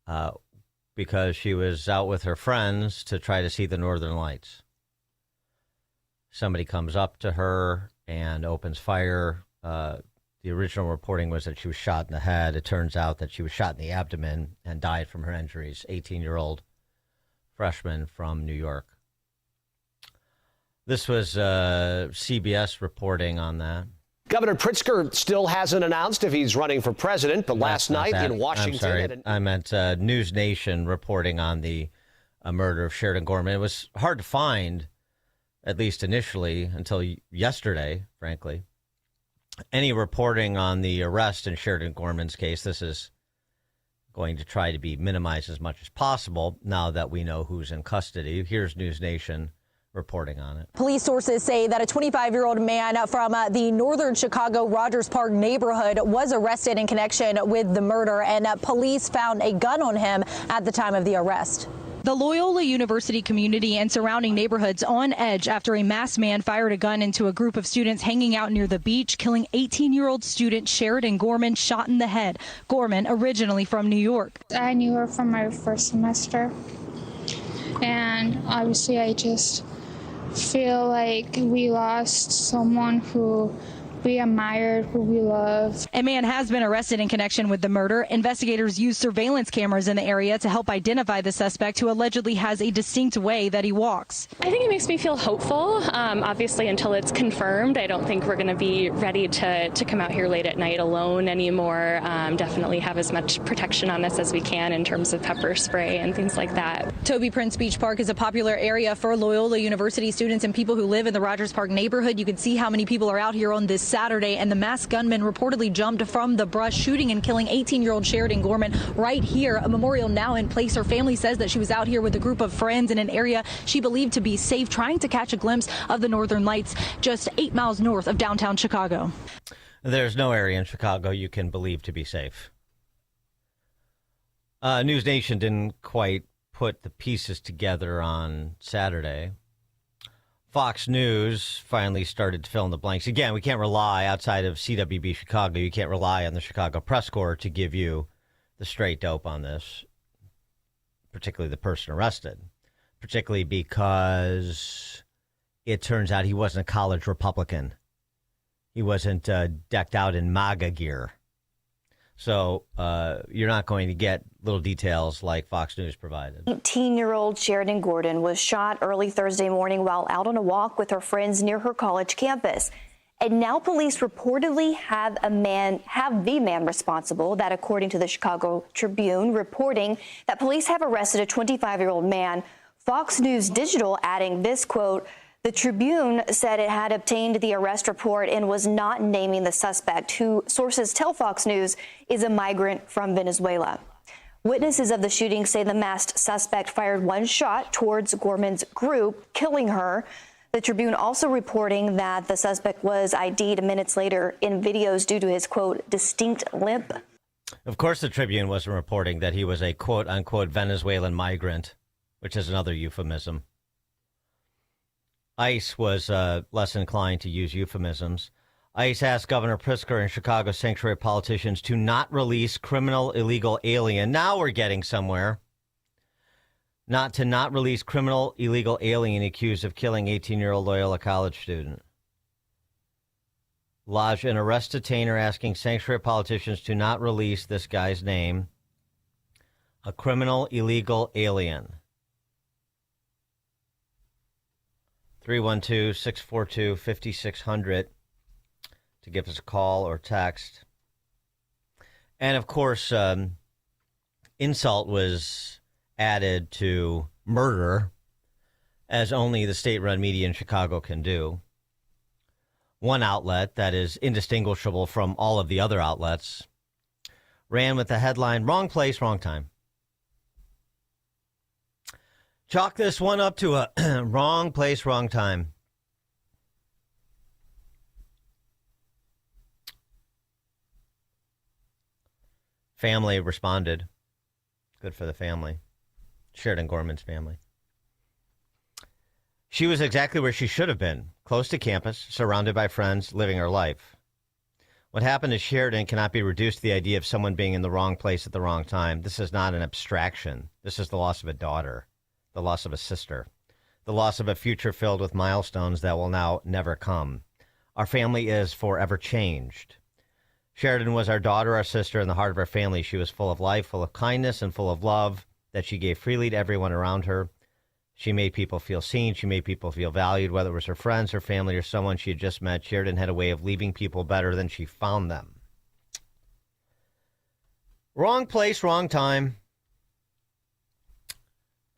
uh, because she was out with her friends to try to see the Northern Lights. Somebody comes up to her and opens fire. The original reporting was that she was shot in the head. It turns out that she was shot in the abdomen and died from her injuries. 18-year-old freshman from New York. This was CBS reporting on that. Governor Pritzker still hasn't announced if he's running for president, but last night in Washington... I meant News Nation reporting on the murder of Sheridan Gorman. It was hard to find, at least initially, until yesterday, frankly, any reporting on the arrest in Sheridan Gorman's case. This is going to try to be minimized as much as possible now that we know who's in custody. Here's News Nation reporting on it. Police sources say that a 25-year-old man from the northern Chicago Rogers Park neighborhood was arrested in connection with the murder, and police found a gun on him at the time of the arrest. The Loyola University community and surrounding neighborhoods on edge after a masked man fired a gun into a group of students hanging out near the beach, killing 18-year-old student Sheridan Gorman, shot in the head. Gorman, originally from New York. I knew her from my first semester, and obviously I just feel like we lost someone who we admired, who we loved. A man has been arrested in connection with the murder. Investigators used surveillance cameras in the area to help identify the suspect, who allegedly has a distinct way that he walks. I think it makes me feel hopeful. Obviously, until it's confirmed, I don't think we're going to be ready to come out here late at night alone anymore. Definitely have as much protection on us as we can in terms of pepper spray and things like that. Toby Prince Beach Park is a popular area for Loyola University students and people who live in the Rogers Park neighborhood. You can see how many people are out here on this Saturday, and the masked gunman reportedly jumped from the brush, shooting and killing 18-year-old Sheridan Gorman right here. A memorial now in place. Her family says that she was out here with a group of friends in an area she believed to be safe, trying to catch a glimpse of the Northern Lights just 8 miles north of downtown Chicago. There's no area in Chicago you can believe to be safe. News Nation didn't quite put the pieces together on Saturday. Fox News finally started to fill in the blanks. Again, we can't rely, outside of CWB Chicago, you can't rely on the Chicago Press Corps to give you the straight dope on this, particularly the person arrested, particularly because it turns out he wasn't a college Republican. He wasn't decked out in MAGA gear. So you're not going to get little details like Fox News provided. 18-year-old Sheridan Gorman was shot early Thursday morning while out on a walk with her friends near her college campus. And now police reportedly have the man responsible. That, according to the Chicago Tribune, reporting that police have arrested a 25-year-old man. Fox News Digital adding this, quote, "The Tribune said it had obtained the arrest report and was not naming the suspect, who sources tell Fox News is a migrant from Venezuela." Witnesses of the shooting say the masked suspect fired one shot towards Gorman's group, killing her. The Tribune also reporting that the suspect was ID'd minutes later in videos due to his, quote, distinct limp. Of course, the Tribune wasn't reporting that he was a quote unquote Venezuelan migrant, which is another euphemism. ICE was less inclined to use euphemisms. ICE asked Governor Pritzker and Chicago sanctuary politicians to not release criminal illegal alien. Now we're getting somewhere. Not release criminal illegal alien accused of killing 18-year-old Loyola College student. Lodge an arrest detainer asking sanctuary politicians to not release this guy's name. A criminal illegal alien. 312-642-5600 to give us a call or text. And, of course, insult was added to murder, as only the state-run media in Chicago can do. One outlet that is indistinguishable from all of the other outlets ran with the headline, "Wrong place, wrong time." Chalk this one up to a wrong place, wrong time. Family responded. Good for the family. Sheridan Gorman's family. She was exactly where she should have been, close to campus, surrounded by friends, living her life. What happened to Sheridan cannot be reduced to the idea of someone being in the wrong place at the wrong time. This is not an abstraction. This is the loss of a daughter, the loss of a sister, the loss of a future filled with milestones that will now never come. Our family is forever changed. Sheridan was our daughter, our sister, and the heart of our family. She was full of life, full of kindness, and full of love that she gave freely to everyone around her. She made people feel seen. She made people feel valued, whether it was her friends, her family, or someone she had just met. Sheridan had a way of leaving people better than she found them. Wrong place, wrong time.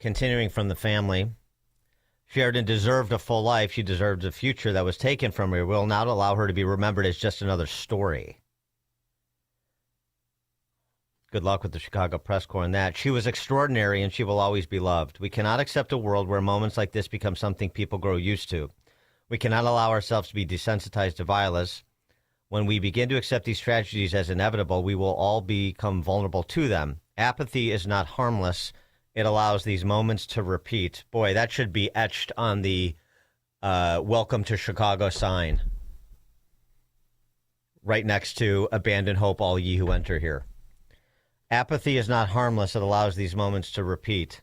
Continuing from the family, Sheridan deserved a full life. She deserved a future that was taken from her. We will not allow her to be remembered as just another story. Good luck with the Chicago Press Corps in that. She was extraordinary, and she will always be loved. We cannot accept a world where moments like this become something people grow used to. We cannot allow ourselves to be desensitized to violence. When we begin to accept these tragedies as inevitable, we will all become vulnerable to them. Apathy is not harmless. It allows these moments to repeat. Boy, that should be etched on the Welcome to Chicago sign. Right next to Abandon Hope, all ye who enter here. Apathy is not harmless. It allows these moments to repeat.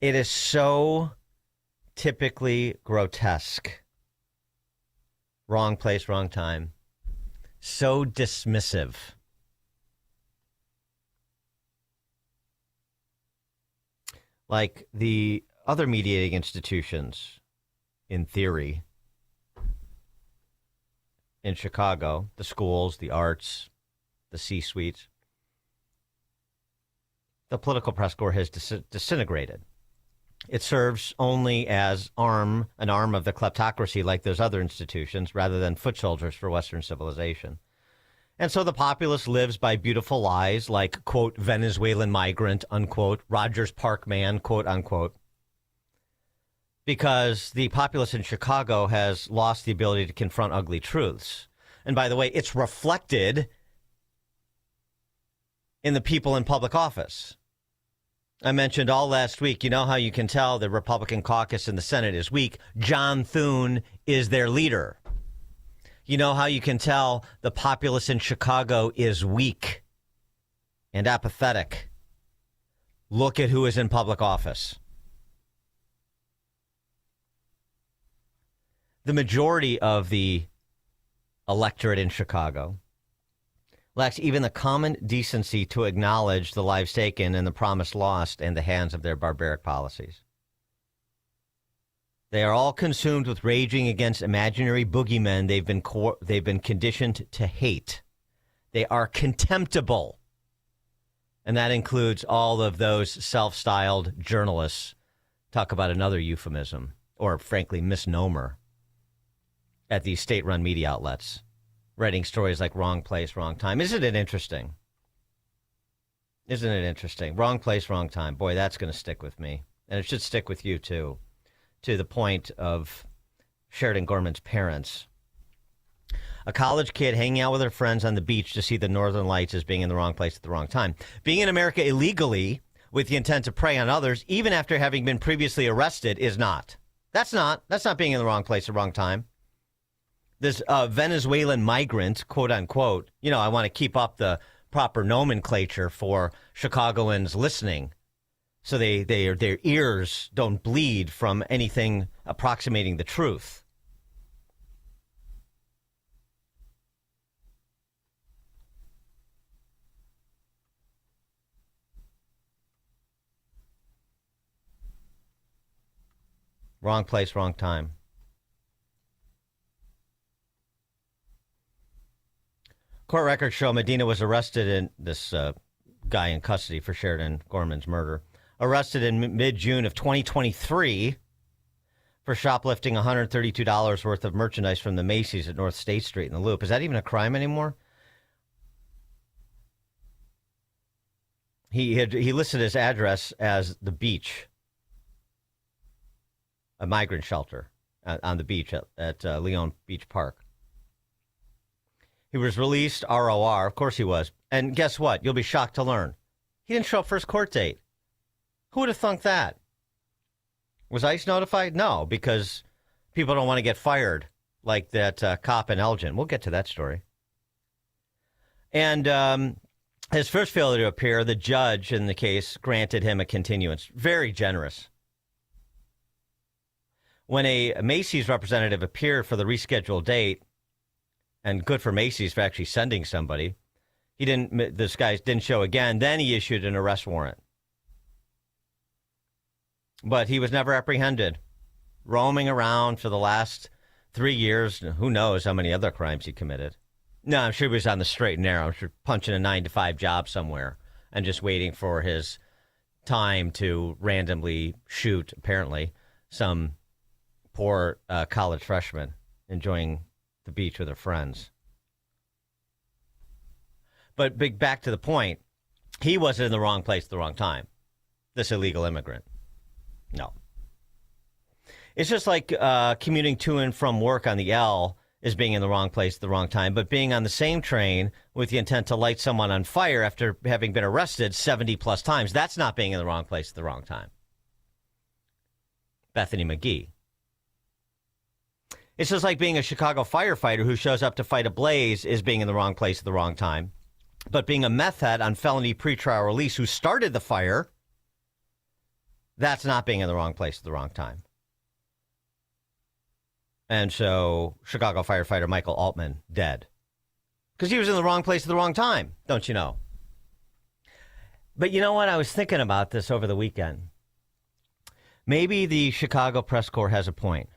It is so typically grotesque. Wrong place, wrong time. So dismissive. Like the other mediating institutions, in theory, in Chicago, the schools, the arts, the C-suites, the political press corps has disintegrated. It serves only as an arm of the kleptocracy like those other institutions, rather than foot soldiers for Western civilization. And so the populace lives by beautiful lies like, quote, Venezuelan migrant, unquote, Rogers Park man, quote, unquote. Because the populace in Chicago has lost the ability to confront ugly truths. And by the way, it's reflected in the people in public office. I mentioned all last week, you know how you can tell the Republican caucus in the Senate is weak? John Thune is their leader. You know how you can tell the populace in Chicago is weak and apathetic? Look at who is in public office. The majority of the electorate in Chicago lacks even the common decency to acknowledge the lives taken and the promise lost in the hands of their barbaric policies. They are all consumed with raging against imaginary boogeymen they've been conditioned to hate. They are contemptible. And that includes all of those self-styled journalists. Talk about another euphemism, or frankly, misnomer, at these state-run media outlets, writing stories like wrong place, wrong time. Isn't it interesting? Isn't it interesting? Wrong place, wrong time. Boy, that's going to stick with me. And it should stick with you, too, to the point of Sheridan Gorman's parents. A college kid hanging out with her friends on the beach to see the northern lights as being in the wrong place at the wrong time. Being in America illegally with the intent to prey on others, even after having been previously arrested, is not. That's not being in the wrong place at the wrong time. This Venezuelan migrant, quote unquote, I want to keep up the proper nomenclature for Chicagoans listening so their ears don't bleed from anything approximating the truth. Wrong place, wrong time. Court records show Medina was arrested in this guy in custody for Sheridan Gorman's murder. Arrested in mid-June of 2023 for shoplifting $132 worth of merchandise from the Macy's at North State Street in the Loop. Is that even a crime anymore? He listed his address as the beach, a migrant shelter on the beach at Leon Beach Park. He was released ROR. Of course he was. And guess what? You'll be shocked to learn. He didn't show up for his court date. Who would have thunk that? Was ICE notified? No, because People don't want to get fired like that cop in Elgin. We'll get to that story. And his first failure to appear, the judge in the case granted him a continuance. Very generous. When a Macy's representative appeared for the rescheduled date, and good for Macy's for actually sending somebody, this guy didn't show again. Then he issued an arrest warrant. But he was never apprehended, roaming around for the last 3 years. Who knows how many other crimes he committed. No, I'm sure he was on the straight and narrow. I'm sure punching a 9-to-5 job somewhere and just waiting for his time to randomly shoot, apparently, some poor college freshman enjoying the beach with her friends. But back to the point, he wasn't in the wrong place at the wrong time, this illegal immigrant. No. It's just like commuting to and from work on the L is being in the wrong place at the wrong time, but being on the same train with the intent to light someone on fire after having been arrested 70 plus times, that's not being in the wrong place at the wrong time. Bethany McGee. It's just like being a Chicago firefighter who shows up to fight a blaze is being in the wrong place at the wrong time. But being a meth head on felony pretrial release who started the fire, that's not being in the wrong place at the wrong time. And so Chicago firefighter Michael Altman dead. Because he was in the wrong place at the wrong time, don't you know? But you know what? I was thinking about this over the weekend. Maybe the Chicago Press Corps has a point.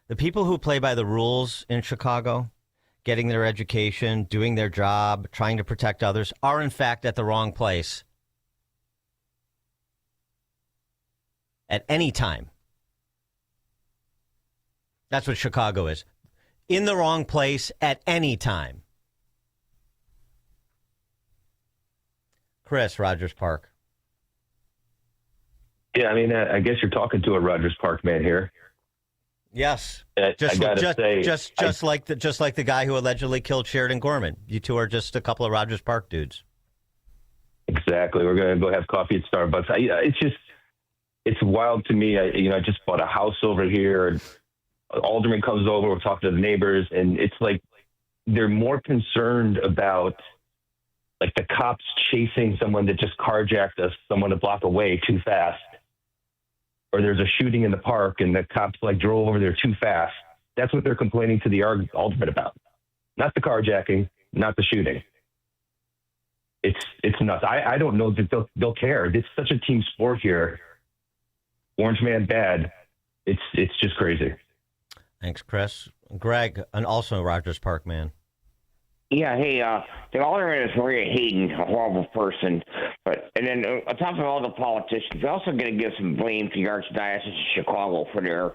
The people who play by the rules in Chicago, getting their education, doing their job, trying to protect others, are in fact at the wrong place at any time. That's what Chicago is. In the wrong place at any time. Chris, Rogers Park. Yeah, I mean, I guess you're talking to a Rogers Park man here. Yes, just like the guy who allegedly killed Sheridan Gorman. You two are just a couple of Rogers Park dudes. Exactly. We're going to go have coffee at Starbucks. It's wild to me. I just bought a house over here. And alderman comes over. We're talking to the neighbors, and it's like they're more concerned about like the cops chasing someone that just carjacked us, someone a block away too fast. Or there's a shooting in the park and the cops like drove over there too fast. That's what they're complaining to the alderman about. Not the carjacking, not the shooting. It's nuts. I don't know that they'll care. It's such a team sport here. Orange man bad. It's just crazy. Thanks, Chris. Greg, and also a Rogers Park man. Yeah, hey, the alderman is Maria Hayden, a horrible person. And then on top of all the politicians, they're also going to give some blame to the Archdiocese of Chicago for their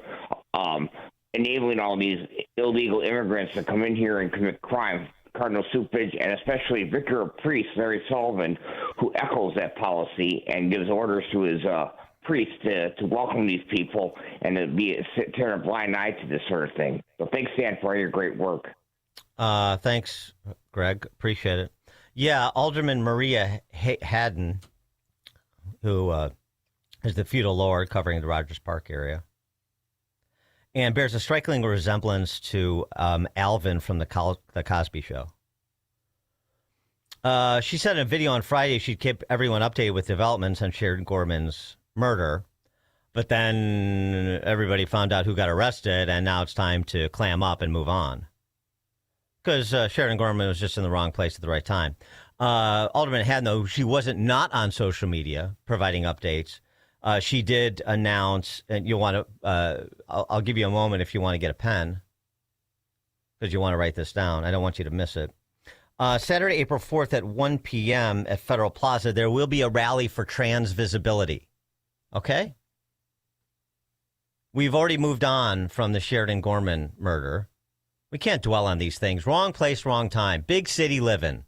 enabling all these illegal immigrants to come in here and commit crime. Cardinal Cupich, and especially Vicar of Priests, Larry Sullivan, who echoes that policy and gives orders to his priests to welcome these people and to turn a blind eye to this sort of thing. So thanks, Dan, for all your great work. Thanks, Greg. Appreciate it. Yeah, Alderman Maria Haddon, who is the feudal lord covering the Rogers Park area, and bears a striking resemblance to Alvin from the Cosby Show. She said in a video on Friday she'd keep everyone updated with developments on Sheridan Gorman's murder, but then everybody found out who got arrested, and now it's time to clam up and move on. Because Sheridan Gorman was just in the wrong place at the right time. Alderman Haddon, though, she wasn't not on social media providing updates. She did announce, and you'll want to, I'll give you a moment if you want to get a pen, because you want to write this down. I don't want you to miss it. Saturday, April 4th at 1 p.m. at Federal Plaza, there will be a rally for trans visibility. Okay? We've already moved on from the Sheridan Gorman murder. We can't dwell on these things. Wrong place, wrong time. Big city living.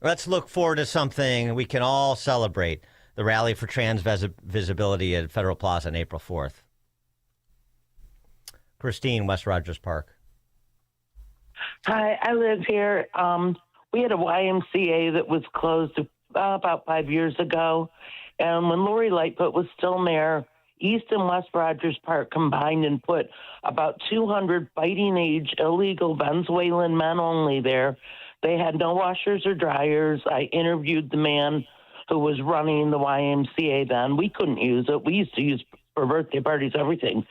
Let's look forward to something we can all celebrate. The rally for trans visibility at Federal Plaza on April 4th. Christine, West Rogers Park. Hi, I live here. We had a YMCA that was closed about 5 years ago. And when Lori Lightfoot was still mayor, East and West Rogers Park combined and put about 200 fighting-age illegal Venezuelan men only there. They had no washers or dryers. I interviewed the man who was running the YMCA then. We couldn't use it. We used to use for birthday parties, everything.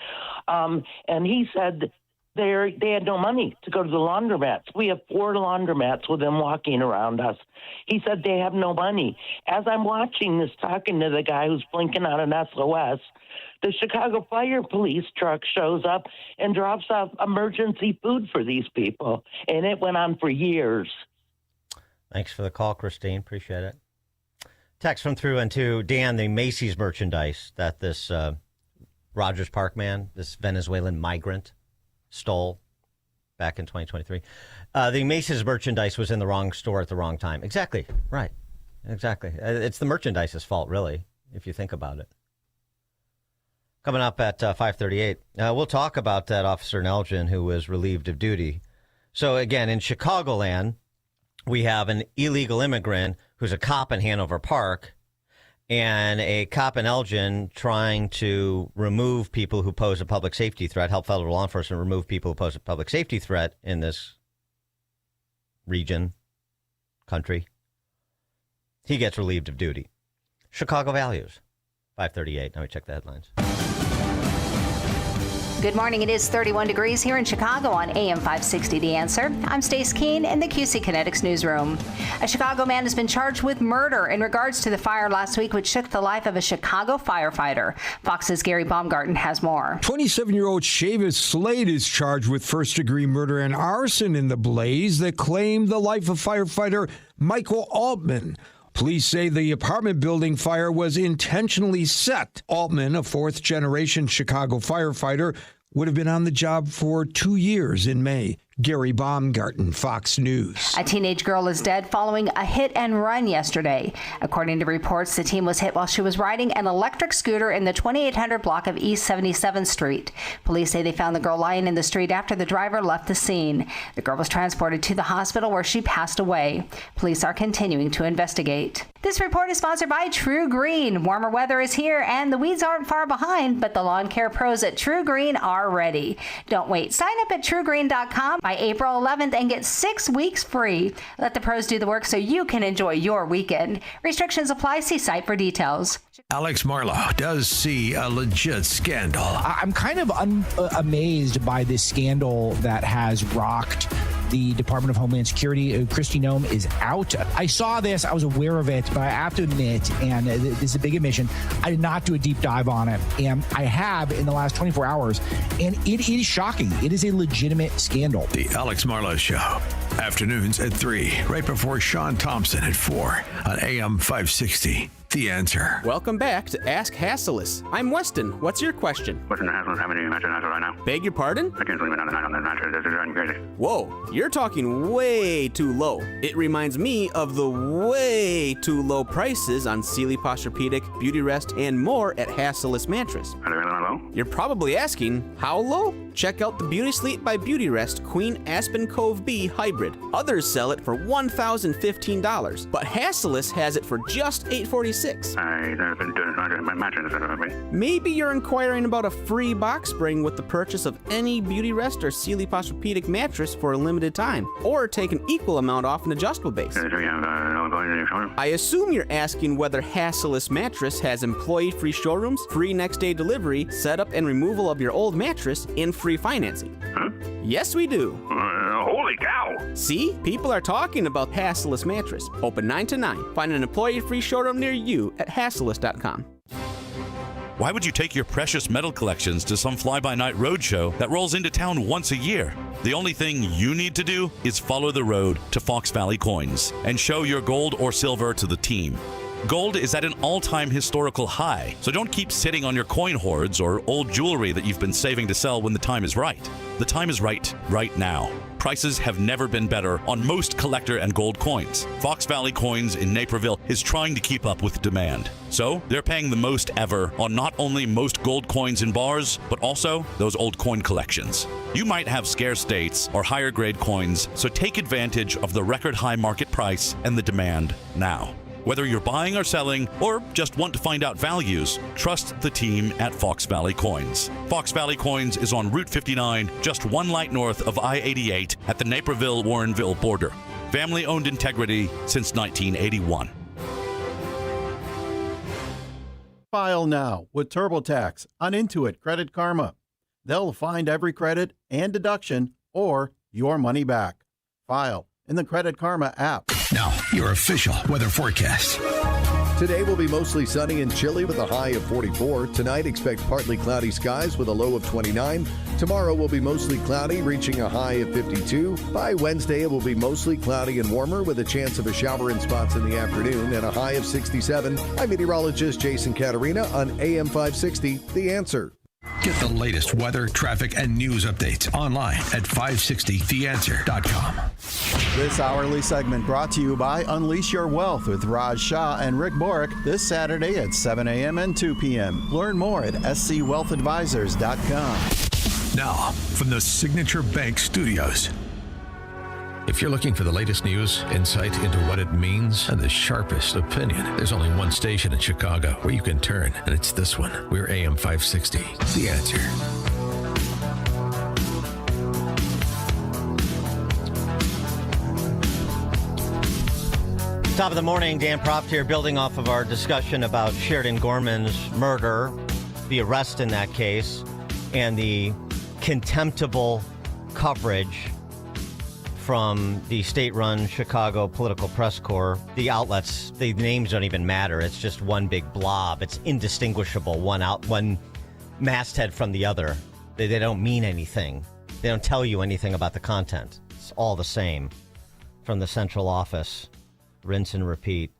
And he said they had no money to go to the laundromats. We have 4 laundromats with them walking around us. He said they have no money. As I'm watching this, talking to the guy who's blinking out an SOS, the Chicago Fire Police truck shows up and drops off emergency food for these people. And it went on for years. Thanks for the call, Christine. Appreciate it. Text from through and to Dan, the Macy's merchandise that this Rogers Park man, this Venezuelan migrant, stole back in 2023. The Macy's merchandise was in the wrong store at the wrong time. Exactly. Right. Exactly. It's the merchandise's fault, really, if you think about it. Coming up at 5:38, we'll talk about that Officer in Elgin who was relieved of duty. So, again, in Chicagoland, we have an illegal immigrant who's a cop in Hanover Park and a cop in Elgin trying to remove people who pose a public safety threat, help federal law enforcement remove people who pose a public safety threat in this region, country. He gets relieved of duty. Chicago values. 5:38. Now we check the headlines. Good morning. It is 31 degrees here in Chicago on AM 560 The Answer. I'm Stace Keene in the QC Kinetics newsroom. A Chicago man has been charged with murder in regards to the fire last week, which shook the life of a Chicago firefighter. Fox's Gary Baumgarten has more. 27-year-old Chavis Slade is charged with first-degree murder and arson in the blaze that claimed the life of firefighter Michael Altman. Police say the apartment building fire was intentionally set. Altman, a fourth-generation Chicago firefighter, would have been on the job for 2 years in May. Gary Baumgarten, Fox News. A teenage girl is dead following a hit and run yesterday. According to reports, the teen was hit while she was riding an electric scooter in the 2800 block of East 77th Street. Police say they found the girl lying in the street after the driver left the scene. The girl was transported to the hospital where she passed away. Police are continuing to investigate. This report is sponsored by True Green. Warmer weather is here and the weeds aren't far behind, but the lawn care pros at True Green are ready. Don't wait. Sign up at truegreen.com by April 11th and get 6 weeks free. Let the pros do the work so you can enjoy your weekend. Restrictions apply. See site for details. Alex Marlow does see a legit scandal. I'm kind of amazed by this scandal that has rocked the Department of Homeland Security. Kristi Noem is out. I saw this. I was aware of it, but I have to admit, and this is a big admission, I did not do a deep dive on it. And I have in the last 24 hours, and it is shocking. It is a legitimate scandal. The Alex Marlow Show. Afternoons at 3, right before Sean Thompson at 4 on AM 560. The Answer. Welcome back to Ask Hassleus. I'm Weston. What's your question? Weston Hassleus, how many matches right now? Beg your pardon? I can't sleep at night on that mattress. This is driving me crazy. Whoa, you're talking way too low. It reminds me of the way too low prices on Sealy Posturepedic, Beautyrest, and more at Hassleus Mattress. Are they really that low? You're probably asking, how low? Check out the Beauty Sleep by Beautyrest Queen Aspen Cove B Hybrid. Others sell it for $1,015, but Hassleus has it for just $846. I've been doing my mattress. Maybe you're inquiring about a free box spring with the purchase of any Beautyrest or Sealy Posturepedic mattress for a limited time, or take an equal amount off an adjustable base. Do you have showroom? I assume you're asking whether Hassleus Mattress has employee-free showrooms, free next-day delivery, setup and removal of your old mattress, and free financing. Huh? Yes, we do. Holy cow! See? People are talking about Hassleus Mattress. Open 9 to 9. Find an employee-free showroom near you at hassleus.com. Why would you take your precious metal collections to some fly-by-night roadshow that rolls into town once a year? The only thing you need to do is follow the road to Fox Valley Coins and show your gold or silver to the team. Gold is at an all-time historical high, so don't keep sitting on your coin hoards or old jewelry that you've been saving to sell when the time is right. The time is right now. Prices have never been better on most collector and gold coins. Fox Valley Coins in Naperville is trying to keep up with demand. So they're paying the most ever on not only most gold coins in bars, but also those old coin collections. You might have scarce dates or higher grade coins, so take advantage of the record high market price and the demand now. Whether you're buying or selling, or just want to find out values, trust the team at Fox Valley Coins. Fox Valley Coins is on Route 59, just one light north of I-88 at the Naperville-Warrenville border. Family-owned integrity since 1981. File now with TurboTax on Intuit Credit Karma. They'll find every credit and deduction or your money back. File in the Credit Karma app. Now, your official weather forecast. Today will be mostly sunny and chilly with a high of 44. Tonight, expect partly cloudy skies with a low of 29. Tomorrow will be mostly cloudy, reaching a high of 52. By Wednesday, it will be mostly cloudy and warmer with a chance of a shower in spots in the afternoon and a high of 67. I'm meteorologist Jason Caterina on AM 560, The Answer. Get the latest weather, traffic, and news updates online at 560theanswer.com. This hourly segment brought to you by Unleash Your Wealth with Raj Shah and Rick Borick this Saturday at 7 a.m. and 2 p.m. Learn more at scwealthadvisors.com. Now, from the Signature Bank Studios. If you're looking for the latest news, insight into what it means, and the sharpest opinion, there's only one station in Chicago where you can turn, and it's this one. We're AM 560, The Answer. Top of the morning, Dan Proft here, building off of our discussion about Sheridan Gorman's murder, the arrest in that case, and the contemptible coverage from the state-run Chicago Political Press Corps. The outlets, the names don't even matter. It's just one big blob. It's indistinguishable, one masthead from the other. They don't mean anything. They don't tell you anything about the content. It's all the same from the central office. Rinse and repeat.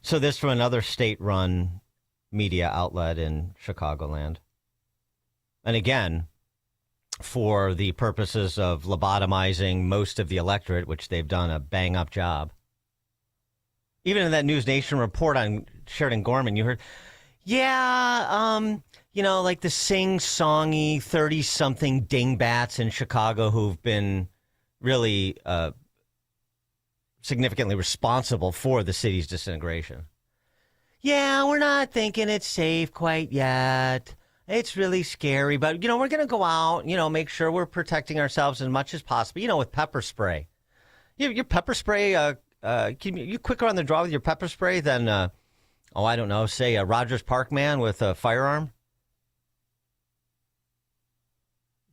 So this from another state-run media outlet in Chicagoland. And again, for the purposes of lobotomizing most of the electorate, which they've done a bang-up job. Even in that News Nation report on Sheridan Gorman, you heard, like the sing-songy 30-something dingbats in Chicago who've been really significantly responsible for the city's disintegration. Yeah, we're not thinking it's safe quite yet. It's really scary, but, we're going to go out, make sure we're protecting ourselves as much as possible, with pepper spray. Your pepper spray, you quicker on the draw with your pepper spray than, I don't know, say a Rogers Park man with a firearm?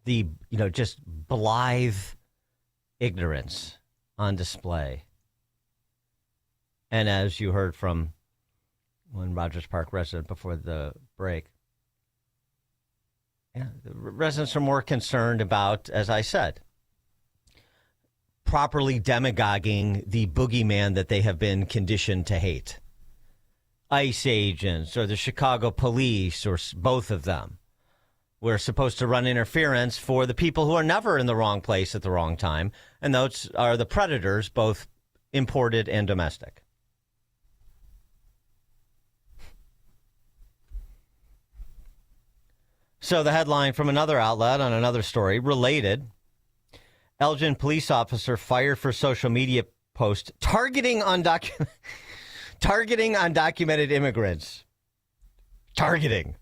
The, just blithe ignorance on display. And as you heard from one Rogers Park resident before the break, yeah, the residents are more concerned about, as I said, properly demagoguing the boogeyman that they have been conditioned to hate. ICE agents or the Chicago police or both of them. We're supposed to run interference for the people who are never in the wrong place at the wrong time, and those are the predators, both imported and domestic. So the headline from another outlet on another story, related, Elgin police officer fired for social media post targeting undocumented immigrants. Targeting.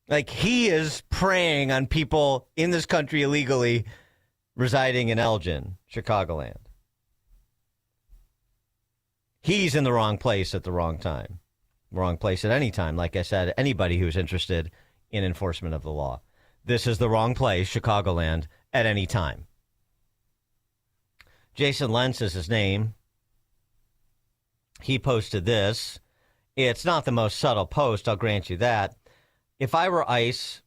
Like he is preying on people in this country illegally residing in Elgin, Chicagoland. He's in the wrong place at the wrong time. Wrong place at any time. Like I said, anybody who's interested in enforcement of the law. This is the wrong place, Chicagoland, at any time. Jason Lentz is his name. He posted this. It's not the most subtle post, I'll grant you that. If I were ICE,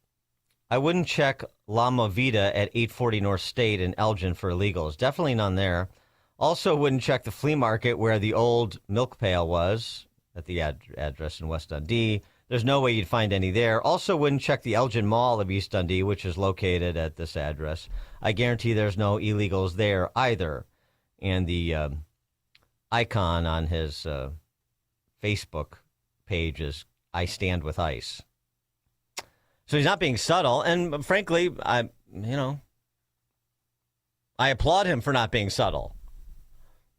I wouldn't check La Movida at 840 North State in Elgin for illegals. Definitely none there. Also wouldn't check the flea market where the old milk pail was at the address in West Dundee. There's no way you'd find any there. Also wouldn't check the Elgin Mall of East Dundee, which is located at this address. I guarantee there's no illegals there either. And the icon on his Facebook page is I stand with ICE. So he's not being subtle. And frankly, I applaud him for not being subtle.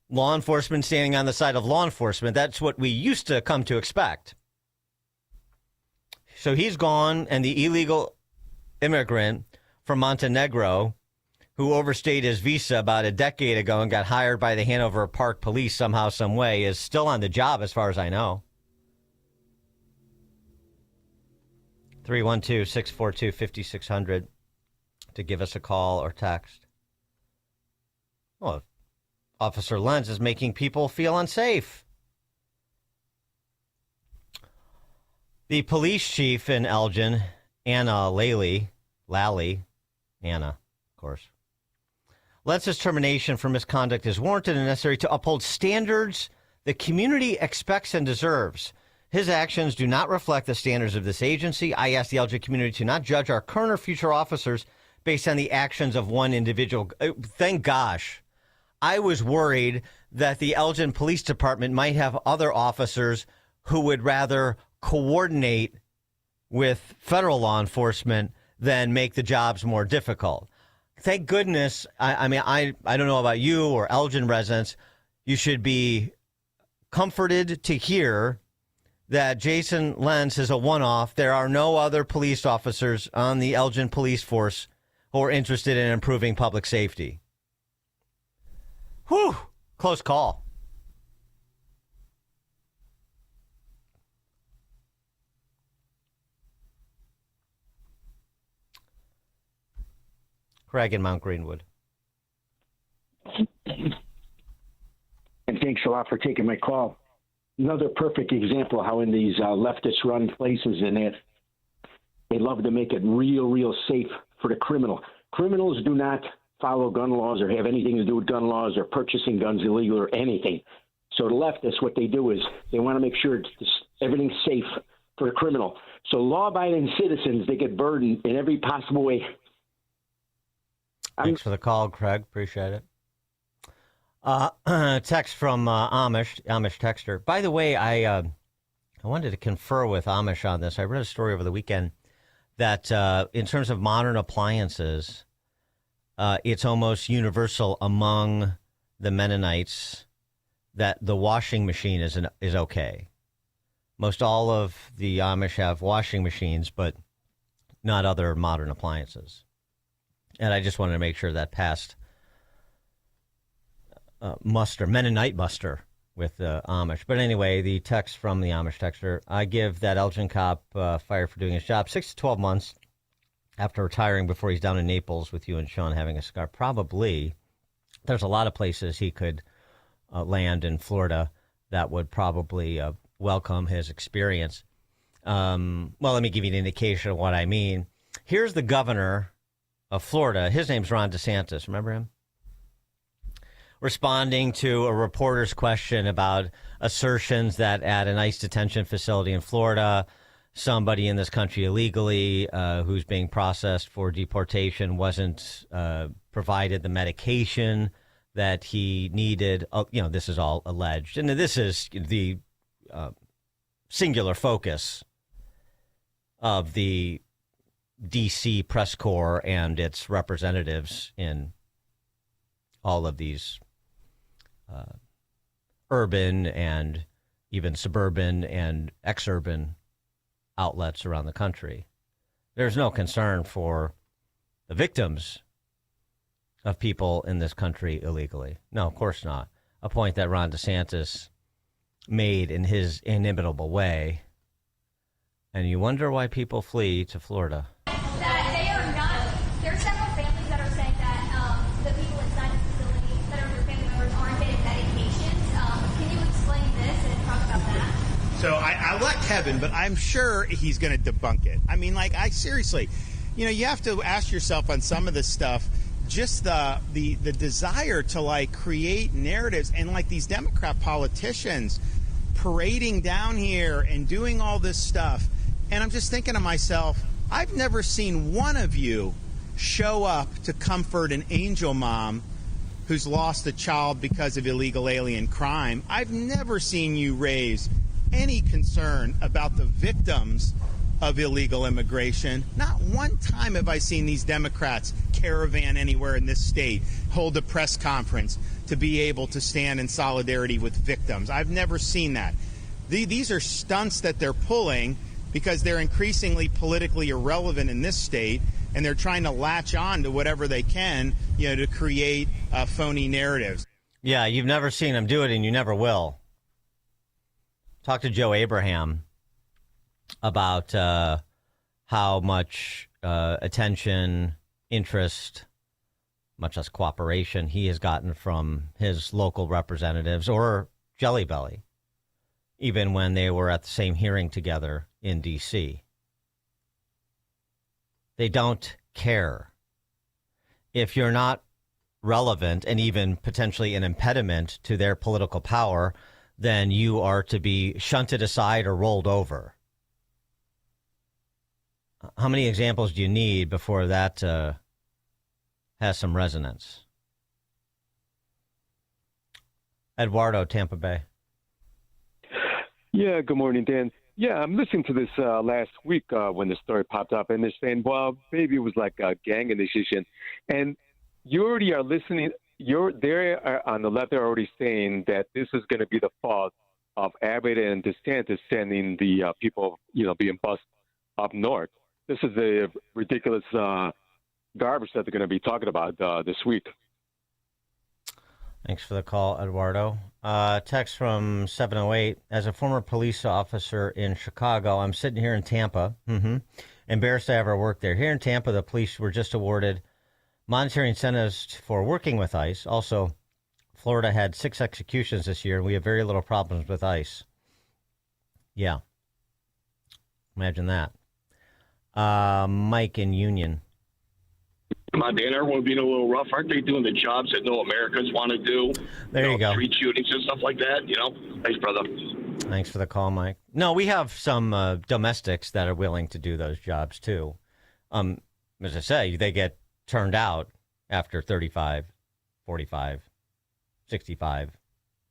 law enforcement standing on the side of law enforcement. That's what we used to come to expect. So he's gone, and the illegal immigrant from Montenegro who overstayed his visa about a decade ago and got hired by the Hanover Park Police somehow, some way, is still on the job as far as I know. 312-642-5600 to give us a call or text. Well, Officer Lenz is making people feel unsafe. The police chief in Elgin, Anna Lally, Anna, of course. Lenz's termination for misconduct is warranted and necessary to uphold standards the community expects and deserves. His actions do not reflect the standards of this agency. I ask the Elgin community to not judge our current or future officers based on the actions of one individual. Thank gosh. I was worried that the Elgin Police Department might have other officers who would rather coordinate with federal law enforcement than make the jobs more difficult. Thank goodness. I mean, I don't know about you or Elgin residents. You should be comforted to hear that Jason Lenz is a one-off. There are no other police officers on the Elgin police force who are interested in improving public safety. Whew, close call. Craig in Mount Greenwood. And thanks a lot for taking my call. Another perfect example of how in these leftist-run places they love to make it real safe for the criminal. Criminals do not follow gun laws or have anything to do with gun laws or purchasing guns illegal or anything. So the leftists, what they do is they want to make sure everything's safe for the criminal. So law-abiding citizens, they get burdened in every possible way. Thanks for the call, Craig. Appreciate it. Text from Amish texter. By the way, I wanted to confer with Amish on this. I read a story over the weekend that in terms of modern appliances, it's almost universal among the Mennonites that the washing machine is okay. Most all of the Amish have washing machines, but not other modern appliances. And I just wanted to make sure that passed Mennonite muster with the Amish. But anyway, the text from the Amish texter: I give that Elgin cop fired for doing his job 6 to 12 months after retiring before he's down in Naples with you and Sean having a cigar. Probably there's a lot of places he could land in Florida that would probably welcome his experience. Well, let me give you an indication of what I mean. Here's the governor of Florida. His name's Ron DeSantis. Remember him? Responding to a reporter's question about assertions that at an ICE detention facility in Florida, somebody in this country illegally who's being processed for deportation wasn't provided the medication that he needed. This is all alleged. And this is the singular focus of the D.C. press corps and its representatives in all of these urban and even suburban and exurban outlets around the country. There's no concern for the victims of people in this country illegally. No, of course not. A point that Ron DeSantis made in his inimitable way. And you wonder why people flee to Florida. There are several families that are saying that the people inside the facility that are their family members aren't getting medications. Can you explain this and talk about that? So I like Kevin, but I'm sure he's going to debunk it. I mean, seriously, you have to ask yourself on some of this stuff, just the desire to create narratives and these Democrat politicians parading down here and doing all this stuff. And I'm just thinking to myself, I've never seen one of you show up to comfort an angel mom who's lost a child because of illegal alien crime. I've never seen you raise any concern about the victims of illegal immigration. Not one time have I seen these Democrats caravan anywhere in this state, hold a press conference to be able to stand in solidarity with victims. I've never seen that. These are stunts that they're pulling because they're increasingly politically irrelevant in this state, and they're trying to latch on to whatever they can, to create phony narratives. Yeah, you've never seen them do it, and you never will. Talk to Joe Abraham about how much attention, interest, much less cooperation he has gotten from his local representatives or Jelly Belly, even when they were at the same hearing together in D.C. They don't care. If you're not relevant and even potentially an impediment to their political power, then you are to be shunted aside or rolled over. How many examples do you need before that has some resonance? Eduardo, Tampa Bay. Yeah, good morning, Dan. Yeah, I'm listening to this last week when the story popped up, and they're saying, well, maybe it was like a gang initiation. And you already are listening. They're on the left, they're already saying that this is going to be the fault of Abbott and DeSantis sending the people, being bused up north. This is the ridiculous garbage that they're going to be talking about this week. Thanks for the call, Eduardo. Text from 708. As a former police officer in Chicago, I'm sitting here in Tampa. Embarrassed to ever work there. Here in Tampa, the police were just awarded monetary incentives for working with ICE. Also, Florida had 6 executions this year, and we have very little problems with ICE. Yeah. Imagine that. Mike in Union. Come on, Dan, everyone being a little rough. Aren't they doing the jobs that no Americans want to do? There you go. Street shootings and stuff like that, Thanks, brother. Thanks for the call, Mike. No, we have some domestics that are willing to do those jobs, too. As I say, they get turned out after 35, 45, 65,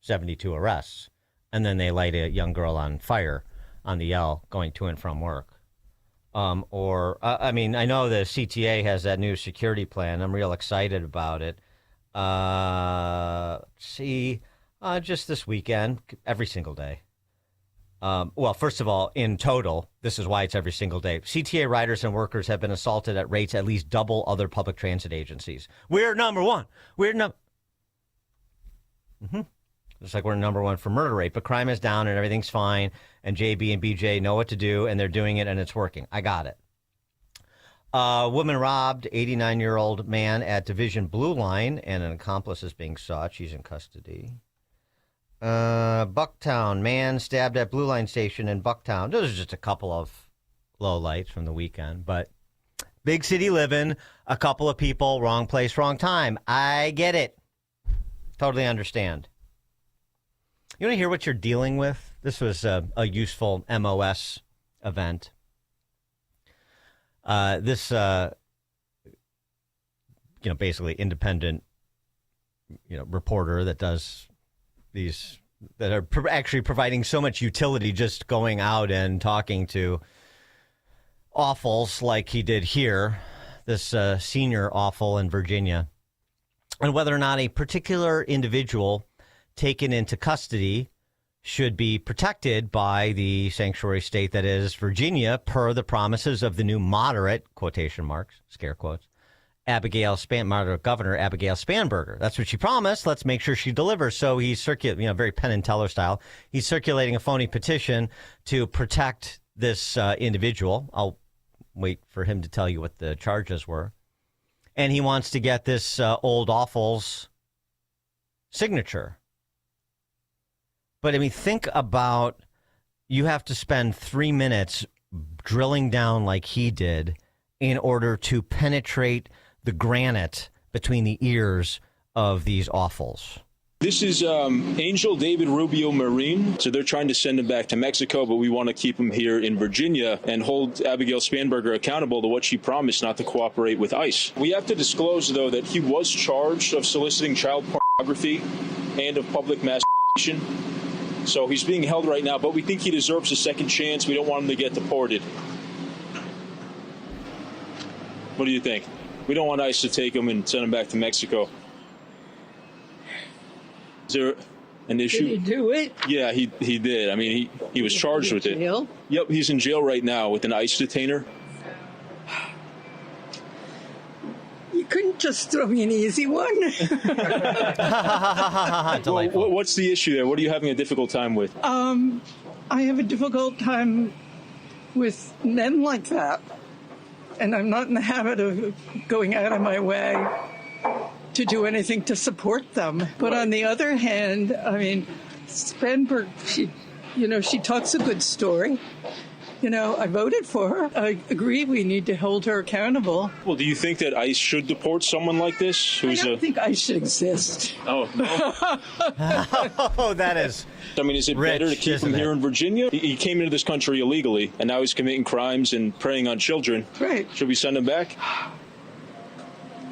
72 arrests. And then they light a young girl on fire on the L going to and from work. I know the CTA has that new security plan. I'm real excited about it. Just this weekend, every single day. Well, first of all, in total, this is why it's every single day. CTA riders and workers have been assaulted at rates at least double other public transit agencies. We're number one. Just like we're number one for murder rate, but crime is down and everything's fine. And JB and BJ know what to do, and they're doing it, and it's working. I got it. Woman robbed 89-year-old man at Division Blue Line, and an accomplice is being sought. She's in custody. Bucktown, man stabbed at Blue Line Station in Bucktown. Those are just a couple of lowlights from the weekend, but big city living, a couple of people, wrong place, wrong time. I get it. Totally understand. You want to hear what you're dealing with? This was a useful MOS event. This basically independent, reporter that does these, that are actually providing so much utility, just going out and talking to awfuls like he did here, this senior awful in Virginia, and whether or not a particular individual taken into custody should be protected by the sanctuary state that is Virginia, per the promises of the new moderate, quotation marks, scare quotes, moderate governor Abigail Spanberger. That's what she promised. Let's make sure she delivers. So he's very Penn and Teller style. He's circulating a phony petition to protect this individual. I'll wait for him to tell you what the charges were. And he wants to get this old awful's signature. But think about, you have to spend 3 minutes drilling down like he did in order to penetrate the granite between the ears of these awfuls. This is Angel David Rubio Marin. So they're trying to send him back to Mexico, but we want to keep him here in Virginia and hold Abigail Spanberger accountable to what she promised, not to cooperate with ICE. We have to disclose, though, that he was charged of soliciting child pornography and of public masturbation. So he's being held right now, but we think he deserves a second chance. We don't want him to get deported. What do you think? We don't want ICE to take him and send him back to Mexico. Is there an issue? Did he do it? Yeah, he did. I mean, he was charged with it. Jail? Yep, he's in jail right now with an ICE detainer. You couldn't just throw me an easy one. Well, what's the issue there? What are you having a difficult time with? I have a difficult time with men like that. And I'm not in the habit of going out of my way to do anything to support them. But on the other hand, I mean, Spanberg, she talks a good story. I voted for her. I agree we need to hold her accountable. Well, do you think that ICE should deport someone like this? I don't think ICE should exist. Oh, no. Oh, that is. I mean, is it better to keep him here in Virginia? He came into this country illegally, and now he's committing crimes and preying on children. Right. Should we send him back?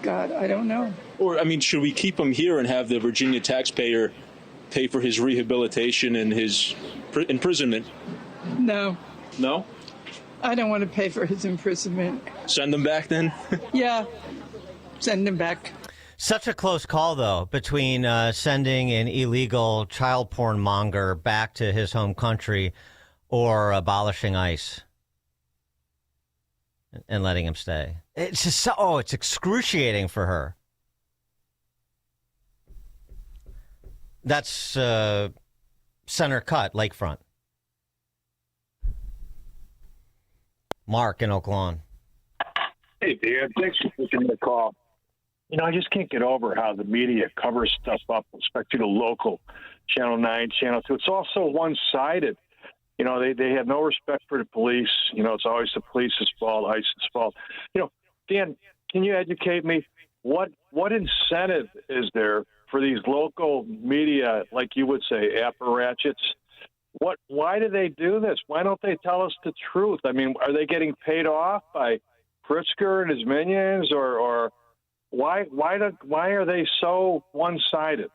God, I don't know. Or, I mean, should we keep him here and have the Virginia taxpayer pay for his rehabilitation and his imprisonment? No. No? I don't want to pay for his imprisonment. Send him back then? Yeah, send him back. Such a close call, though, between sending an illegal child porn monger back to his home country or abolishing ICE and letting him stay. It's just it's excruciating for her. That's center cut, lakefront. Mark in Oak Lawn. Hey, Dan. Thanks for taking the call. I just can't get over how the media covers stuff up, especially the local Channel 9, Channel 2. It's also one-sided. They have no respect for the police. It's always the police's fault, ICE's fault. Dan, can you educate me? What incentive is there for these local media, like you would say, apparatchiks? Why do they do this? Why don't they tell us the truth? I mean, are they getting paid off by Pritzker and his minions, or why are they so one-sided?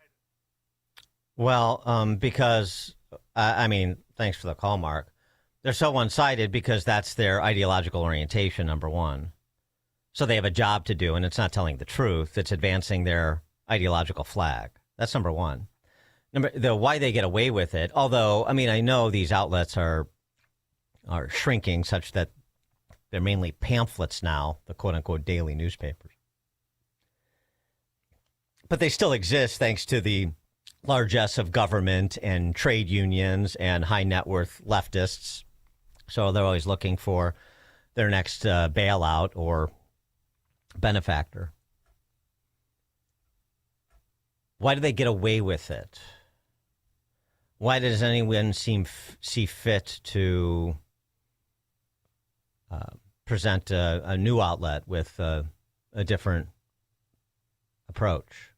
Well, because thanks for the call, Mark. They're so one-sided because that's their ideological orientation, number one. So they have a job to do, and it's not telling the truth. It's advancing their ideological flag. That's number one. Why they get away with it, although, I know these outlets are shrinking such that they're mainly pamphlets now, the quote-unquote daily newspapers. But they still exist thanks to the largesse of government and trade unions and high-net-worth leftists. So they're always looking for their next bailout or benefactor. Why do they get away with it? Why does anyone see fit to present a new outlet with a different approach?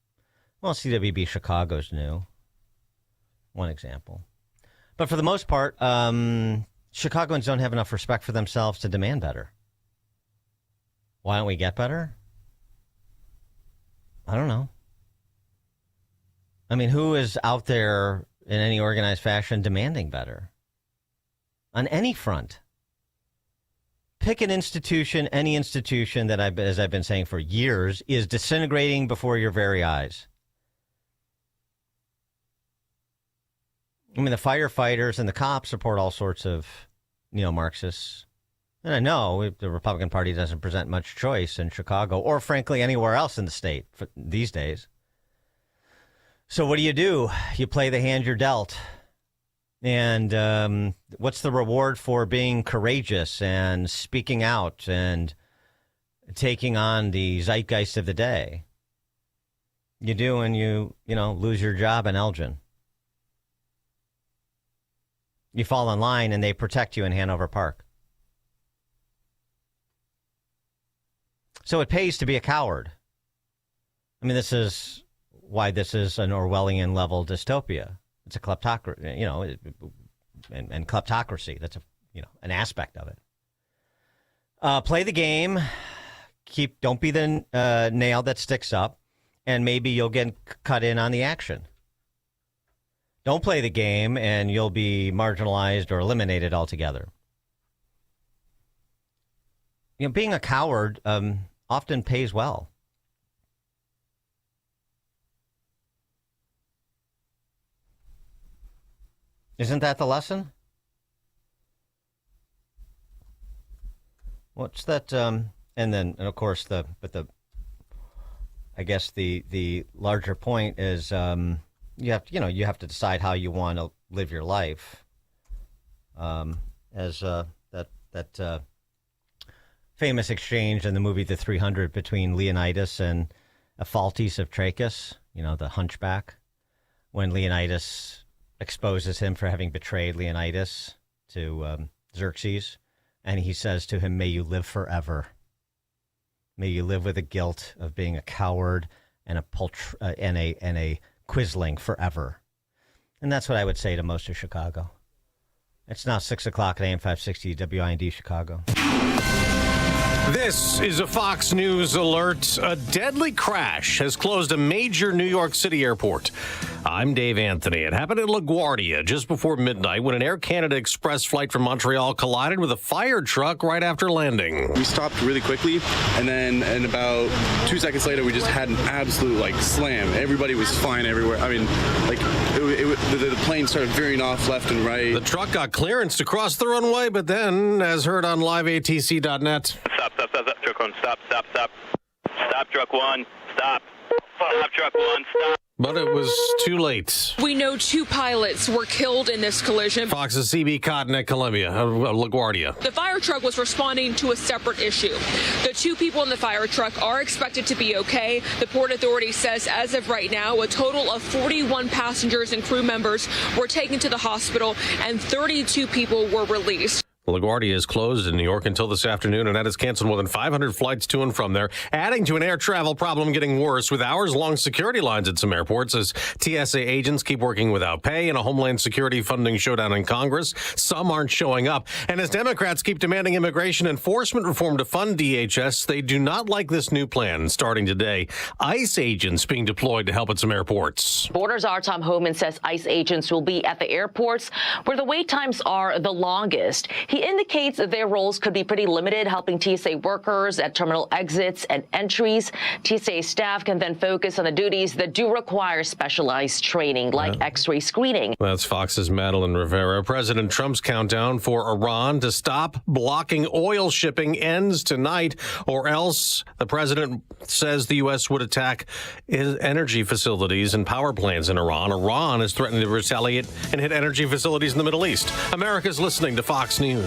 Well, CWB Chicago's new, one example. But for the most part, Chicagoans don't have enough respect for themselves to demand better. Why don't we get better? I don't know. Who is out there in any organized fashion demanding better? On any front. Pick an institution, any institution that, as I've been saying for years, is disintegrating before your very eyes. The firefighters and the cops support all sorts of neo-Marxists. And I know the Republican Party doesn't present much choice in Chicago or, frankly, anywhere else in the state these days. So what do? You play the hand you're dealt. And what's the reward for being courageous and speaking out and taking on the zeitgeist of the day? You do when you lose your job in Elgin. You fall in line and they protect you in Hanover Park. So it pays to be a coward. This is why this is an Orwellian level dystopia. It's a kleptocracy, and kleptocracy. That's an aspect of it. Play the game. Don't be the nail that sticks up, and maybe you'll get cut in on the action. Don't play the game, and you'll be marginalized or eliminated altogether. Being a coward often pays well. Isn't that the lesson? What's that? And of course, I guess the larger point is you have to decide how you want to live your life. As that famous exchange in the movie The 300 between Leonidas and Ephaltes of Trachis, the hunchback, when Leonidas exposes him for having betrayed Leonidas to Xerxes, and he says to him, "May you live forever. May you live with the guilt of being a coward and a quisling forever." And that's what I would say to most of Chicago. It's now 6 o'clock at AM 560 WIND Chicago. This is a Fox News alert. A deadly crash has closed a major New York City airport. I'm Dave Anthony. It happened at LaGuardia just before midnight when an Air Canada Express flight from Montreal collided with a fire truck right after landing. We stopped really quickly, and then about 2 seconds later, we just had an absolute slam. Everybody was flying everywhere. I mean, the plane started veering off left and right. The truck got clearance to cross the runway, but then, as heard on liveatc.net. Stop, truck one, stop. Stop, truck one, stop. Stop, truck one, stop. But it was too late. We know 2 pilots were killed in this collision. Fox's CB Cotton at LaGuardia. The fire truck was responding to a separate issue. The 2 people in the fire truck are expected to be okay. The Port Authority says as of right now, a total of 41 passengers and crew members were taken to the hospital and 32 people were released. LaGuardia is closed in New York until this afternoon, and that has canceled more than 500 flights to and from there, adding to an air travel problem getting worse with hours-long security lines at some airports as TSA agents keep working without pay and a Homeland Security funding showdown in Congress. Some aren't showing up. And as Democrats keep demanding immigration enforcement reform to fund DHS, they do not like this new plan starting today. ICE agents being deployed to help at some airports. Borders Czar Tom Homan says ICE agents will be at the airports where the wait times are the longest. He indicates that their roles could be pretty limited, helping TSA workers at terminal exits and entries. TSA staff can then focus on the duties that do require specialized training, like X-ray screening. That's Fox's Madeline Rivera. President Trump's countdown for Iran to stop blocking oil shipping ends tonight, or else the president says the U.S. would attack energy facilities and power plants in Iran. Iran is threatening to retaliate and hit energy facilities in the Middle East. America's listening to Fox News.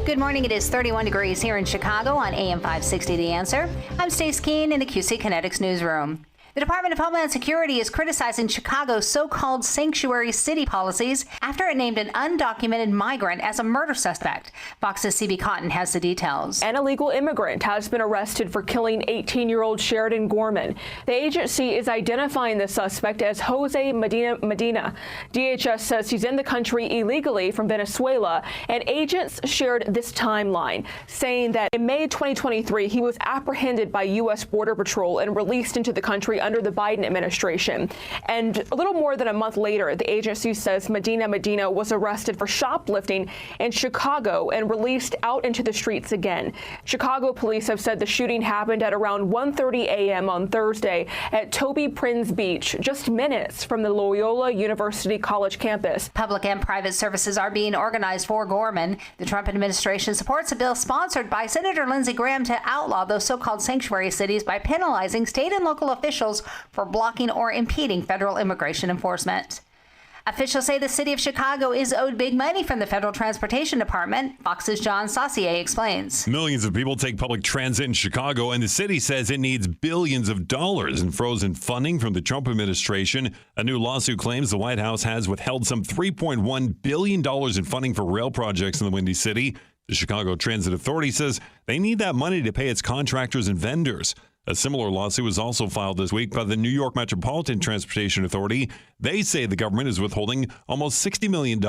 Good morning. It is 31 degrees here in Chicago on AM 560 The Answer. I'm Stace Keene in the QC Kinetics newsroom. The Department of Homeland Security is criticizing Chicago's so-called sanctuary city policies after it named an undocumented migrant as a murder suspect. Fox's CB Cotton has the details. An illegal immigrant has been arrested for killing 18-year-old Sheridan Gorman. The agency is identifying the suspect as Jose Medina. DHS says he's in the country illegally from Venezuela, and agents shared this timeline, saying that in May 2023, he was apprehended by U.S. Border Patrol and released into the country under the Biden administration. And a little more than a month later, the agency says Medina was arrested for shoplifting in Chicago and released out into the streets again. Chicago police have said the shooting happened at around 1:30 a.m. on Thursday at Toby Prinz Beach, just minutes from the Loyola University College campus. Public and private services are being organized for Gorman. The Trump administration supports a bill sponsored by Senator Lindsey Graham to outlaw those so-called sanctuary cities by penalizing state and local officials for blocking or impeding federal immigration enforcement. Officials say the city of Chicago is owed big money from the Federal Transportation Department. Fox's John Saucier explains. Millions of people take public transit in Chicago, and the city says it needs billions of dollars in frozen funding from the Trump administration. A new lawsuit claims the White House has withheld some $3.1 billion in funding for rail projects in the Windy City. The Chicago Transit Authority says they need that money to pay its contractors and vendors. A similar lawsuit was also filed this week by the New York Metropolitan Transportation Authority. They say the government is withholding almost $60 million.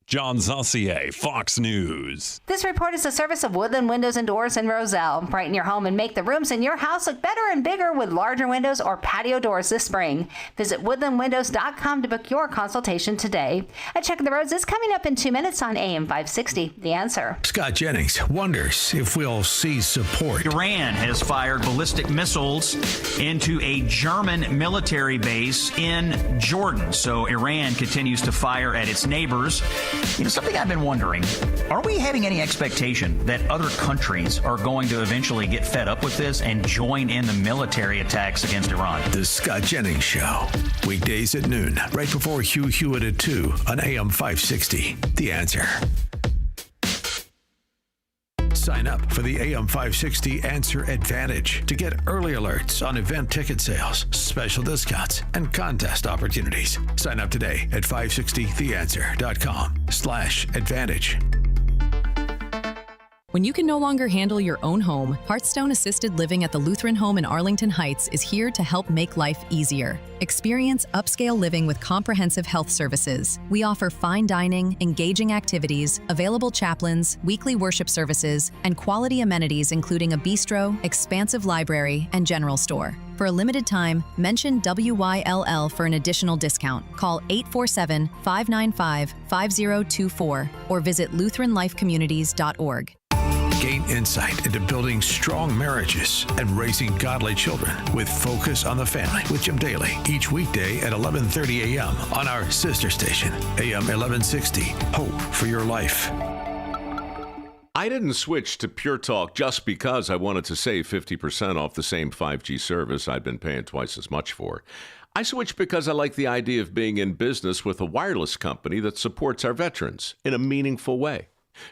John Saucier, Fox News. This report is a service of Woodland Windows and Doors in Roselle. Brighten your home and make the rooms in your house look better and bigger with larger windows or patio doors this spring. Visit woodlandwindows.com to book your consultation today. A Check of the Roads is coming up in 2 minutes on AM 560. The Answer. Scott Jennings wonders if we'll see support. Iran has fired ballistic missiles into a German military base in Jordan. So Iran continues to fire at its neighbors. You know, something I've been wondering, are we having any expectation that other countries are going to eventually get fed up with this and join in the military attacks against Iran? The Scott Jennings Show. Weekdays at noon, right before Hugh Hewitt at 2 on AM 560. The Answer. Sign up for the AM 560 Answer Advantage to get early alerts on event ticket sales, special discounts, and contest opportunities. Sign up today at 560theanswer.com/advantage. When you can no longer handle your own home, Hearthstone Assisted Living at the Lutheran Home in Arlington Heights is here to help make life easier. Experience upscale living with comprehensive health services. We offer fine dining, engaging activities, available chaplains, weekly worship services, and quality amenities including a bistro, expansive library, and general store. For a limited time, mention WYLL for an additional discount. Call 847-595-5024 or visit LutheranLifeCommunities.org. Gain insight into building strong marriages and raising godly children with Focus on the Family with Jim Daly each weekday at 11:30 a.m. on our sister station, AM 1160. Hope for your life. I didn't switch to Pure Talk just because I wanted to save 50% off the same 5G service I'd been paying twice as much for. I switched because I like the idea of being in business with a wireless company that supports our veterans in a meaningful way.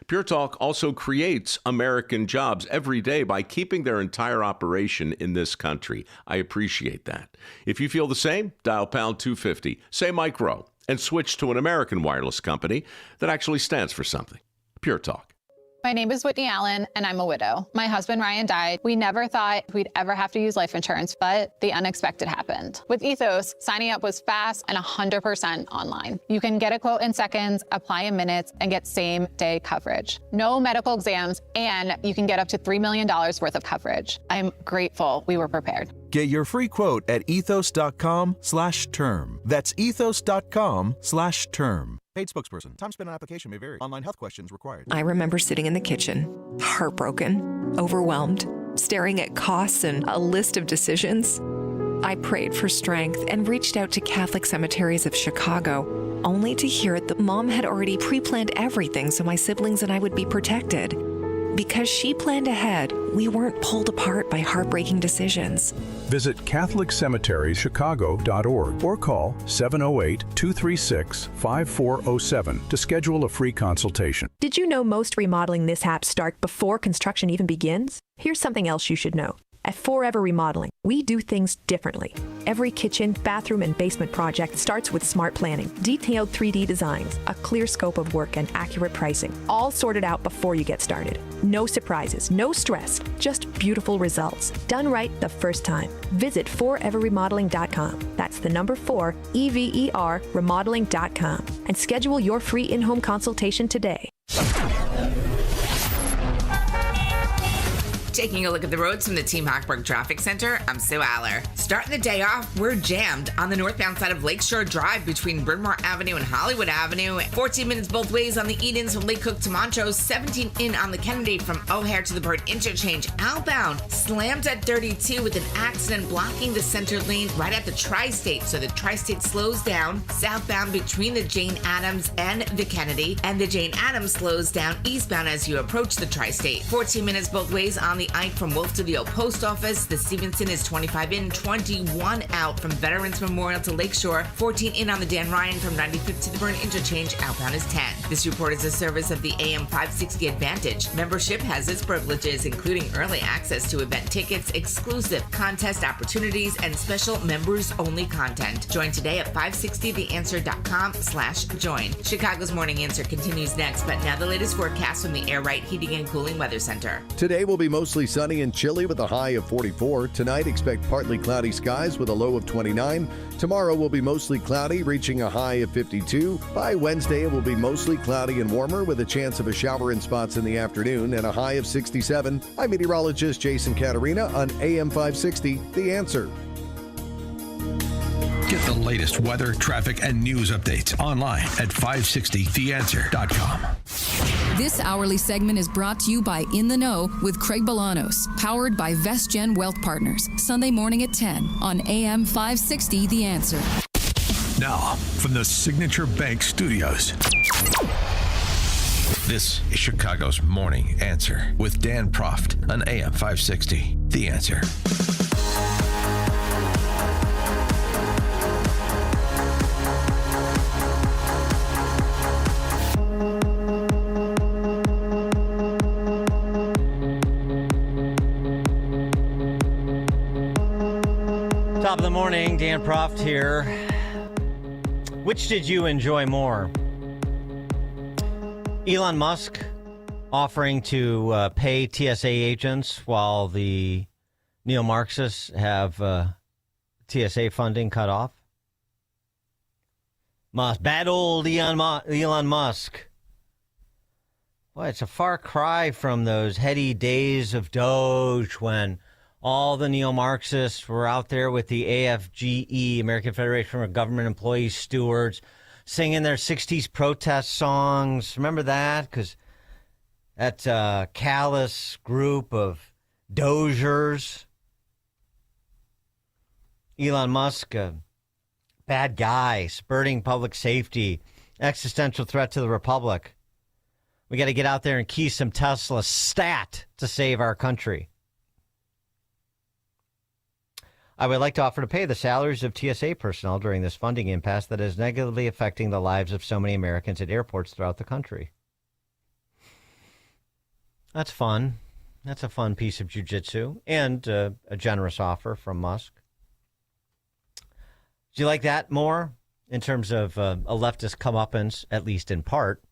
Pure Talk also creates American jobs every day by keeping their entire operation in this country. I appreciate that. If you feel the same, dial pound 250, say Mike Rowe, and switch to an American wireless company that actually stands for something. Pure Talk. My name is Whitney Allen, and I'm a widow. My husband, Ryan, died. We never thought we'd ever have to use life insurance, but the unexpected happened. With Ethos, signing up was fast and 100% online. You can get a quote in seconds, apply in minutes, and get same-day coverage. No medical exams, and you can get up to $3 million worth of coverage. I'm grateful we were prepared. Get your free quote at ethos.com/term. That's ethos.com/term. Paid spokesperson. Time spent on application may vary. Online health questions required. I remember sitting in the kitchen, heartbroken, overwhelmed, staring at costs and a list of decisions. I prayed for strength and reached out to Catholic Cemeteries of Chicago, only to hear that Mom had already pre-planned everything so my siblings and I would be protected. Because she planned ahead, we weren't pulled apart by heartbreaking decisions. Visit CatholicCemeteriesChicago.org or call 708-236-5407 to schedule a free consultation. Did you know most remodeling mishaps start before construction even begins? Here's something else you should know. At Forever Remodeling, we do things differently. Every kitchen, bathroom, and basement project starts with smart planning, detailed 3D designs, a clear scope of work, and accurate pricing, all sorted out before you get started. No surprises, no stress, just beautiful results. Done right the first time. Visit foreverremodeling.com. That's the number 4, EVER, remodeling.com, and schedule your free in-home consultation today. Taking a look at the roads from the Team Hochberg Traffic Center, I'm Sue Aller. Starting the day off, we're jammed on the northbound side of Lakeshore Drive between Bryn Mawr Avenue and Hollywood Avenue. 14 minutes both ways on the Edens from Lake Cook to Montrose. 17 in on the Kennedy from O'Hare to the Bird Interchange. Outbound, slammed at 32 with an accident blocking the center lane right at the Tri-State. So the Tri-State slows down. Southbound between the Jane Addams and the Kennedy. And the Jane Addams slows down eastbound as you approach the Tri-State. 14 minutes both ways on the Ike from Wolf to the Old Post Office. The Stevenson is 25 in, 21 out from Veterans Memorial to Lakeshore. 14 in on the Dan Ryan from 95th to the Burn Interchange. Outbound is 10. This report is a service of the AM 560 Advantage. Membership has its privileges, including early access to event tickets, exclusive contest opportunities, and special members-only content. Join today at 560theanswer.com/join. Chicago's Morning Answer continues next, but now the latest forecast from the Air Right Heating and Cooling Weather Center. Today will be mostly mostly sunny and chilly with a high of 44. Tonight, expect partly cloudy skies with a low of 29. Tomorrow will be mostly cloudy, reaching a high of 52. By Wednesday, it will be mostly cloudy and warmer with a chance of a shower in spots in the afternoon and a high of 67. I'm meteorologist Jason Caterina on AM 560, The Answer. Get the latest weather, traffic, and news updates online at 560theanswer.com. This hourly segment is brought to you by In the Know with Craig Bolanos, powered by VestGen Wealth Partners, Sunday morning at 10 on AM 560 The Answer. Now, from the Signature Bank Studios. This is Chicago's Morning Answer with Dan Proft on AM 560 The Answer. Top of the morning, Dan Proft here. Which did you enjoy more? Elon Musk offering to pay TSA agents while the neo-Marxists have TSA funding cut off? Bad old Elon Musk. Boy, it's a far cry from those heady days of Doge when all the neo-Marxists were out there with the AFGE, American Federation of Government Employees Stewards, singing their 60s protest songs. Remember that? Because that callous group of dozers. Elon Musk, a bad guy, spurting public safety, existential threat to the Republic. We got to get out there and key some Tesla stat to save our country. I would like to offer to pay the salaries of TSA personnel during this funding impasse that is negatively affecting the lives of so many Americans at airports throughout the country. That's fun. That's a fun piece of jiu-jitsu and a generous offer from Musk. Do you like that more in terms of a leftist comeuppance, at least in part?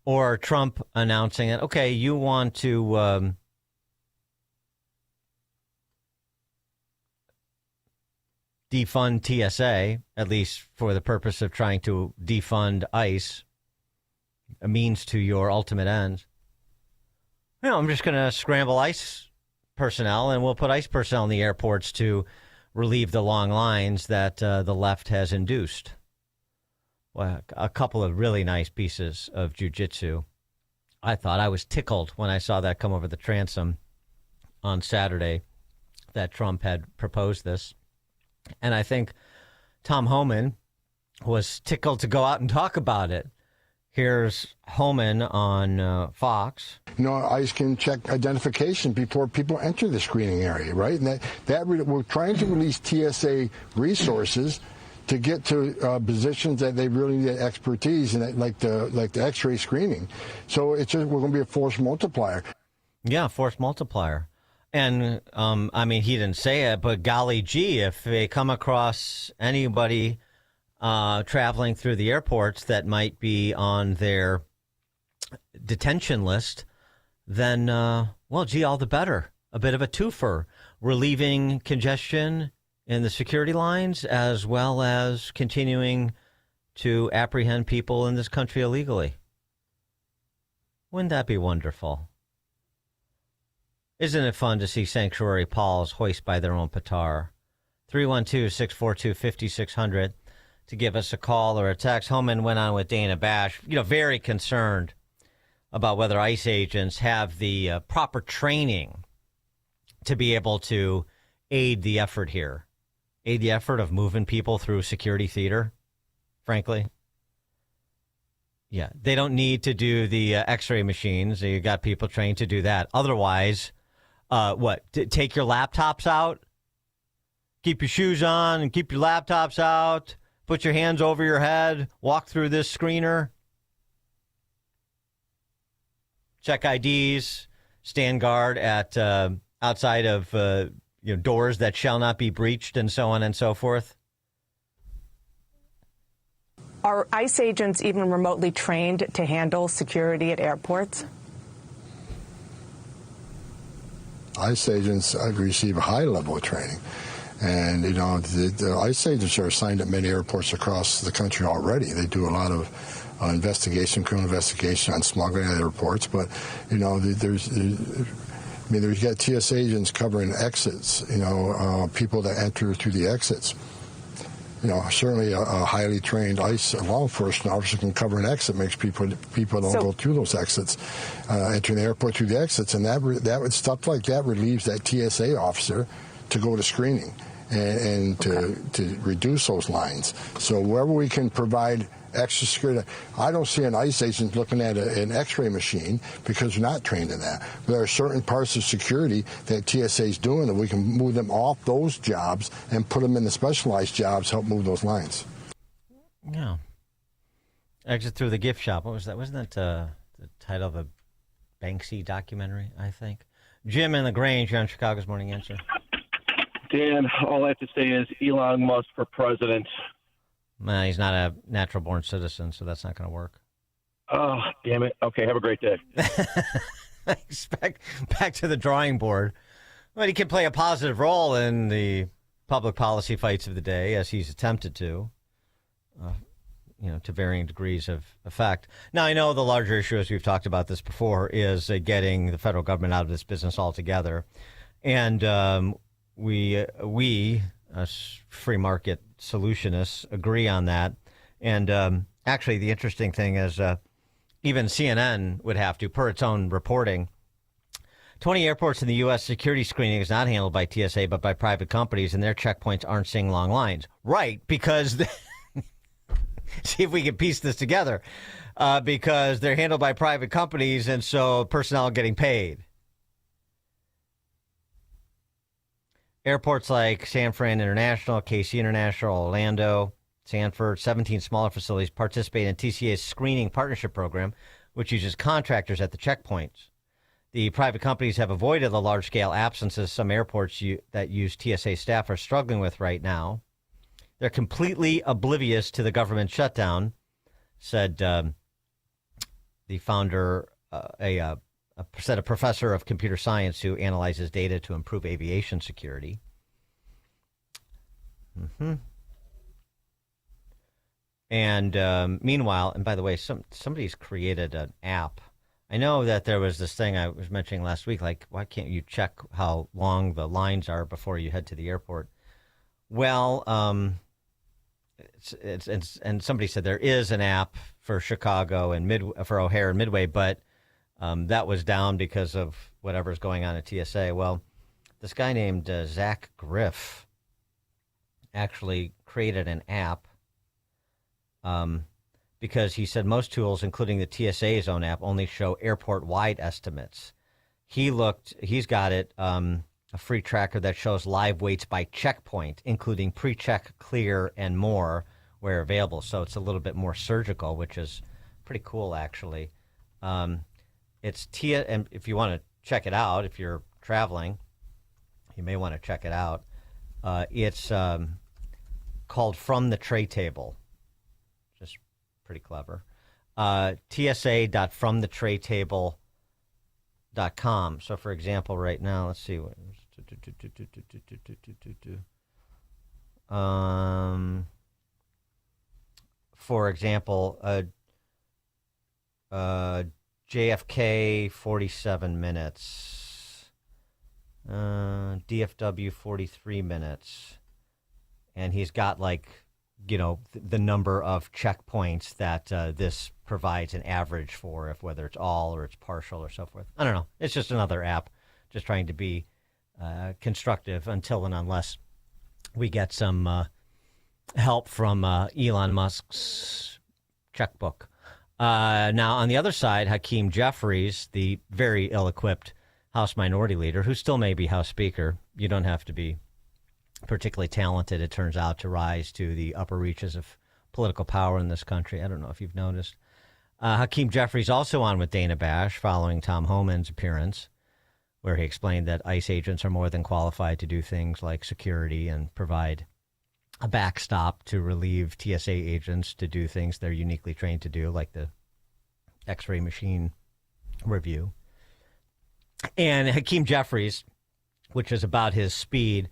Or Trump announcing that, okay, you want to defund TSA, at least for the purpose of trying to defund ICE, a means to your ultimate ends. You know, I'm just going to scramble ICE personnel, and we'll put ICE personnel in the airports to relieve the long lines that the left has induced. Well, a couple of really nice pieces of jiu-jitsu. I thought I was tickled when I saw that come over the transom on Saturday that Trump had proposed this. And I think Tom Homan was tickled to go out and talk about it. Here's Homan on Fox. You know, ICE can check identification before people enter the screening area, right? And that we're trying to release TSA resources to get to positions that they really need expertise in, like the X-ray screening. So it's just, we're going to be a force multiplier. Yeah, force multiplier. And, I mean, he didn't say it, but golly gee, if they come across anybody traveling through the airports that might be on their detention list, then, well, gee, all the better. A bit of a twofer, relieving congestion in the security lines as well as continuing to apprehend people in this country illegally. Wouldn't that be wonderful? Isn't it fun to see sanctuary Pauls hoist by their own petard? 312-642-5600 to give us a call or a text. Homan went on with Dana Bash, very concerned about whether ICE agents have the proper training to be able to aid the effort here, aid the effort of moving people through security theater, frankly. Yeah, they don't need to do the X-ray machines. You got people trained to do that. Otherwise, take your laptops out, keep your shoes on and keep your laptops out, put your hands over your head, walk through this screener, check IDs, stand guard at outside of doors that shall not be breached, and so on and so forth. Are ICE agents even remotely trained to handle security at airports? ICE agents receive a high level of training. And, the ICE agents are assigned at many airports across the country already. They do a lot of criminal investigation on smuggling at airports. But, there's got TSA agents covering exits, people that enter through the exits. Certainly a highly trained ICE law enforcement officer can cover an exit, makes people don't go through those exits, entering the airport through the exits, and that stuff like that relieves that TSA officer to go to screening and to reduce those lines. So wherever we can provide extra security, I don't see an ICE agent looking at an X-ray machine because they're not trained in that. There are certain parts of security that TSA is doing that we can move them off those jobs and put them in the specialized jobs, help move those lines. Yeah. Exit through the gift shop. What was that? Wasn't that the title of a Banksy documentary, I think? Jim in LaGrange, you're on Chicago's Morning Answer. Dan, all I have to say is Elon Musk for president. Well, he's not a natural-born citizen, so that's not going to work. Oh, damn it. Okay, have a great day. Back to the drawing board. Well, he can play a positive role in the public policy fights of the day, as he's attempted to, to varying degrees of effect. Now, I know the larger issue, as we've talked about this before, is getting the federal government out of this business altogether. And we as free market solutionists agree on that. And actually, the interesting thing is even CNN would have to, per its own reporting, 20 airports in the U.S. security screening is not handled by TSA, but by private companies, and their checkpoints aren't seeing long lines. Right, because see if we can piece this together. Because they're handled by private companies, and so personnel are getting paid. Airports like San Fran International, KC International, Orlando, Sanford, 17 smaller facilities participate in TSA's screening partnership program, which uses contractors at the checkpoints. The private companies have avoided the large-scale absences some airports that use TSA staff are struggling with right now. They're completely oblivious to the government shutdown, said the founder, a professor of computer science who analyzes data to improve aviation security. And meanwhile, and by the way, somebody's created an app. I know that there was this thing I was mentioning last week, like, why can't you check how long the lines are before you head to the airport? Well, and somebody said there is an app for Chicago and for O'Hare and Midway, but that was down because of whatever's going on at TSA. Well, this guy named Zach Griff actually created an app because he said most tools, including the TSA's own app, only show airport-wide estimates. He's got it, a free tracker that shows live waits by checkpoint, including pre-check, clear, and more where available. So it's a little bit more surgical, which is pretty cool, actually. It's TIA, and if you want to check it out, if you're traveling, you may want to check it out. It's called From the Tray Table. Just pretty clever. TSA.FromTheTrayTable.com. So, for example, right now, let's see. For example, JFK 47 minutes, DFW 43 minutes, and he's got the number of checkpoints that this provides an average for, if whether it's all or it's partial or so forth. I don't know. It's just another app, just trying to be constructive until and unless we get some help from Elon Musk's checkbook. Now, on the other side, Hakeem Jeffries, the very ill-equipped House Minority Leader, who still may be House Speaker. You don't have to be particularly talented, it turns out, to rise to the upper reaches of political power in this country. I don't know if you've noticed. Hakeem Jeffries also on with Dana Bash following Tom Homan's appearance, where he explained that ICE agents are more than qualified to do things like security and provide a backstop to relieve TSA agents to do things they're uniquely trained to do, like the X-ray machine review. And Hakeem Jeffries which is about his speed,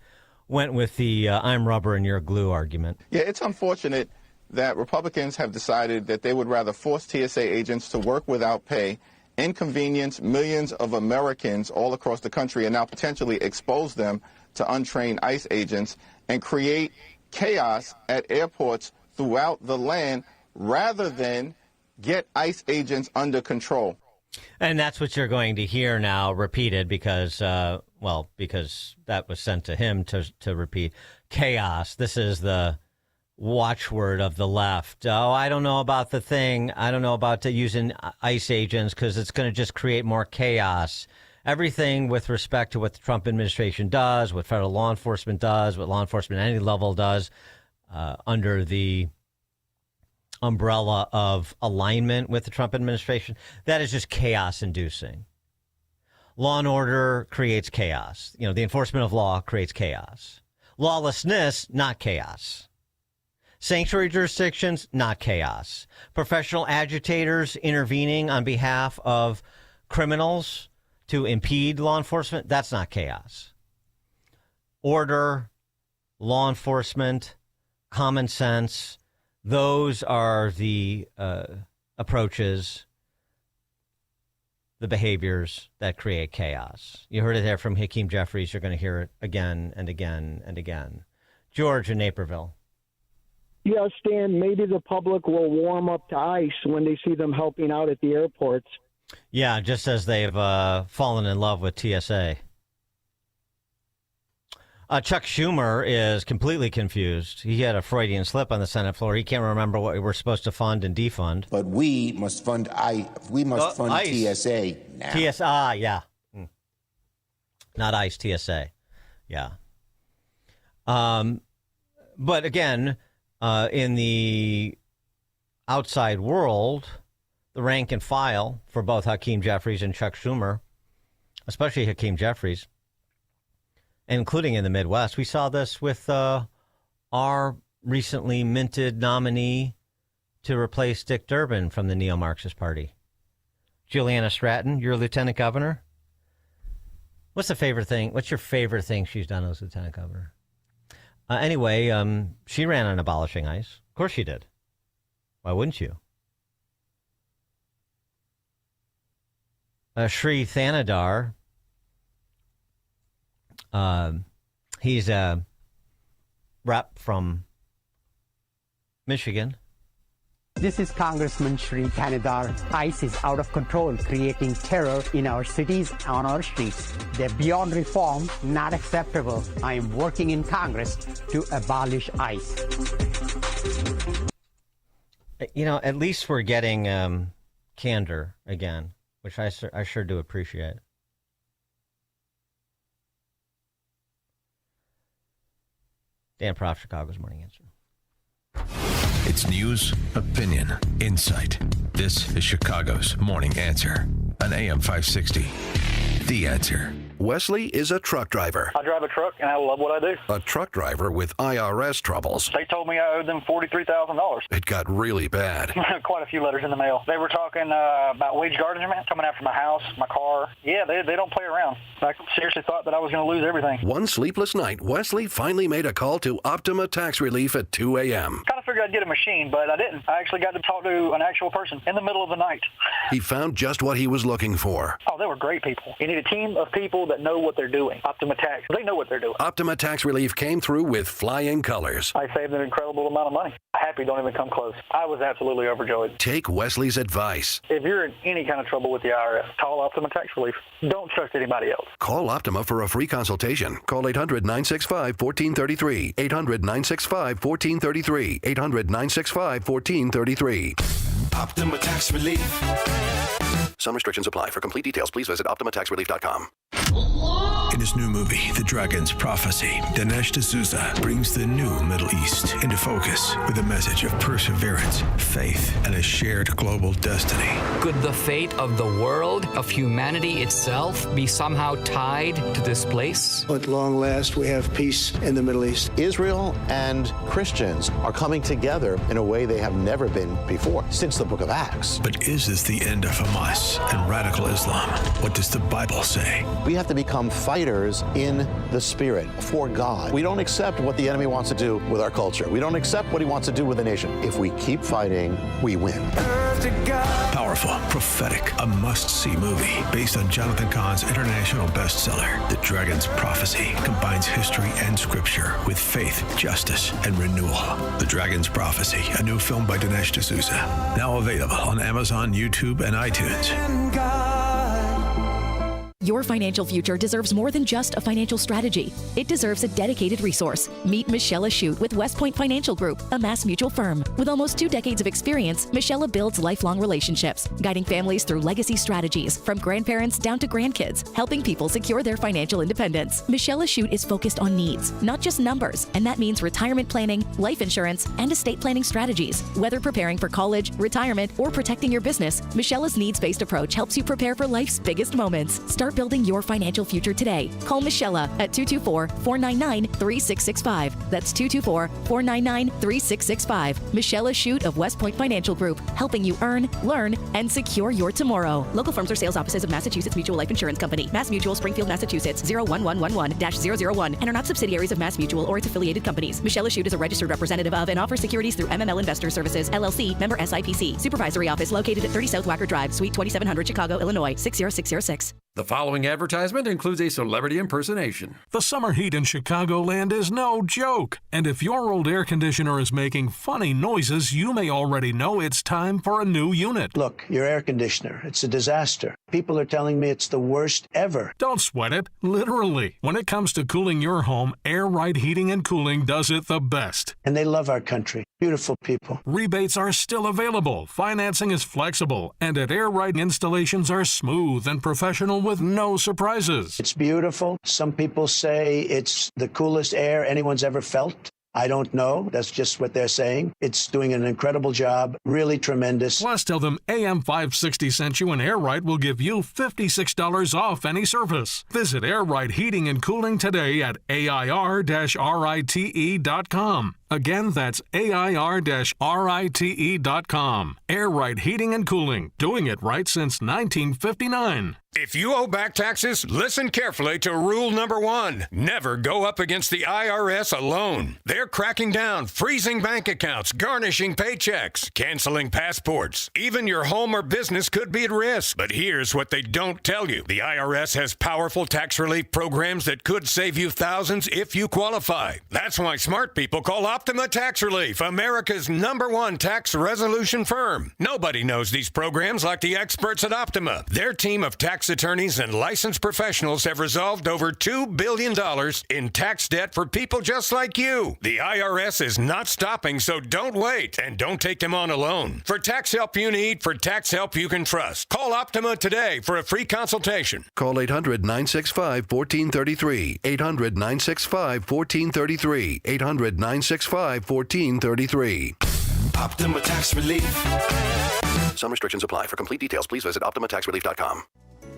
went with the I'm rubber and you're glue argument. Yeah, it's unfortunate that Republicans have decided that they would rather force TSA agents to work without pay, inconvenience millions of Americans all across the country, and now potentially expose them to untrained ICE agents and create chaos at airports throughout the land rather than get ICE agents under control. And that's what you're going to hear now repeated because that was sent to him to repeat. Chaos. This is the watchword of the left. Oh, I don't know about the thing. I don't know about using ICE agents because it's going to just create more chaos. Everything with respect to what the Trump administration does, what federal law enforcement does, what law enforcement at any level does under the umbrella of alignment with the Trump administration, that is just chaos inducing. Law and order creates chaos. The enforcement of law creates chaos. Lawlessness, not chaos. Sanctuary jurisdictions, not chaos. Professional agitators intervening on behalf of criminals to impede law enforcement, that's not chaos. Order, law enforcement, common sense, those are the approaches, the behaviors that create chaos. You heard it there from Hakeem Jeffries. You're going to hear it again and again and again. George in Naperville. Yeah, Stan, maybe the public will warm up to ICE when they see them helping out at the airports. Yeah, just as they've fallen in love with TSA. Chuck Schumer is completely confused. He had a Freudian slip on the Senate floor. He can't remember what we were supposed to fund and defund. But we must fund ICE. TSA now. TSA, yeah. Not ICE, TSA. Yeah. But again, in the outside world, the rank and file for both Hakeem Jeffries and Chuck Schumer, especially Hakeem Jeffries, including in the Midwest. We saw this with our recently minted nominee to replace Dick Durbin from the Neo-Marxist Party. Juliana Stratton, you're lieutenant governor. What's your favorite thing she's done as lieutenant governor? Anyway, she ran on abolishing ICE. Of course she did. Why wouldn't you? Sri Thanadar, he's a rep from Michigan. This is Congressman Sri Thanadar. ICE is out of control, creating terror in our cities, on our streets. They're beyond reform, not acceptable. I am working in Congress to abolish ICE. At least we're getting candor again, which I sure do appreciate. Dan Proft, Chicago's Morning Answer. It's news, opinion, insight. This is Chicago's Morning Answer on AM 560. The Answer. Wesley is a truck driver. I drive a truck, and I love what I do. A truck driver with IRS troubles. They told me I owed them $43,000. It got really bad. Quite a few letters in the mail. They were talking about wage garnishment, coming after my house, my car. Yeah, they don't play around. I seriously thought that I was going to lose everything. One sleepless night, Wesley finally made a call to Optima Tax Relief at 2 a.m. Kind of figured I'd get a machine, but I didn't. I actually got to talk to an actual person in the middle of the night. He found just what he was looking for. Oh, they were great people. You need a team of people that know what they're doing. Optima Tax, they know what they're doing. Optima Tax Relief came through with flying colors. I saved an incredible amount of money. Happy don't even come close. I was absolutely overjoyed. Take Wesley's advice. If you're in any kind of trouble with the IRS, call Optima Tax Relief. Don't trust anybody else. Call Optima for a free consultation. Call 800-965-1433. 800-965-1433. 800-965-1433. Optima Tax Relief. Some restrictions apply. For complete details, please visit OptimaTaxRelief.com. In his new movie, The Dragon's Prophecy, Dinesh D'Souza brings the new Middle East into focus with a message of perseverance, faith, and a shared global destiny. Could the fate of the world, of humanity itself, be somehow tied to this place? At long last, we have peace in the Middle East. Israel and Christians are coming together in a way they have never been before, since the book of Acts. But is this the end of Hamas and radical Islam? What does the Bible say? We have to become fighters in the spirit for God. We don't accept what the enemy wants to do with our culture. We don't accept what he wants to do with the nation. If we keep fighting, we win. Powerful, prophetic, a must-see movie based on Jonathan Cahn's international bestseller, The Dragon's Prophecy, combines history and scripture with faith, justice, and renewal. The Dragon's Prophecy, a new film by Dinesh D'Souza, now available on Amazon, YouTube, and iTunes. Your financial future deserves more than just a financial strategy. It deserves a dedicated resource. Meet Michelle Ashute with West Point Financial Group, a Mass Mutual firm. With almost 2 decades of experience, Michelle builds lifelong relationships, guiding families through legacy strategies, from grandparents down to grandkids, helping people secure their financial independence. Michelle Ashute is focused on needs, not just numbers, and that means retirement planning, life insurance, and estate planning strategies. Whether preparing for college, retirement, or protecting your business, Michelle's needs-based approach helps you prepare for life's biggest moments. Start building your financial future today. Call Michelle at 224-499-3665. That's 224-499-3665. Michelle Ashute of West Point Financial Group, helping you earn, learn, and secure your tomorrow. Local firms or sales offices of Massachusetts Mutual Life Insurance Company. Mass Mutual, Springfield, Massachusetts, 01111-001, and are not subsidiaries of Mass Mutual or its affiliated companies. Michelle Ashute is a registered representative of and offers securities through MML Investor Services, LLC, member SIPC. Supervisory office located at 30 South Wacker Drive, Suite 2700, Chicago, Illinois, 60606. The following advertisement includes a celebrity impersonation. The summer heat in Chicagoland is no joke. And if your old air conditioner is making funny noises, you may already know it's time for a new unit. Look, your air conditioner, it's a disaster. People are telling me it's the worst ever. Don't sweat it, literally. When it comes to cooling your home, Air Right Heating and Cooling does it the best. And they love our country. Beautiful people. Rebates are still available, financing is flexible, and at Air Right installations are smooth and professional with no surprises. It's beautiful. Some people say it's the coolest air anyone's ever felt. I don't know. That's just what they're saying. It's doing an incredible job. Really tremendous. Plus, tell them AM 560 sent you, and Air Right will give you $56 off any service. Visit Air Right Heating and Cooling today at AIR-RITE.com. Again, that's AIR-RITE.com. Air Right Heating and Cooling, doing it right since 1959. If you owe back taxes, listen carefully to rule number 1. Never go up against the IRS alone. They're cracking down, freezing bank accounts, garnishing paychecks, canceling passports. Even your home or business could be at risk. But here's what they don't tell you. The IRS has powerful tax relief programs that could save you thousands if you qualify. That's why smart people call Optima Tax Relief, America's #1 tax resolution firm. Nobody knows these programs like the experts at Optima. Their team of tax attorneys and licensed professionals have resolved over $2 billion in tax debt for people just like you. The IRS is not stopping, so don't wait, and don't take them on alone. For tax help you need, for tax help you can trust, call Optima today for a free consultation. Call 800-965-1433. 800-965-1433. 800-965-1433. Optima Tax Relief. Some restrictions apply. For complete details, please visit OptimaTaxRelief.com.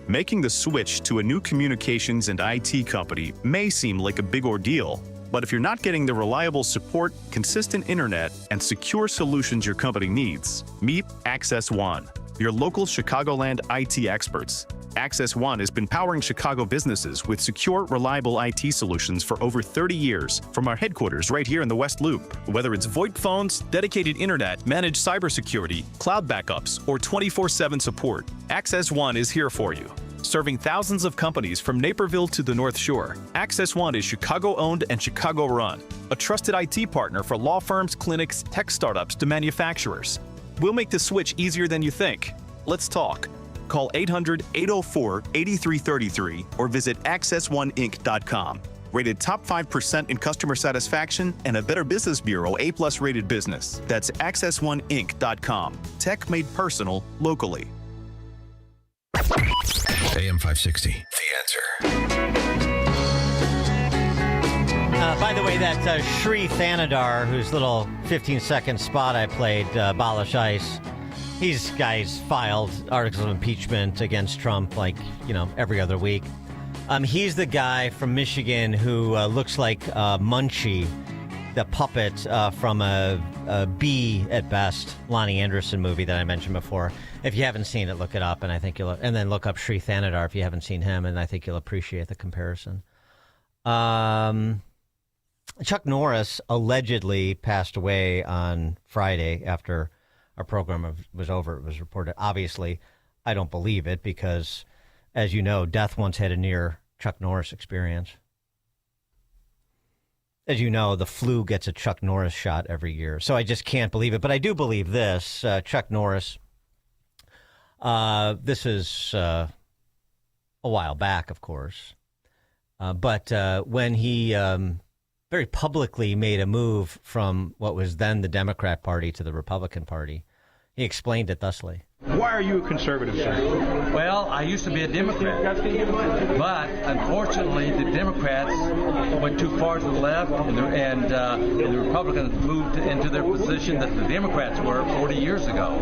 Making the switch to a new communications and IT company may seem like a big ordeal, but if you're not getting the reliable support, consistent internet, and secure solutions your company needs, meet Access One, your local Chicagoland IT experts. Access One has been powering Chicago businesses with secure, reliable IT solutions for over 30 years from our headquarters right here in the West Loop. Whether it's VoIP phones, dedicated internet, managed cybersecurity, cloud backups, or 24/7 support, Access One is here for you. Serving thousands of companies from Naperville to the North Shore, Access One is Chicago-owned and Chicago-run, a trusted IT partner for law firms, clinics, tech startups to manufacturers. We'll make the switch easier than you think. Let's talk. Call 800-804-8333 or visit accessoneinc.com. Rated top 5% in customer satisfaction and a Better Business Bureau A+ rated business. That's accessoneinc.com. Tech made personal locally. AM 560, The Answer. By the way, that Shri Thanadar, whose little 15-second spot I played, Balish Ice, these guys filed articles of impeachment against Trump every other week. He's the guy from Michigan who looks like Munchie the puppet from a B at best Lonnie Anderson movie that I mentioned before. If you haven't seen it, look it up, and I think and then look up Sri Thanadar if you haven't seen him, and I think you'll appreciate the comparison. Chuck Norris allegedly passed away on Friday after our program was over. It was reported. Obviously, I don't believe it because, as you know, death once had a near Chuck Norris experience. As you know, the flu gets a Chuck Norris shot every year, so I just can't believe it. But I do believe this. Chuck Norris, this is a while back, of course, but when he very publicly made a move from what was then the Democrat Party to the Republican Party, he explained it thusly. Why are you a conservative, sir? Well, I used to be a Democrat, but unfortunately the Democrats went too far to the left, and the Republicans moved into their position that the Democrats were 40 years ago.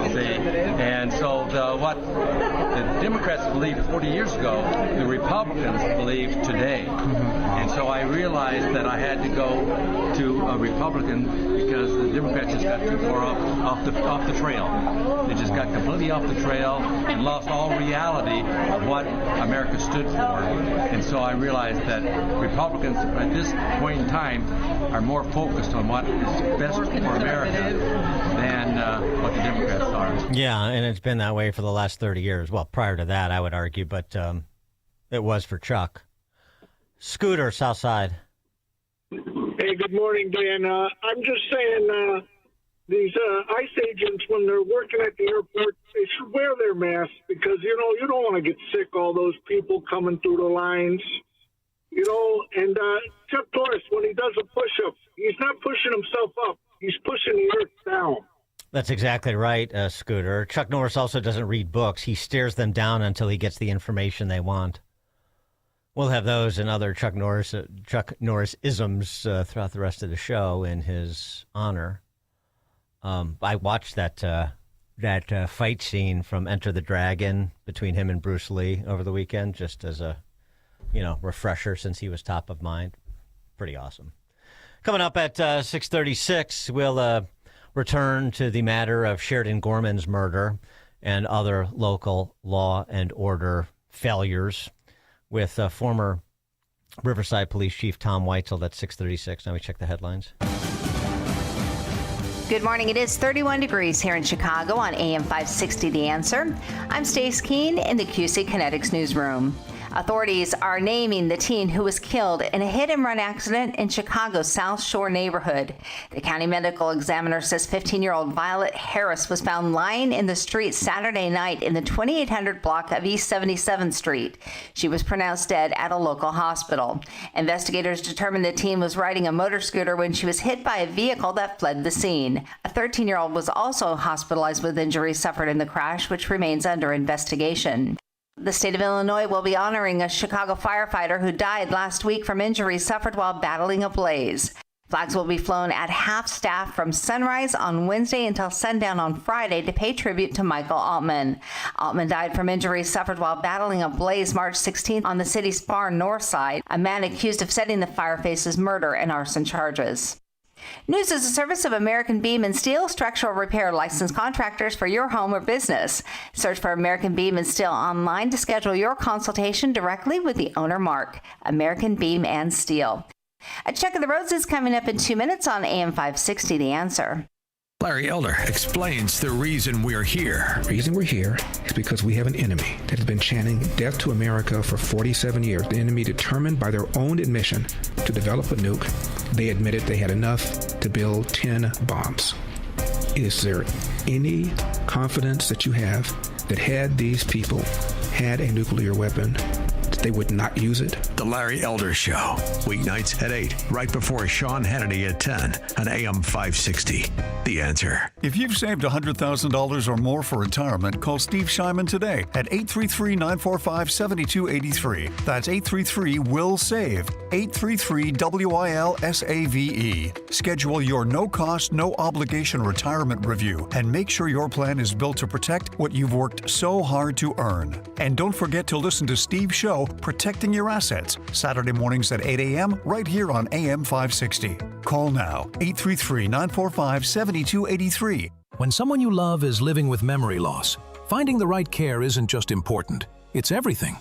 See? And so what the Democrats believed 40 years ago, the Republicans believe today. And so I realized that I had to go to a Republican because the Democrats just got too far off the trail. They just got completely off the trail and lost all reality of what America stood for. And so I realized that Republicans at this point in time are more focused on what is best for America than what the Democrats are. Yeah, and it's been that way for the last 30 years. Well, prior to that, I would argue, but it was for Chuck. Scooter, Southside. Hey, good morning, Dan. I'm just saying these ICE agents, when they're working at the airport, they should wear their masks because, you don't want to get sick, all those people coming through the lines. And Chuck Norris, when he does a push-up, he's not pushing himself up. He's pushing the earth down. That's exactly right, Scooter. Chuck Norris also doesn't read books. He stares them down until he gets the information they want. We'll have those and other Chuck Norris-isms throughout the rest of the show in his honor. I watched that fight scene from Enter the Dragon between him and Bruce Lee over the weekend, just as a refresher since he was top of mind. Pretty awesome. Coming up at 6:36, we'll return to the matter of Sheridan Gorman's murder and other local law and order failures with former Riverside Police Chief Tom Weitzel. That's 6:36. Now we check the headlines. Good morning. It is 31 degrees here in Chicago on AM 560 The Answer. I'm Stace Keene in the QC Kinetics newsroom. Authorities are naming the teen who was killed in a hit-and-run accident in Chicago's South Shore neighborhood. The county medical examiner says 15-year-old Violet Harris was found lying in the street Saturday night in the 2800 block of East 77th Street. She was pronounced dead at a local hospital. Investigators determined the teen was riding a motor scooter when she was hit by a vehicle that fled the scene. A 13-year-old was also hospitalized with injuries suffered in the crash, which remains under investigation. The state of Illinois will be honoring a Chicago firefighter who died last week from injuries suffered while battling a blaze. Flags will be flown at half-staff from sunrise on Wednesday until sundown on Friday to pay tribute to Michael Altman. Altman died from injuries suffered while battling a blaze March 16th on the city's far north side. A man accused of setting the fire faces murder and arson charges. News is a service of American Beam and Steel structural repair licensed contractors for your home or business. Search for American Beam and Steel online to schedule your consultation directly with the owner, Mark. American Beam and Steel. A check of the roads is coming up in 2 minutes on AM 560 The Answer. Larry Elder explains the reason we're here. The reason we're here is because we have an enemy that has been chanting death to America for 47 years. The enemy determined by their own admission to develop a nuke. They admitted they had enough to build 10 bombs. Is there any confidence that you have that had these people had a nuclear weapon, that they would not use it? The Larry Elder Show, weeknights at 8, right before Sean Hannity at 10 on AM 560. The Answer. If you've saved $100,000 or more for retirement, call Steve Shyman today at 833-945-7283. That's 833-WILL-SAVE. 833-WILL-SAVE. Schedule your no-cost, no-obligation retirement review and make sure your plan is built to protect what you've worked so hard to earn. And don't forget to listen to Steve's show Protecting Your Assets, Saturday mornings at 8 a.m. right here on AM 560. Call now, 833-945-7283. When someone you love is living with memory loss, finding the right care isn't just important, it's everything.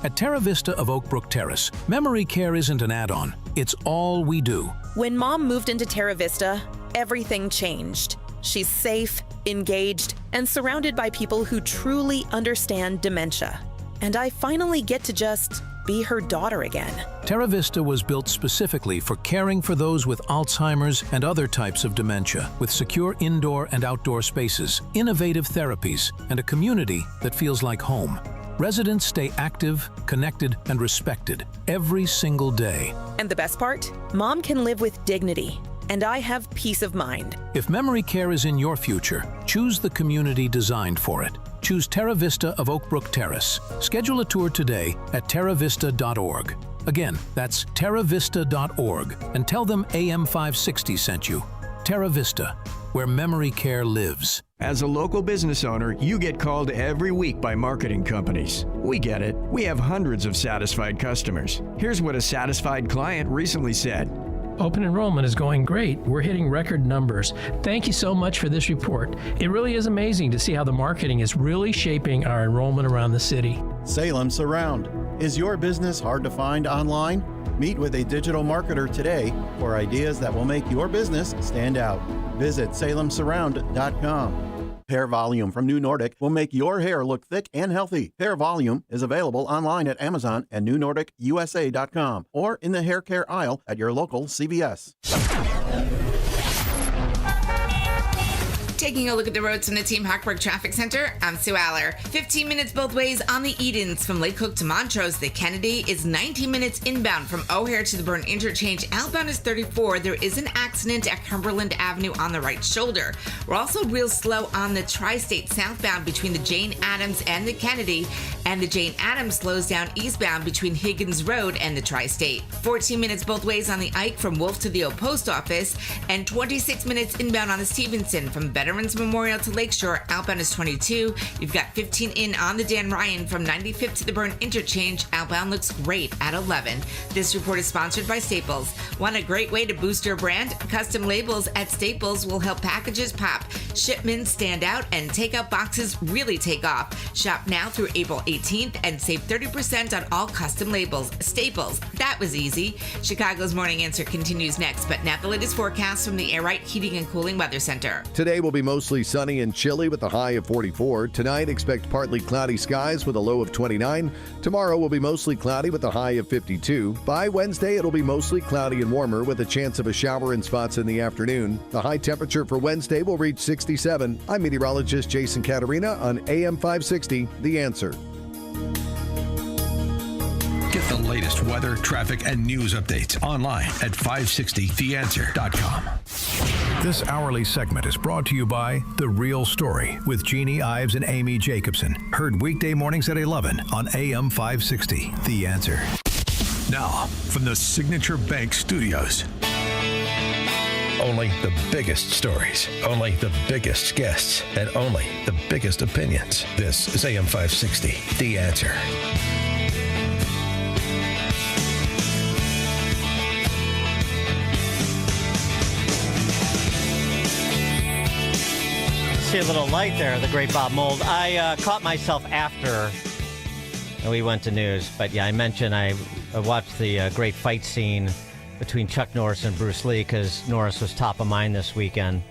At Terra Vista of Oak Brook Terrace, memory care isn't an add-on, it's all we do. When Mom moved into Terra Vista, everything changed. She's safe, engaged, and surrounded by people who truly understand dementia. And I finally get to just be her daughter again. Terra Vista was built specifically for caring for those with Alzheimer's and other types of dementia, with secure indoor and outdoor spaces, innovative therapies, and a community that feels like home. Residents stay active, connected, and respected every single day. And the best part? Mom can live with dignity, and I have peace of mind. If memory care is in your future, choose the community designed for it. Choose Terra Vista of Oak Brook Terrace. Schedule a tour today at terravista.org. Again, that's terravista.org, and tell them AM 560 sent you. Terra Vista, where memory care lives. As a local business owner, you get called every week by marketing companies. We get it. We have hundreds of satisfied customers. Here's what a satisfied client recently said. Open enrollment is going great. We're hitting record numbers. Thank you so much for this report. It really is amazing to see how the marketing is really shaping our enrollment around the city. Salem Surround. Is your business hard to find online? Meet with a digital marketer today for ideas that will make your business stand out. Visit salemsurround.com. Hair Volume from New Nordic will make your hair look thick and healthy. Hair Volume is available online at Amazon and newnordicusa.com or in the hair care aisle at your local CVS. Taking a look at the roads from the Team Hochberg Traffic Center, I'm Sue Aller. 15 minutes both ways on the Edens from Lake Cook to Montrose. The Kennedy is 19 minutes inbound from O'Hare to the Burn Interchange. Outbound is 34. There is an accident at Cumberland Avenue on the right shoulder. We're also real slow on the Tri-State southbound between the Jane Addams and the Kennedy, and the Jane Addams slows down eastbound between Higgins Road and the Tri-State. 14 minutes both ways on the Ike from Wolf to the Old Post Office, and 26 minutes inbound on the Stevenson from Veterans Memorial to Lakeshore. Outbound is 22. You've got 15 in on the Dan Ryan from 95th to the Burn Interchange. Outbound looks great at 11. This report is sponsored by Staples. Want a great way to boost your brand? Custom labels at Staples will help packages pop, shipments stand out, and takeout boxes really take off. Shop now through April 18th and save 30% on all custom labels. Staples. That was easy. Chicago's Morning Answer continues next, but now the latest forecast from the Air Right Heating and Cooling Weather Center. Today will be mostly sunny and chilly with a high of 44. Tonight, expect partly cloudy skies with a low of 29. Tomorrow will be mostly cloudy with a high of 52. By Wednesday, it'll be mostly cloudy and warmer with a chance of a shower in spots in the afternoon. The high temperature for Wednesday will reach 67. I'm meteorologist Jason Caterina on AM 560, The Answer. Get the latest weather, traffic, and news updates online at 560theanswer.com. This hourly segment is brought to you by The Real Story with Jeannie Ives and Amy Jacobson. Heard weekday mornings at 11 on AM 560, The Answer. Now, from the Signature Bank Studios. Only the biggest stories, only the biggest guests, and only the biggest opinions. This is AM 560, The Answer. See a little light there, the great Bob Mould. I caught myself after we went to news, but yeah, I mentioned I watched the great fight scene between Chuck Norris and Bruce Lee because Norris was top of mind this weekend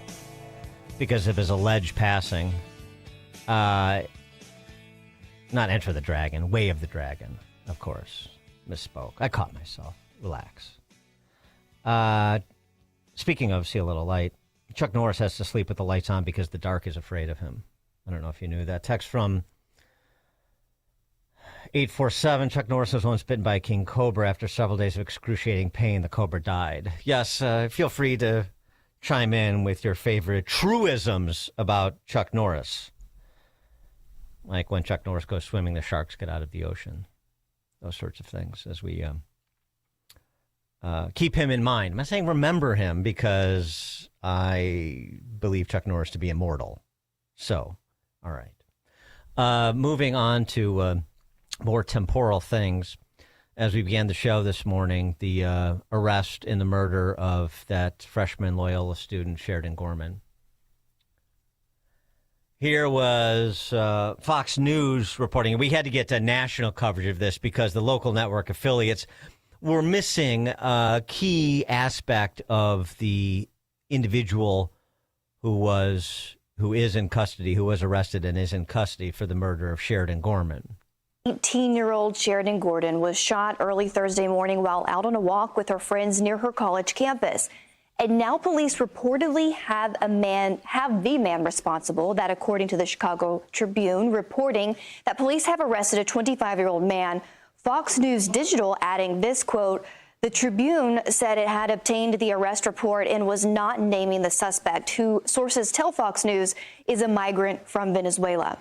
because of his alleged passing. Not Enter the Dragon, Way of the Dragon, of course. Misspoke. I caught myself. Relax. Speaking of see a little light, Chuck Norris has to sleep with the lights on because the dark is afraid of him. I don't know if you knew that. Text from 847. Chuck Norris was once bitten by a king cobra. After several days of excruciating pain, the cobra died. Yes, feel free to chime in with your favorite truisms about Chuck Norris. Like when Chuck Norris goes swimming, the sharks get out of the ocean. Those sorts of things as we keep him in mind. I'm not saying remember him because I believe Chuck Norris to be immortal. So, all right. Moving on to more temporal things. As we began the show this morning, the arrest in the murder of that freshman Loyola student, Sheridan Gorman. Here was Fox News reporting. We had to get to national coverage of this because the local network affiliates were missing a key aspect of the individual who is in custody, who was arrested and is in custody for the murder of Sheridan Gorman. 18-year-old Sheridan Gordon was shot early Thursday morning while out on a walk with her friends near her college campus. And now police reportedly have the man responsible. That, according to the Chicago Tribune, reporting that police have arrested a 25-year-old man. Fox News Digital adding this quote, "The Tribune said it had obtained the arrest report and was not naming the suspect, who sources tell Fox News is a migrant from Venezuela."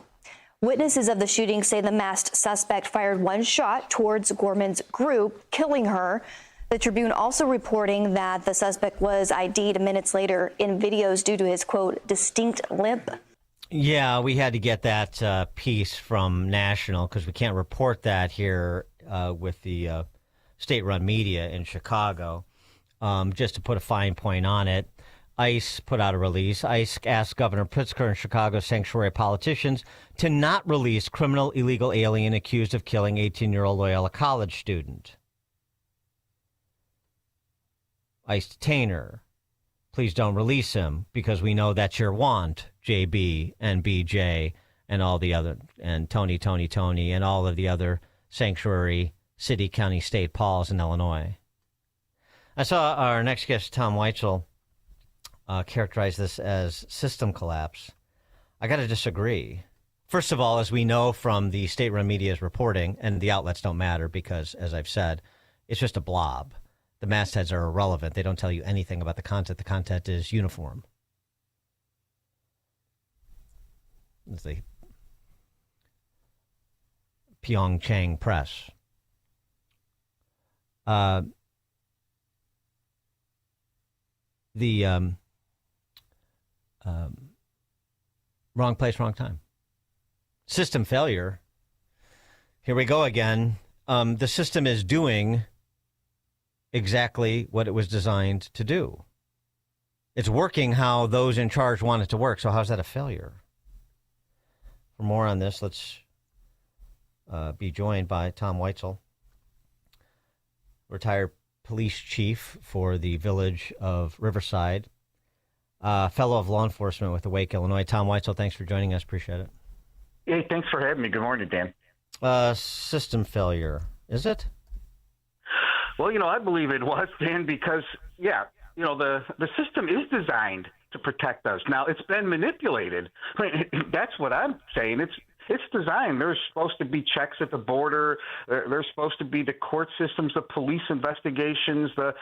Witnesses of the shooting say the masked suspect fired one shot towards Gorman's group, killing her. The Tribune also reporting that the suspect was ID'd minutes later in videos due to his, quote, distinct limp. Yeah, we had to get that piece from National because we can't report that here with the state-run media in Chicago. Just to put a fine point on it, ICE put out a release. ICE asked Governor Pritzker and Chicago sanctuary politicians to not release criminal illegal alien accused of killing 18-year-old Loyola College student. ICE detainer, please don't release him because we know that's your want, JB and BJ and all the other, and Tony, and all of the other sanctuary city, county, state Pauls in Illinois. I saw our next guest, Tom Weitzel, characterize this as system collapse. I got to disagree. First of all, as we know from the state-run media's reporting, and the outlets don't matter because, as I've said, it's just a blob. The mastheads are irrelevant. They don't tell you anything about the content. The content is uniform. It's the Pyeongchang Press. Wrong place, wrong time. System failure. Here we go again. The system is doing exactly what it was designed to do. It's working how those in charge want it to work. So how's that a failure? For more on this, let's be joined by Tom Weitzel, retired police chief for the village of Riverside, fellow of law enforcement with Awake Illinois. Tom Weitzel, thanks for joining us. Appreciate it. Hey, thanks for having me. Good morning, Dan. System failure, is it? Well, I believe it was, Dan, because, the system is designed to protect us. Now, it's been manipulated. That's what I'm saying. It's designed. There's supposed to be checks at the border. There's supposed to be the court systems, the police investigations, the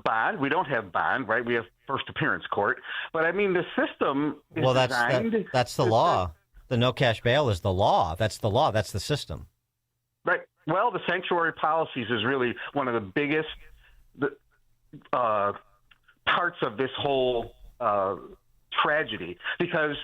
bond. We don't have bond, right? We have first appearance court. But, the system is designed. That's the law. The no cash bail is the law. That's the law. That's the system. Right. Well, the sanctuary policies is really one of the biggest parts of this whole tragedy, because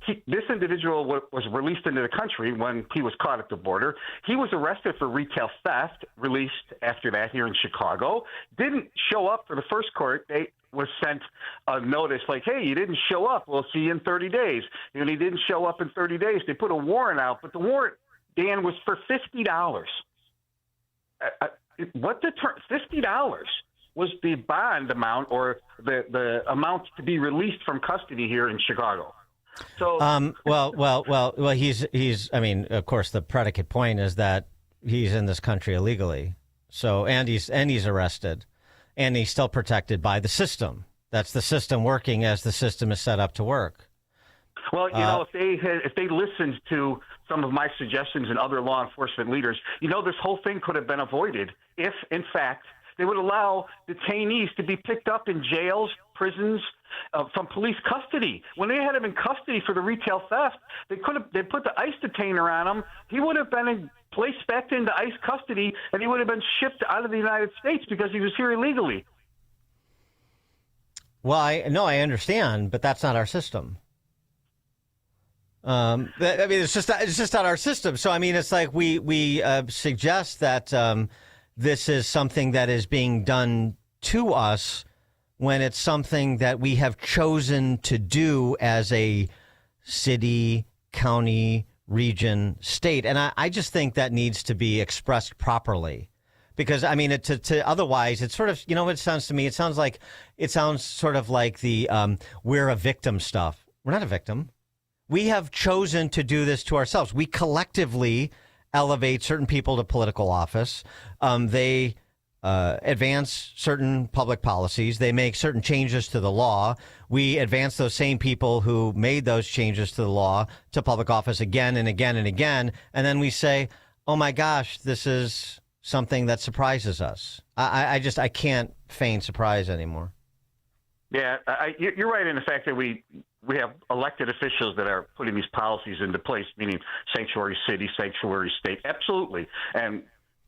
this individual was released into the country when he was caught at the border. He was arrested for retail theft, released after that here in Chicago, didn't show up for the first court date, was sent a notice like, hey, you didn't show up. We'll see you in 30 days. And he didn't show up in 30 days. They put a warrant out, but the warrant, Dan, was for $50. $50 was the bond amount, or the amount to be released from custody here in Chicago. So, well, he's. Of course, the predicate point is that he's in this country illegally. So, and he's arrested, and he's still protected by the system. That's the system working as the system is set up to work. Well, if they listened to some of my suggestions and other law enforcement leaders, this whole thing could have been avoided if, in fact, they would allow detainees to be picked up in jails, prisons, from police custody. When they had him in custody for the retail theft, they put the ICE detainer on him. He would have been placed back into ICE custody, and he would have been shipped out of the United States because he was here illegally. Well, I understand, but that's not our system. It's just not our system. So I mean, it's like we suggest that this is something that is being done to us when it's something that we have chosen to do as a city, county, region, state, and I just think that needs to be expressed properly. Because I mean, to otherwise, it's sort of, you know what it sounds to me? It sounds sort of like the we're a victim stuff. We're not a victim. We have chosen to do this to ourselves. We collectively elevate certain people to political office. They advance certain public policies. They make certain changes to the law. We advance those same people who made those changes to the law to public office again and again and again. And then we say, oh my gosh, this is something that surprises us. I can't feign surprise anymore. Yeah, you're right in the fact that we have elected officials that are putting these policies into place, meaning sanctuary city, sanctuary state. Absolutely. And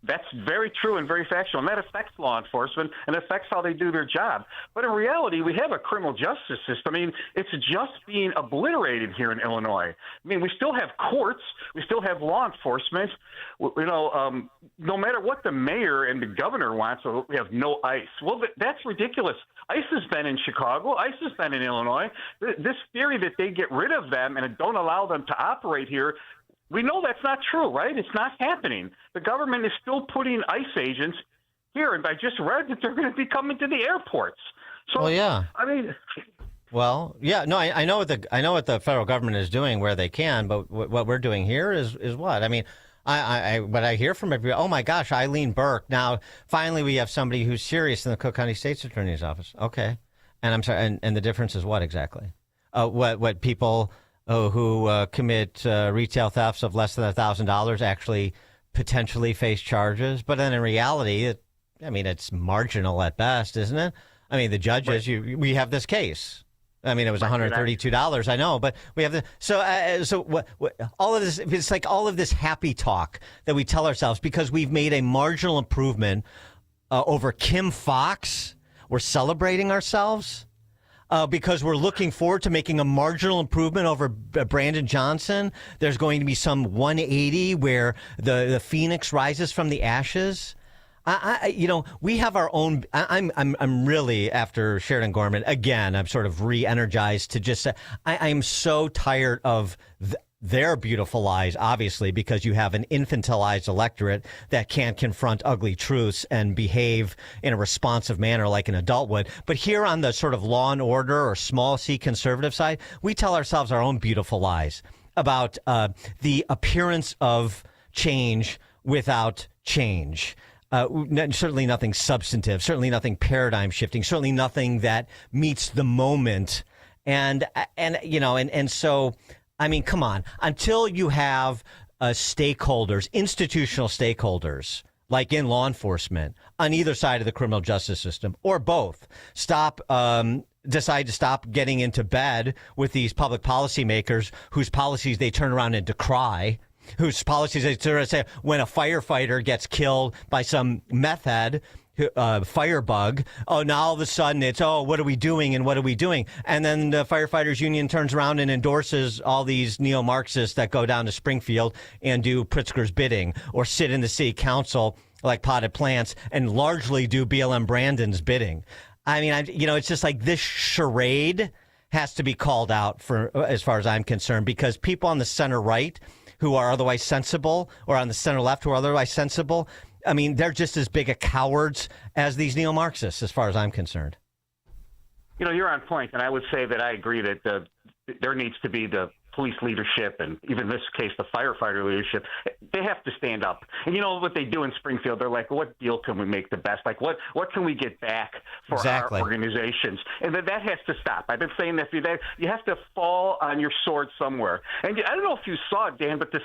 that's very true and very factual, and that affects law enforcement and affects how they do their job. But in reality, we have a criminal justice system. I mean, it's just being obliterated here in Illinois. I mean, we still have courts. We still have law enforcement. No matter what the mayor and the governor wants, we have no ICE. Well, that's ridiculous. ICE has been in Chicago. ICE has been in Illinois. This theory that they get rid of them and don't allow them to operate here, we know that's not true, right? It's not happening. The government is still putting ICE agents here, and I just read that they're going to be coming to the airports. So, well, yeah. I mean, well, yeah, no, I know what the federal government is doing where they can, but what we're doing here is what? I mean, what I hear from everybody, oh my gosh, Eileen Burke. Now, finally, we have somebody who's serious in the Cook County State's Attorney's Office. Okay, and I'm sorry, and the difference is what exactly? What people who commit retail thefts of less than $1,000 actually potentially face charges, but then in reality, it's marginal at best, isn't it? I mean, the judges, we have this case. I mean, it was $132. I know, but we have so what all of this. It's like all of this happy talk that we tell ourselves because we've made a marginal improvement over Kim Foxx. We're celebrating ourselves. Because we're looking forward to making a marginal improvement over Brandon Johnson. There's going to be some 180 where the phoenix rises from the ashes. We have our own. I'm really, after Sheridan Gorman again, I'm sort of re-energized to just say I'm so tired of their beautiful lies, obviously, because you have an infantilized electorate that can't confront ugly truths and behave in a responsive manner like an adult would. But here on the sort of law and order or small c conservative side, we tell ourselves our own beautiful lies about the appearance of change without change. Certainly nothing substantive, certainly nothing paradigm shifting, certainly nothing that meets the moment. And so, I mean, come on. Until you have stakeholders, institutional stakeholders, like in law enforcement, on either side of the criminal justice system, or both, decide to stop getting into bed with these public policymakers whose policies they turn around and decry, whose policies they sort of say when a firefighter gets killed by some meth head, firebug, now all of a sudden it's, what are we doing and what are we doing? And then the firefighters union turns around and endorses all these neo-Marxists that go down to Springfield and do Pritzker's bidding or sit in the city council like potted plants and largely do BLM Brandon's bidding. I mean, it's just like this charade has to be called out for, as far as I'm concerned, because people on the center right who are otherwise sensible or on the center left who are otherwise sensible, I mean, they're just as big a cowards as these neo-Marxists, as far as I'm concerned. You're on point, and I would say that I agree that there needs to be the police leadership, and even in this case, the firefighter leadership. They have to stand up. And you know what they do in Springfield? They're like, what deal can we make the best? Like, what can we get back for our organizations? And that has to stop. I've been saying that you have to fall on your sword somewhere. And I don't know if you saw it, Dan, but the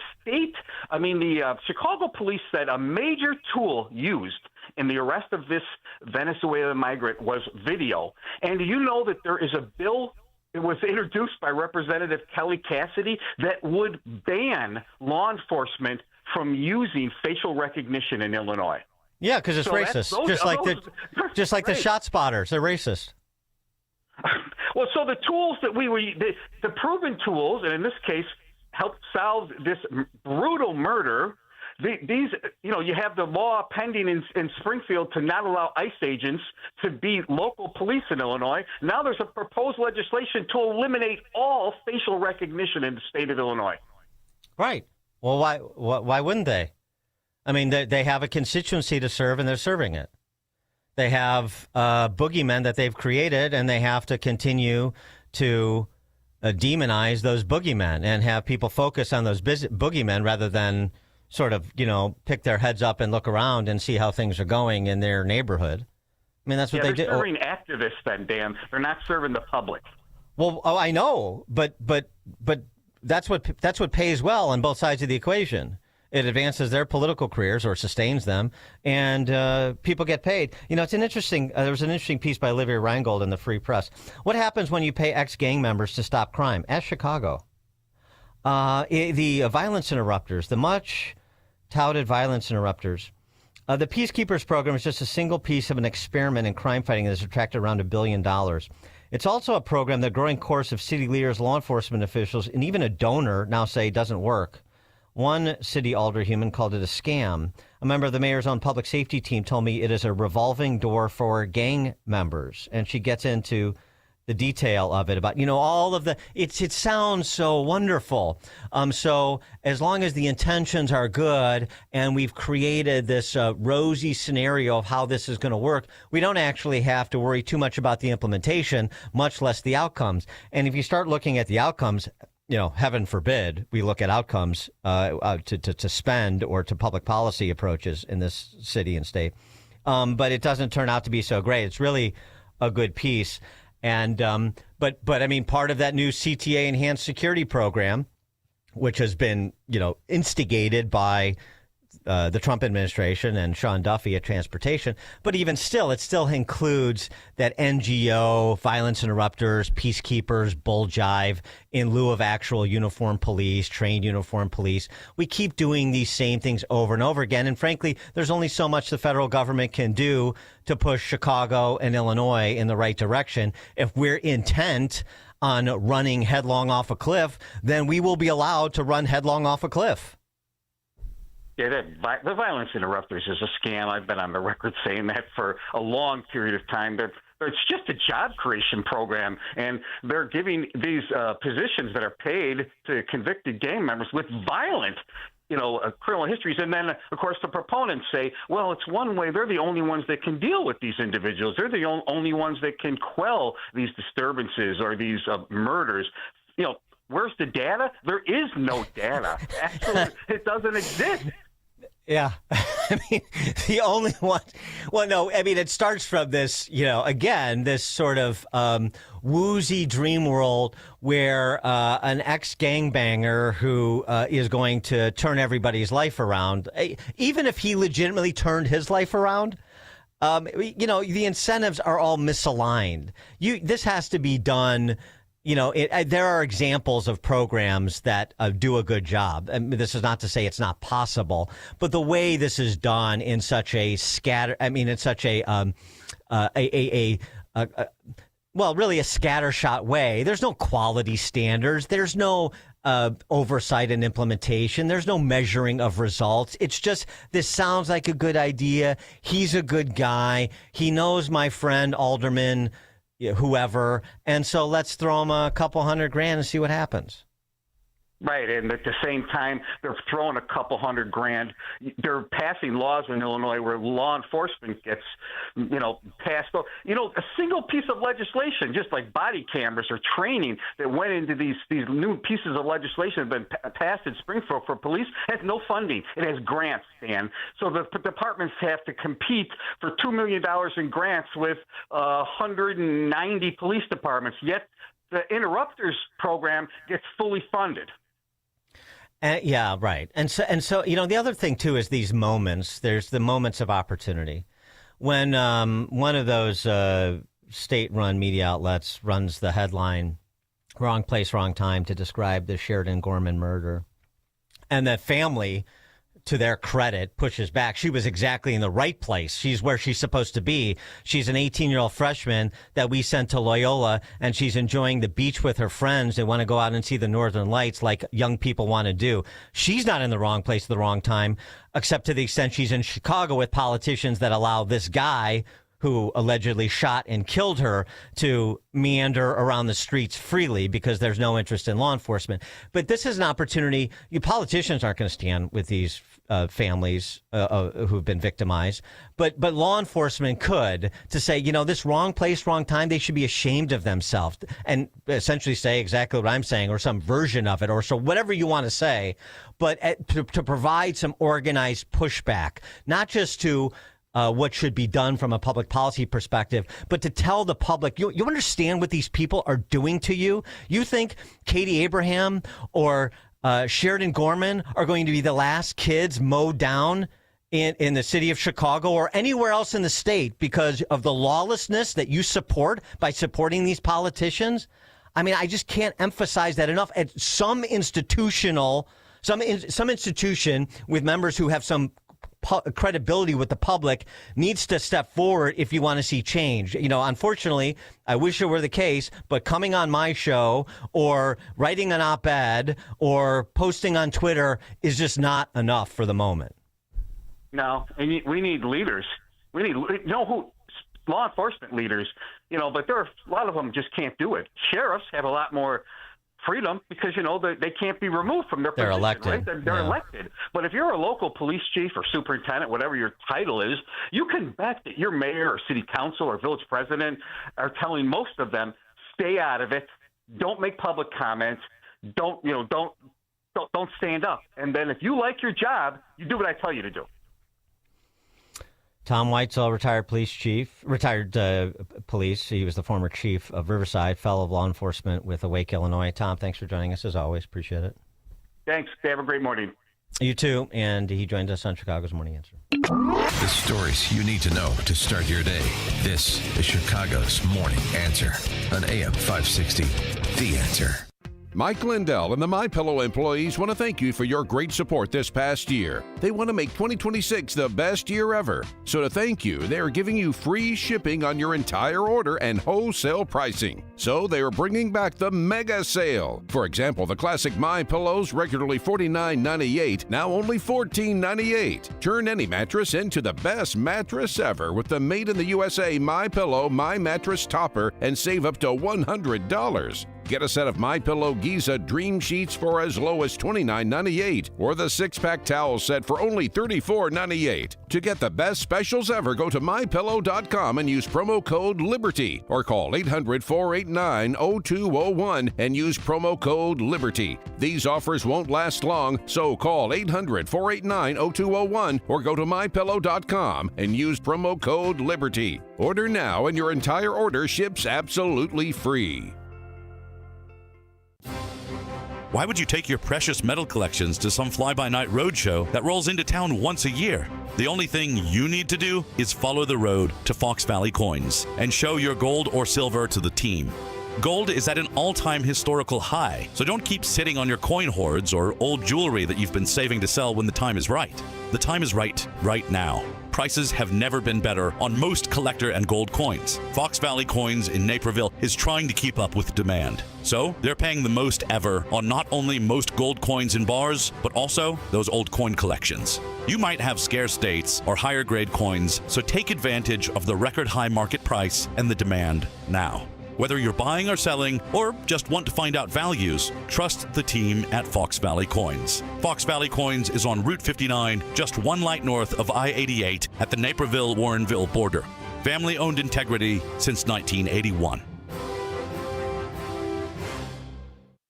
Chicago police said a major tool used in the arrest of this Venezuelan migrant was video. And do you know that there is a bill? It was introduced by Representative Kelly Cassidy that would ban law enforcement from using facial recognition in Illinois. Yeah, because it's racist. Just like the shot spotters, they're racist. Well, so the tools that the proven tools, and in this case, help solve this brutal murder. These, you have the law pending in Springfield to not allow ICE agents to be local police in Illinois. Now there's a proposed legislation to eliminate all facial recognition in the state of Illinois. Right. Well, why wouldn't they? I mean, they have a constituency to serve, and they're serving it. They have boogeymen that they've created, and they have to continue to demonize those boogeymen and have people focus on those boogeymen rather than sort of, pick their heads up and look around and see how things are going in their neighborhood. I mean, that's what they do. They're serving activists then, Dan. They're not serving the public. Well, I know, but that's what pays well on both sides of the equation. It advances their political careers or sustains them, and people get paid. It's an interesting. There was an interesting piece by Olivia Reingold in the Free Press. What happens when you pay ex-gang members to stop crime? Ask Chicago. The violence interrupters, the much touted violence interrupters. The Peacekeepers program is just a single piece of an experiment in crime fighting that has attracted around $1 billion. It's also a program the growing chorus of city leaders, law enforcement officials, and even a donor now say doesn't work. One city alderhuman called it a scam. A member of the mayor's own public safety team told me it is a revolving door for gang members. And she gets into the detail of it about, all of it sounds so wonderful. So as long as the intentions are good and we've created this rosy scenario of how this is going to work, we don't actually have to worry too much about the implementation, much less the outcomes. And if you start looking at the outcomes, heaven forbid we look at outcomes to spend or to public policy approaches in this city and state. But it doesn't turn out to be so great. It's really a good piece. And but I mean, part of that new CTA enhanced security program, which has been, instigated by the Trump administration and Sean Duffy at Transportation. But even still, it still includes that NGO, violence interrupters, peacekeepers, bull jive in lieu of actual uniformed police, trained uniformed police. We keep doing these same things over and over again. And frankly, there's only so much the federal government can do to push Chicago and Illinois in the right direction. If we're intent on running headlong off a cliff, then we will be allowed to run headlong off a cliff. Yeah, the violence interrupters is a scam. I've been on the record saying that for a long period of time. It's just a job creation program, and they're giving these positions that are paid to convicted gang members with violent, criminal histories. And then, of course, the proponents say, well, it's one way. They're the only ones that can deal with these individuals. They're the only ones that can quell these disturbances or these murders. Where's the data? There is no data. Actually, it doesn't exist. Yeah. I mean, the only one. Well, no, I mean, it starts from this, again, this sort of woozy dream world where an ex-gangbanger who is going to turn everybody's life around, even if he legitimately turned his life around, the incentives are all misaligned. This has to be done. There are examples of programs that do a good job. I mean, this is not to say it's not possible, but the way this is done in such a really a scattershot way. There's no quality standards. There's no oversight and implementation. There's no measuring of results. It's just, this sounds like a good idea. He's a good guy. He knows my friend Alderman whoever, and so let's throw him a couple $100,000 and see what happens. Right, and at the same time, they're throwing a couple $100,000. They're passing laws in Illinois where law enforcement gets, passed. A single piece of legislation, just like body cameras or training that went into these new pieces of legislation that have been passed in Springfield for police, has no funding. It has grants, Dan. So the departments have to compete for $2 million in grants with 190 police departments, yet the Interrupters program gets fully funded. Yeah, right. And so, the other thing, too, is these moments. There's the moments of opportunity. When one of those state-run media outlets runs the headline, "Wrong place, wrong time," to describe the Sheridan Gorman murder, and the family to their credit, pushes back. She was exactly in the right place. She's where she's supposed to be. She's an 18-year-old freshman that we sent to Loyola, and she's enjoying the beach with her friends. They want to go out and see the Northern Lights like young people want to do. She's not in the wrong place at the wrong time, except to the extent she's in Chicago with politicians that allow this guy who allegedly shot and killed her to meander around the streets freely because there's no interest in law enforcement. But this is an opportunity. You politicians aren't going to stand with these families who've been victimized, but law enforcement could, to say, this wrong place, wrong time. They should be ashamed of themselves and essentially say exactly what I'm saying, or some version of it, or so whatever you want to say, but to provide some organized pushback, not just to what should be done from a public policy perspective, but to tell the public, you understand what these people are doing to you? You think Katie Abraham or Sheridan Gorman are going to be the last kids mowed down in the city of Chicago or anywhere else in the state because of the lawlessness that you support by supporting these politicians? I mean, I just can't emphasize that enough. At some institution with members who have some credibility with the public needs to step forward if you want to see change. Unfortunately, I wish it were the case, but coming on my show or writing an op-ed or posting on Twitter is just not enough for the moment. No, and we need leaders. We need, law enforcement leaders, but there are a lot of them just can't do it. Sheriffs have a lot more freedom because, they can't be removed from their position. Elected. Right? They're elected. But if you're a local police chief or superintendent, whatever your title is, you can bet that your mayor or city council or village president are telling most of them, stay out of it. Don't make public comments. Don't stand up. And then if you like your job, you do what I tell you to do. Tom Weitzel, retired police. He was the former chief of Riverside, fellow of law enforcement with Awake Illinois. Tom, thanks for joining us as always. Appreciate it. Thanks. Have a great morning. You too. And he joined us on Chicago's Morning Answer. The stories you need to know to start your day. This is Chicago's Morning Answer on AM 560. The Answer. Mike Lindell and the MyPillow employees want to thank you for your great support this past year. They want to make 2026 the best year ever. So to thank you, they are giving you free shipping on your entire order and wholesale pricing. So they are bringing back the mega sale. For example, the classic MyPillows, regularly $49.98, now only $14.98. Turn any mattress into the best mattress ever with the Made in the USA MyPillow My Mattress Topper and save up to $100. Get a set of MyPillow Giza Dream Sheets for as low as $29.98 or the 6-pack towel set for only $34.98. To get the best specials ever, go to MyPillow.com and use promo code LIBERTY or call 800-489-0201 and use promo code LIBERTY. These offers won't last long, so call 800-489-0201 or go to MyPillow.com and use promo code LIBERTY. Order now and your entire order ships absolutely free. Why would you take your precious metal collections to some fly-by-night roadshow that rolls into town once a year? The only thing you need to do is follow the road to Fox Valley Coins and show your gold or silver to the team. Gold is at an all-time historical high, so don't keep sitting on your coin hoards or old jewelry that you've been saving to sell when the time is right. The time is right now. Prices have never been better on most collector and gold coins. Fox Valley Coins in Naperville is trying to keep up with demand. So they're paying the most ever on not only most gold coins in bars, but also those old coin collections. You might have scarce dates or higher grade coins, so take advantage of the record high market price and the demand now. Whether you're buying or selling, or just want to find out values, trust the team at Fox Valley Coins. Fox Valley Coins is on Route 59, just one light north of I-88 at the Naperville-Warrenville border. Family-owned integrity since 1981.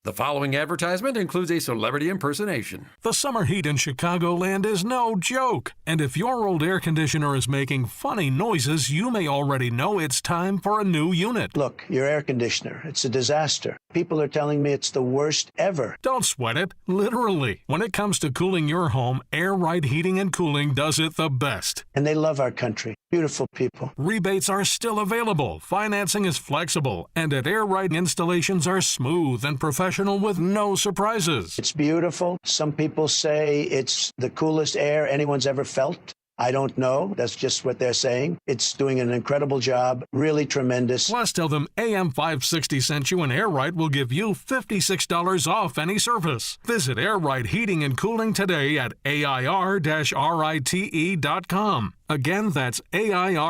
The following advertisement includes a celebrity impersonation. The summer heat in Chicagoland is no joke. And if your old air conditioner is making funny noises, you may already know it's time for a new unit. Look, your air conditioner, it's a disaster. People are telling me it's the worst ever. Don't sweat it, literally. When it comes to cooling your home, Air Right Heating and Cooling does it the best. And they love our country. Beautiful people. Rebates are still available, financing is flexible, and at Air Ride, installations are smooth and professional with no surprises. It's beautiful. Some people say it's the coolest air anyone's ever felt. I don't know. That's just what they're saying. It's doing an incredible job. Really tremendous. Plus, tell them AM 560 sent you, and Air Ride will give you $56 off any service. Visit Air Ride Heating and Cooling today at AIR-RITE.com. Again, that's AIR-RITE.com.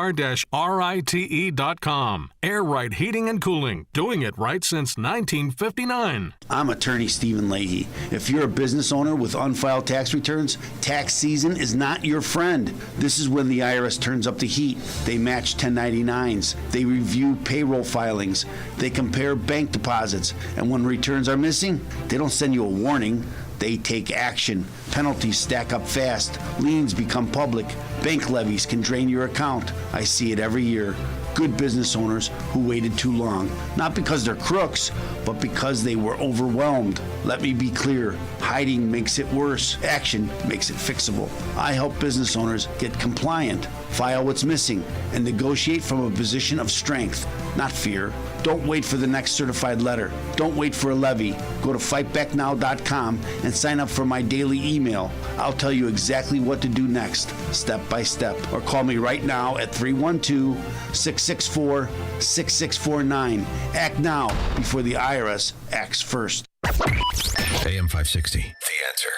Air Ride Heating and Cooling, doing it right since 1959. I'm attorney Stephen Leahy. If you're a business owner with unfiled tax returns, tax season is not your friend. This is when the IRS turns up the heat. They match 1099s. They review payroll filings. They compare bank deposits. And when returns are missing, they don't send you a warning. They take action. Penalties stack up fast. Liens become public. Bank levies can drain your account. I see it every year. Good business owners who waited too long. Not because they're crooks, but because they were overwhelmed. Let me be clear. Hiding makes it worse. Action makes it fixable. I help business owners get compliant, file what's missing, and negotiate from a position of strength, not fear. Don't wait for the next certified letter. Don't wait for a levy. Go to fightbacknow.com and sign up for my daily email. I'll tell you exactly what to do next, step by step. Or call me right now at 312-664-6649. Act now before the IRS acts first. AM 560, The Answer.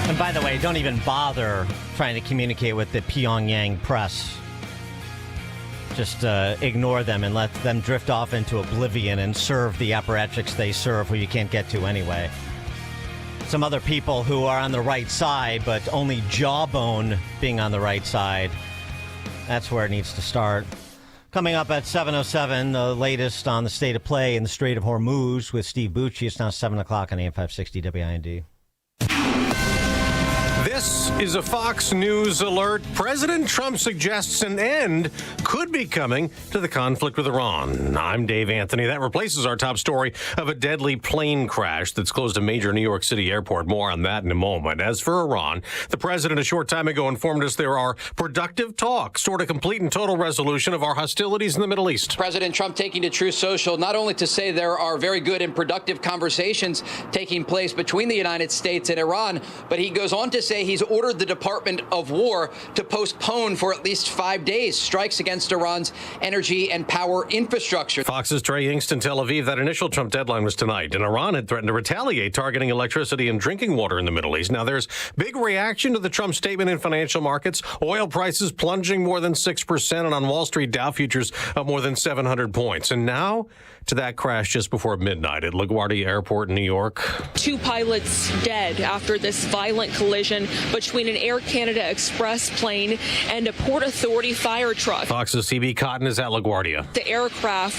And by the way, don't even bother trying to communicate with the Pyongyang press. Just ignore them and let them drift off into oblivion and serve the apparatchiks they serve who you can't get to anyway. Some other people who are on the right side, but only jawbone being on the right side. That's where it needs to start. Coming up at 7:07, the latest on the state of play in the Strait of Hormuz with Steve Bucci. It's now 7 o'clock on AM 560 WIND. This is a Fox News alert. President Trump suggests an end could be coming to the conflict with Iran. I'm Dave Anthony. That replaces our top story of a deadly plane crash that's closed a major New York City airport. More on that in a moment. As for Iran, the president a short time ago informed us there are productive talks toward a complete and total resolution of our hostilities in the Middle East. President Trump taking to Truth Social not only to say there are very good and productive conversations taking place between the United States and Iran, but he goes on to say he's ordered the Department of War to postpone for at least 5 days strikes against Iran's energy and power infrastructure. Fox's Trey Yingst in Tel Aviv. That initial Trump deadline was tonight, and Iran had threatened to retaliate, targeting electricity and drinking water in the Middle East. Now, there's big reaction to the Trump statement in financial markets. Oil prices plunging more than 6%, and on Wall Street, Dow futures up more than 700 points. And now to that crash just before midnight at LaGuardia Airport in New York. 2 pilots dead after this violent collision between an Air Canada Express plane and a Port Authority fire truck. Fox's CB Cotton is at LaGuardia. The aircraft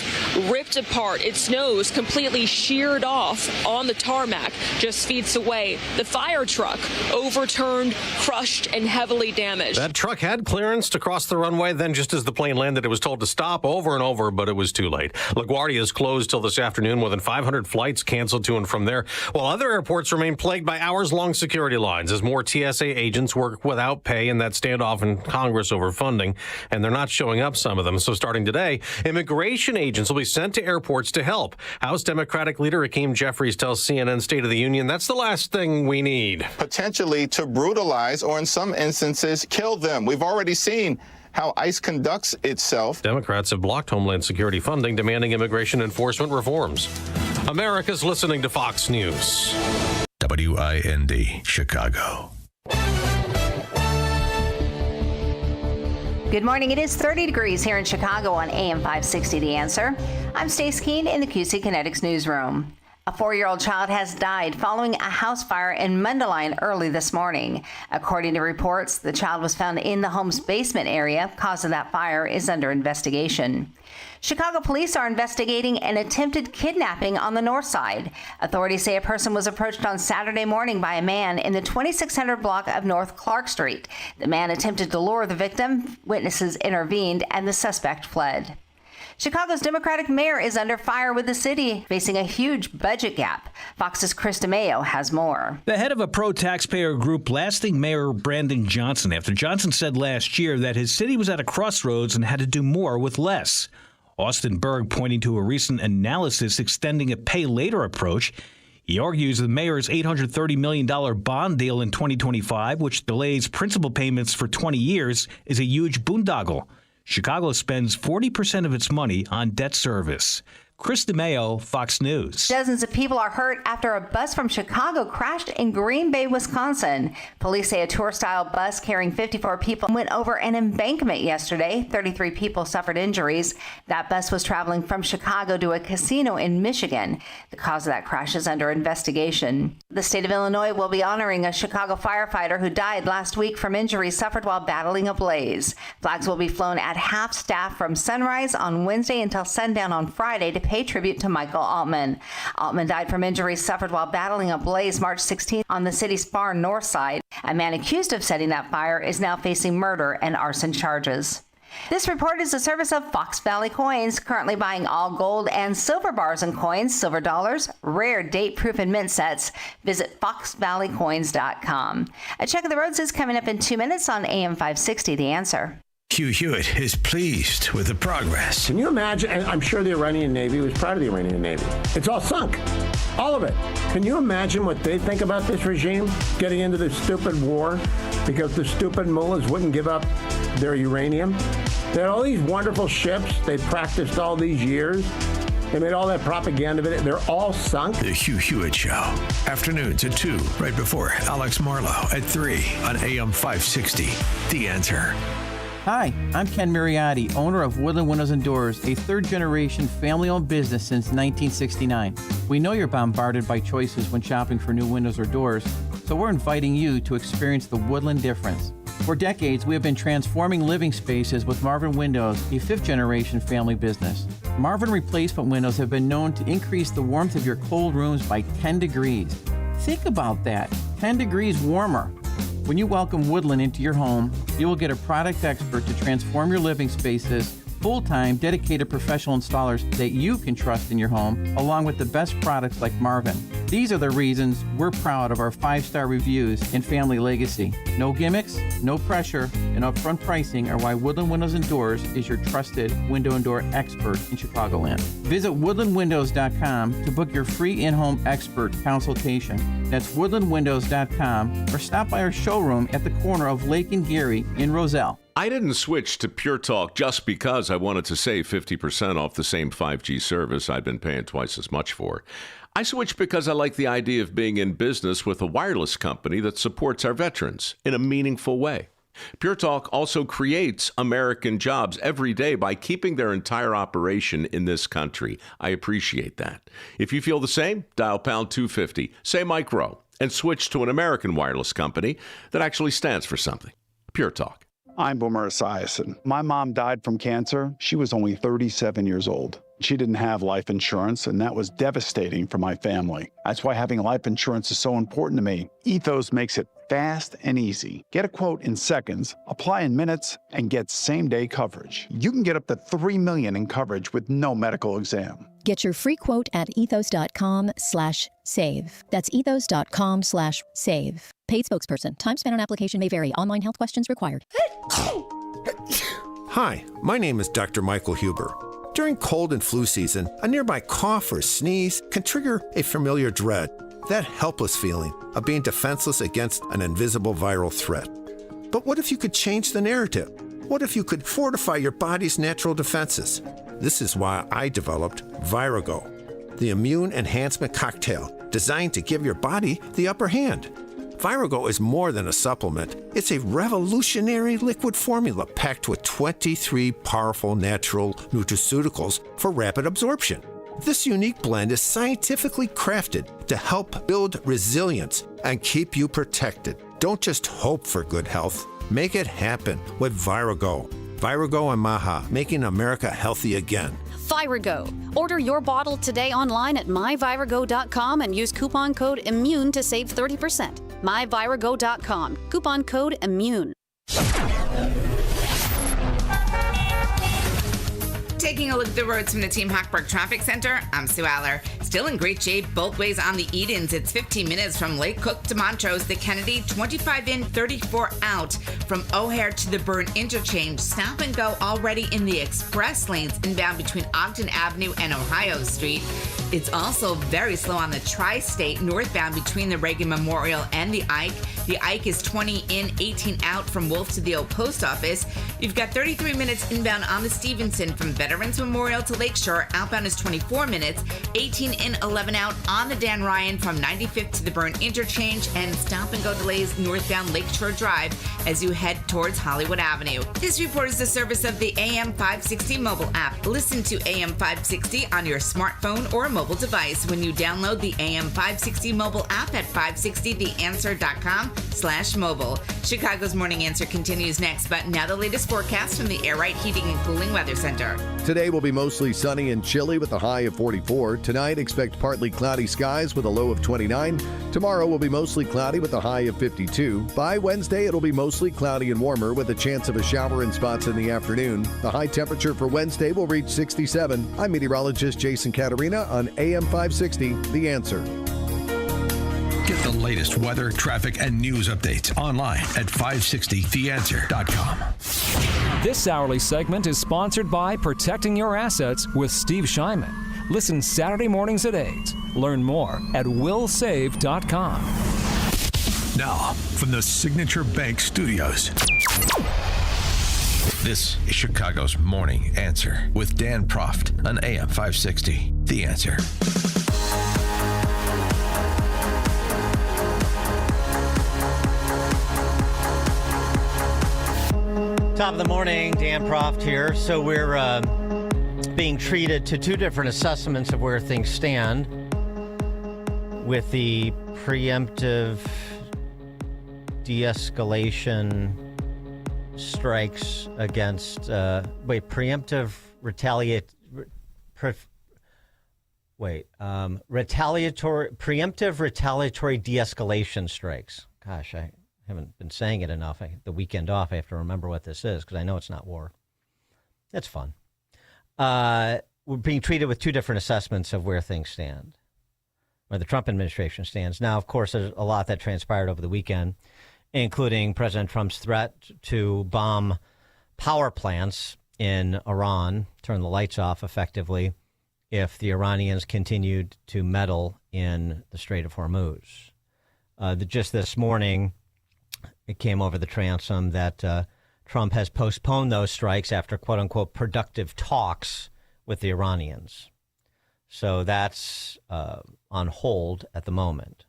ripped apart, its nose completely sheared off on the tarmac just feet away. The fire truck overturned, crushed, and heavily damaged. That truck had clearance to cross the runway. Then just as the plane landed, it was told to stop over and over, but it was too late. LaGuardia is closed till this afternoon. More than 500 flights canceled to and from there, while other airports remain plagued by hours-long security lines as more TSA agents work without pay in that standoff in Congress over funding, and they're not showing up, some of them. So starting today, immigration agents will be sent to airports to help. House Democratic leader Hakeem Jeffries tells CNN State of the Union that's the last thing we need. Potentially to brutalize or in some instances kill them. We've already seen how ICE conducts itself. Democrats have blocked Homeland Security funding, demanding immigration enforcement reforms. America's listening to Fox News. WIND, Chicago. Good morning. It is 30 degrees here in Chicago on AM 560 The Answer. I'm Stace Keene in the QC Kinetics newsroom. A 4-year-old child has died following a house fire in Mundelein early this morning. According to reports, the child was found in the home's basement area. Cause of that fire is under investigation. Chicago police are investigating an attempted kidnapping on the north side. Authorities say a person was approached on Saturday morning by a man in the 2600 block of North Clark Street. The man attempted to lure the victim. Witnesses intervened and the suspect fled. Chicago's Democratic mayor is under fire with the city facing a huge budget gap. Fox's Chris DeMaio has more. The head of a pro-taxpayer group blasting Mayor Brandon Johnson after Johnson said last year that his city was at a crossroads and had to do more with less. Austin Berg pointing to a recent analysis extending a pay-later approach. He argues the mayor's $830 million bond deal in 2025, which delays principal payments for 20 years, is a huge boondoggle. Chicago spends 40% of its money on debt service. Chris DeMaio, Fox News. Dozens of people are hurt after a bus from Chicago crashed in Green Bay, Wisconsin. Police say a tour-style bus carrying 54 people went over an embankment yesterday. 33 people suffered injuries. That bus was traveling from Chicago to a casino in Michigan. The cause of that crash is under investigation. The state of Illinois will be honoring a Chicago firefighter who died last week from injuries suffered while battling a blaze. Flags will be flown at half staff from sunrise on Wednesday until sundown on Friday to pay tribute to Michael Altman. Altman died from injuries suffered while battling a blaze March 16th on the city's far north side. A man accused of setting that fire is now facing murder and arson charges. This report is a service of Fox Valley Coins, currently buying all gold and silver bars and coins, silver dollars, rare date-proof and mint sets. Visit foxvalleycoins.com. A check of the roads is coming up in 2 minutes on AM 560, The Answer. Hugh Hewitt is pleased with the progress. Can you imagine? And I'm sure the Iranian Navy was proud of the Iranian Navy. It's all sunk. All of it. Can you imagine what they think about this regime getting into this stupid war because the stupid mullahs wouldn't give up their uranium? They had all these wonderful ships they practiced all these years. They made all that propaganda of it. They're all sunk. The Hugh Hewitt Show. Afternoons at 2, right before Alex Marlowe at 3 on AM 560. The Answer. Hi, I'm Ken Mariotti, owner of Woodland Windows and Doors, a third-generation family-owned business since 1969. We know you're bombarded by choices when shopping for new windows or doors, so we're inviting you to experience the Woodland difference. For decades, we have been transforming living spaces with Marvin Windows, a fifth-generation family business. Marvin replacement windows have been known to increase the warmth of your cold rooms by 10 degrees. Think about that, 10 degrees warmer. When you welcome Woodland into your home, you will get a product expert to transform your living spaces, full-time, dedicated professional installers that you can trust in your home, along with the best products like Marvin. These are the reasons we're proud of our 5-star reviews and family legacy. No gimmicks, no pressure, and upfront pricing are why Woodland Windows and Doors is your trusted window and door expert in Chicagoland. Visit woodlandwindows.com to book your free in-home expert consultation. That's woodlandwindows.com, or stop by our showroom at the corner of Lake and Geary in Roselle. I didn't switch to Pure Talk just because I wanted to save 50% off the same 5G service I'd been paying twice as much for. I switched because I like the idea of being in business with a wireless company that supports our veterans in a meaningful way. Pure Talk also creates American jobs every day by keeping their entire operation in this country. I appreciate that. If you feel the same, dial pound 250, say Mike Rowe, and switch to an American wireless company that actually stands for something. Pure Talk. I'm Boomer Esiason. My mom died from cancer. She was only 37 years old. She didn't have life insurance, and that was devastating for my family. That's why having life insurance is so important to me. Ethos makes it fast and easy. Get a quote in seconds, apply in minutes, and get same-day coverage. You can get up to $3 million in coverage with no medical exam. Get your free quote at ethos.com/save. That's ethos.com/save. Paid spokesperson. Time spent on application may vary. Online health questions required. Hi, my name is Dr. Michael Huber. During cold and flu season, a nearby cough or sneeze can trigger a familiar dread, that helpless feeling of being defenseless against an invisible viral threat. But what if you could change the narrative? What if you could fortify your body's natural defenses? This is why I developed Virago, the immune enhancement cocktail designed to give your body the upper hand. Virago is more than a supplement. It's a revolutionary liquid formula packed with 23 powerful natural nutraceuticals for rapid absorption. This unique blend is scientifically crafted to help build resilience and keep you protected. Don't just hope for good health. Make it happen with Virago. Virago and Maha, making America healthy again. Virago. Order your bottle today online at myvirago.com and use coupon code IMMUNE to save 30%. myvirago.com. Coupon code IMMUNE. taking a look at the roads from the Team Hochberg Traffic Center, I'm Sue Aller. Still in great shape both ways on the Edens. It's 15 minutes from Lake Cook to Montrose. The Kennedy, 25 in, 34 out. From O'Hare to the Byrne interchange. Stop and go already in the express lanes inbound between Ogden Avenue and Ohio Street. It's also very slow on the Tri-State northbound between the Reagan Memorial and the Ike. The Ike is 20 in, 18 out from Wolf to the old post office. You've got 33 minutes inbound on the Stevenson from Veterans Memorial to Lakeshore. Outbound is 24 minutes, 18 in, 11 out on the Dan Ryan from 95th to the Byrne interchange, and stop and go delays northbound Lakeshore Drive as you head towards Hollywood Avenue. This report is the service of the AM 560 mobile app. Listen to AM 560 on your smartphone or mobile device when you download the AM 560 mobile app at 560theanswer.com/mobile. Chicago's Morning Answer continues next, but now the latest forecast from the Air Right Heating and Cooling Weather Center. Today will be mostly sunny and chilly with a high of 44. Tonight, expect partly cloudy skies with a low of 29. Tomorrow will be mostly cloudy with a high of 52. By Wednesday, it'll be mostly cloudy and warmer with a chance of a shower in spots in the afternoon. The high temperature for Wednesday will reach 67. I'm meteorologist Jason Caterina on AM 560, The Answer. Get the latest weather, traffic, and news updates online at 560theanswer.com. This hourly segment is sponsored by Protecting Your Assets with Steve Shyman. Listen Saturday mornings at 8. Learn more at willsave.com. Now, from the Signature Bank Studios. This is Chicago's Morning Answer with Dan Proft on AM 560. The Answer. Top of the morning, Dan Proft here. So we're being treated to two different assessments of where things stand with the preemptive de-escalation strikes against preemptive retaliatory de-escalation strikes. Gosh, I haven't been saying it enough. The weekend off, I have to remember what this is because I know it's not war. That's fun. We're being treated with two different assessments of where things stand, where the Trump administration stands. Now, of course, there's a lot that transpired over the weekend, including President Trump's threat to bomb power plants in Iran, turn the lights off effectively, if the Iranians continued to meddle in the Strait of Hormuz. Just this morning, it came over the transom that Trump has postponed those strikes after, quote unquote, productive talks with the Iranians. So that's on hold at the moment.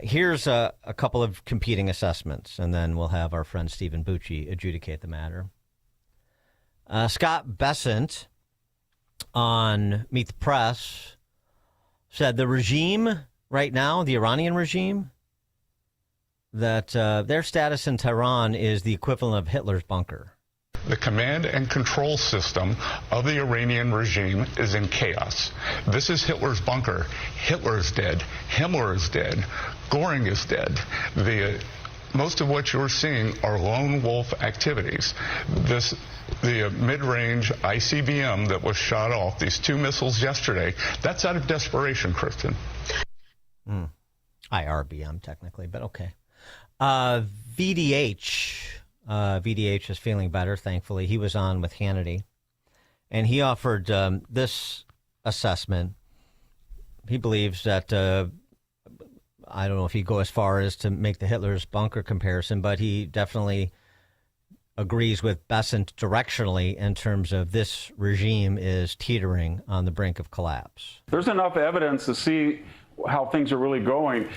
Here's a couple of competing assessments, and then we'll have our friend Stephen Bucci adjudicate the matter. Scott Bessent on Meet the Press said the regime right now, the Iranian regime, that their status in Tehran is the equivalent of Hitler's bunker. The command and control system of the Iranian regime is in chaos. This is Hitler's bunker. Hitler is dead. Himmler is dead. Goring is dead. Most of what you're seeing are lone wolf activities. The mid-range ICBM that was shot off, these two missiles yesterday, that's out of desperation, Kristen. IRBM, technically, but okay. VDH is feeling better, thankfully. He was on with Hannity, and he offered this assessment. He believes that, I don't know if he'd go as far as to make the Hitler's bunker comparison, but he definitely agrees with Bessent directionally in terms of this regime is teetering on the brink of collapse. There's enough evidence to see how things are really going.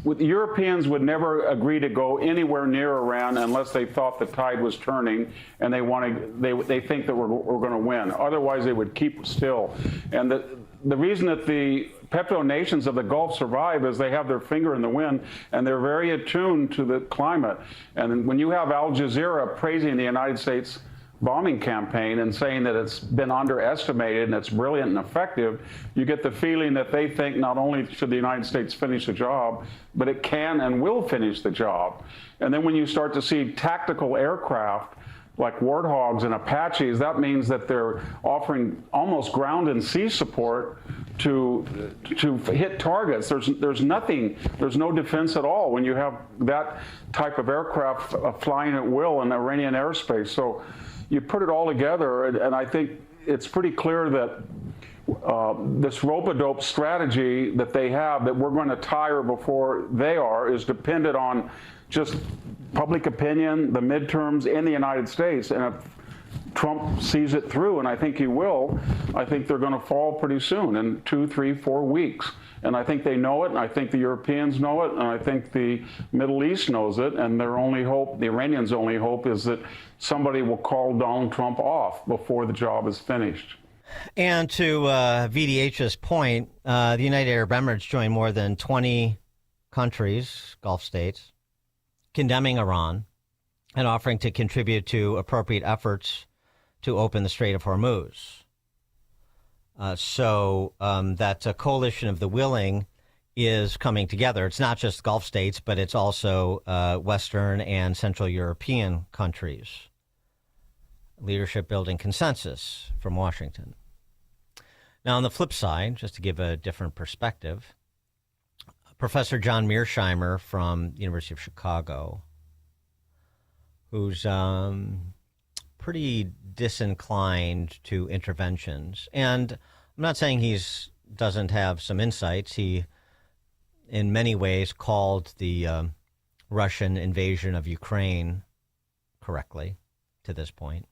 Europeans would never agree to go anywhere near Iran unless they thought the tide was turning and they think that we're going to win. Otherwise, they would keep still. And the reason that the petro nations of the Gulf survive is they have their finger in the wind and they're very attuned to the climate. And when you have Al Jazeera praising the United States bombing campaign and saying that it's been underestimated and it's brilliant and effective, you get the feeling that they think not only should the United States finish the job, but it can and will finish the job. And then when you start to see tactical aircraft like warthogs and Apaches, that means that they're offering almost ground and sea support to hit targets. There's nothing, there's no defense at all when you have that type of aircraft flying at will in Iranian airspace. So you put it all together, and I think it's pretty clear that this rope-a-dope strategy that they have, that we're going to tire before they are, is dependent on just public opinion, the midterms in the United States. And if Trump sees it through, and I think he will, I think they're going to fall pretty soon, in 2, 3, 4 weeks. And I think they know it, and I think the Europeans know it, and I think the Middle East knows it, and their only hope, the Iranians' only hope, is that somebody will call Donald Trump off before the job is finished. And to VDH's point, the United Arab Emirates joined more than 20 countries, Gulf states, condemning Iran and offering to contribute to appropriate efforts to open the Strait of Hormuz. So that coalition of the willing is coming together. It's not just Gulf states, but it's also Western and Central European countries. Leadership building consensus from Washington. Now, on the flip side, just to give a different perspective, Professor John Mearsheimer from the University of Chicago, who's pretty disinclined to interventions. And I'm not saying he doesn't have some insights. He, in many ways, called the Russian invasion of Ukraine correctly to this point.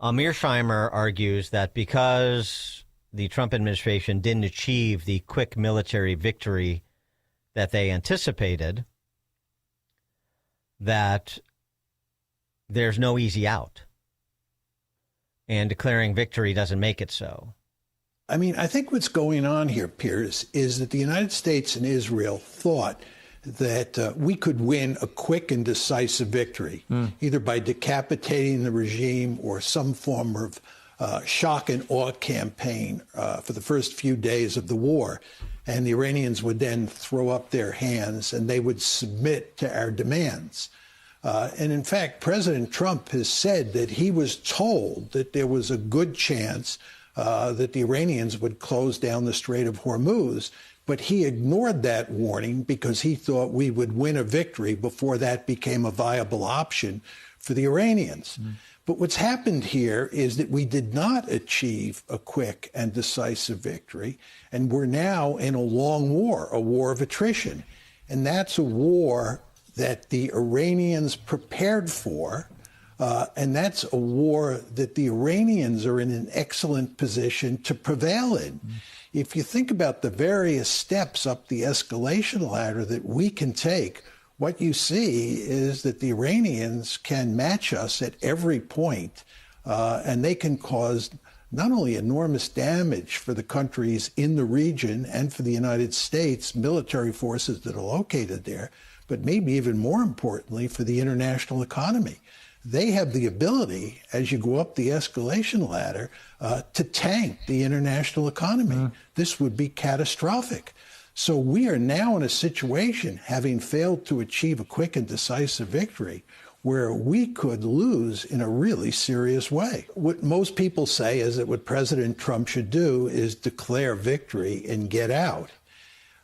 Mearsheimer argues that because the Trump administration didn't achieve the quick military victory that they anticipated, that there's no easy out. And declaring victory doesn't make it so. I mean, I think what's going on here, Piers, is that the United States and Israel thought that we could win a quick and decisive victory, either by decapitating the regime or some form of shock and awe campaign for the first few days of the war. And the Iranians would then throw up their hands and they would submit to our demands. And in fact, President Trump has said that he was told that there was a good chance that the Iranians would close down the Strait of Hormuz. But he ignored that warning because he thought we would win a victory before that became a viable option for the Iranians. But what's happened here is that we did not achieve a quick and decisive victory, and we're now in a long war, a war of attrition. And that's a war that the Iranians prepared for, and that's a war that the Iranians are in an excellent position to prevail in. If you think about the various steps up the escalation ladder that we can take, what you see is that the Iranians can match us at every point, and they can cause not only enormous damage for the countries in the region and for the United States military forces that are located there, but maybe even more importantly for the international economy. They have the ability, as you go up the escalation ladder, to tank the international economy. This would be catastrophic. So we are now in a situation, having failed to achieve a quick and decisive victory, where we could lose in a really serious way. What most people say is that what President Trump should do is declare victory and get out.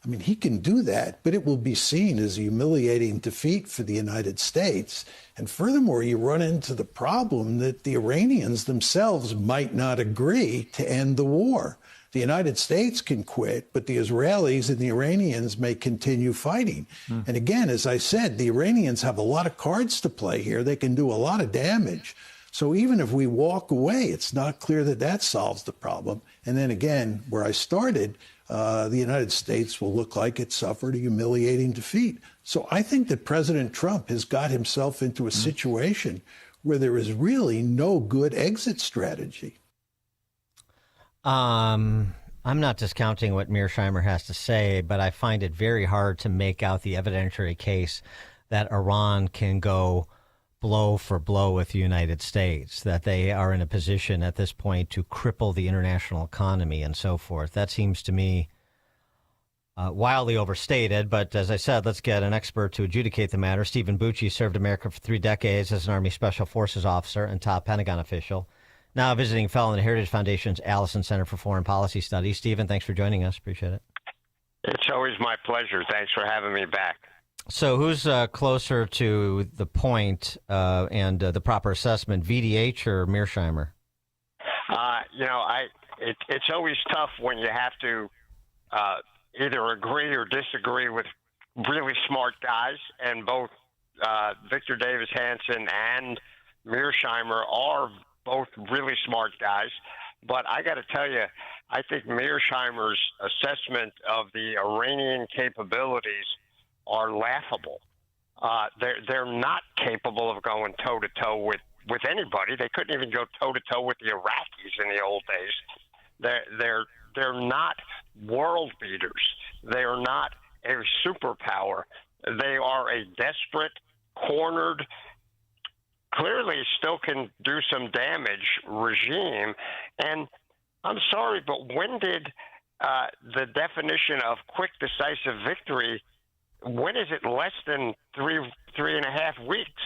I mean, he can do that, but it will be seen as a humiliating defeat for the United States. And furthermore, you run into the problem that the Iranians themselves might not agree to end the war. The United States can quit, but the Israelis and the Iranians may continue fighting. And again, as I said, the Iranians have a lot of cards to play here. They can do a lot of damage. So even if we walk away, it's not clear that that solves the problem. And then again, where I started, the United States will look like it suffered a humiliating defeat. So I think that President Trump has got himself into a situation where there is really no good exit strategy. I'm not discounting what Mearsheimer has to say, but I find it very hard to make out the evidentiary case that Iran can go blow for blow with the United States, that they are in a position at this point to cripple the international economy and so forth. That seems to me wildly overstated. But as I said, let's get an expert to adjudicate the matter. Stephen Bucci served America for 3 decades as an Army Special Forces officer and top Pentagon official. Now a visiting fellow in the Heritage Foundation's Allison Center for Foreign Policy Studies. Stephen, thanks for joining us. Appreciate it. It's always my pleasure. Thanks for having me back. So who's closer to the point and the proper assessment, VDH or Mearsheimer? It's always tough when you have to either agree or disagree with really smart guys, and both Victor Davis Hanson and Mearsheimer are both really smart guys. But I got to tell you, I think Mearsheimer's assessment of the Iranian capabilities are laughable. They're not capable of going toe-to-toe with anybody. They couldn't even go toe-to-toe with the Iraqis in the old days. They're not world beaters. They are not a superpower. They are a desperate, cornered, clearly still can do some damage regime. And I'm sorry, but when did the definition of quick, decisive victory, when is it less than 3.5 weeks?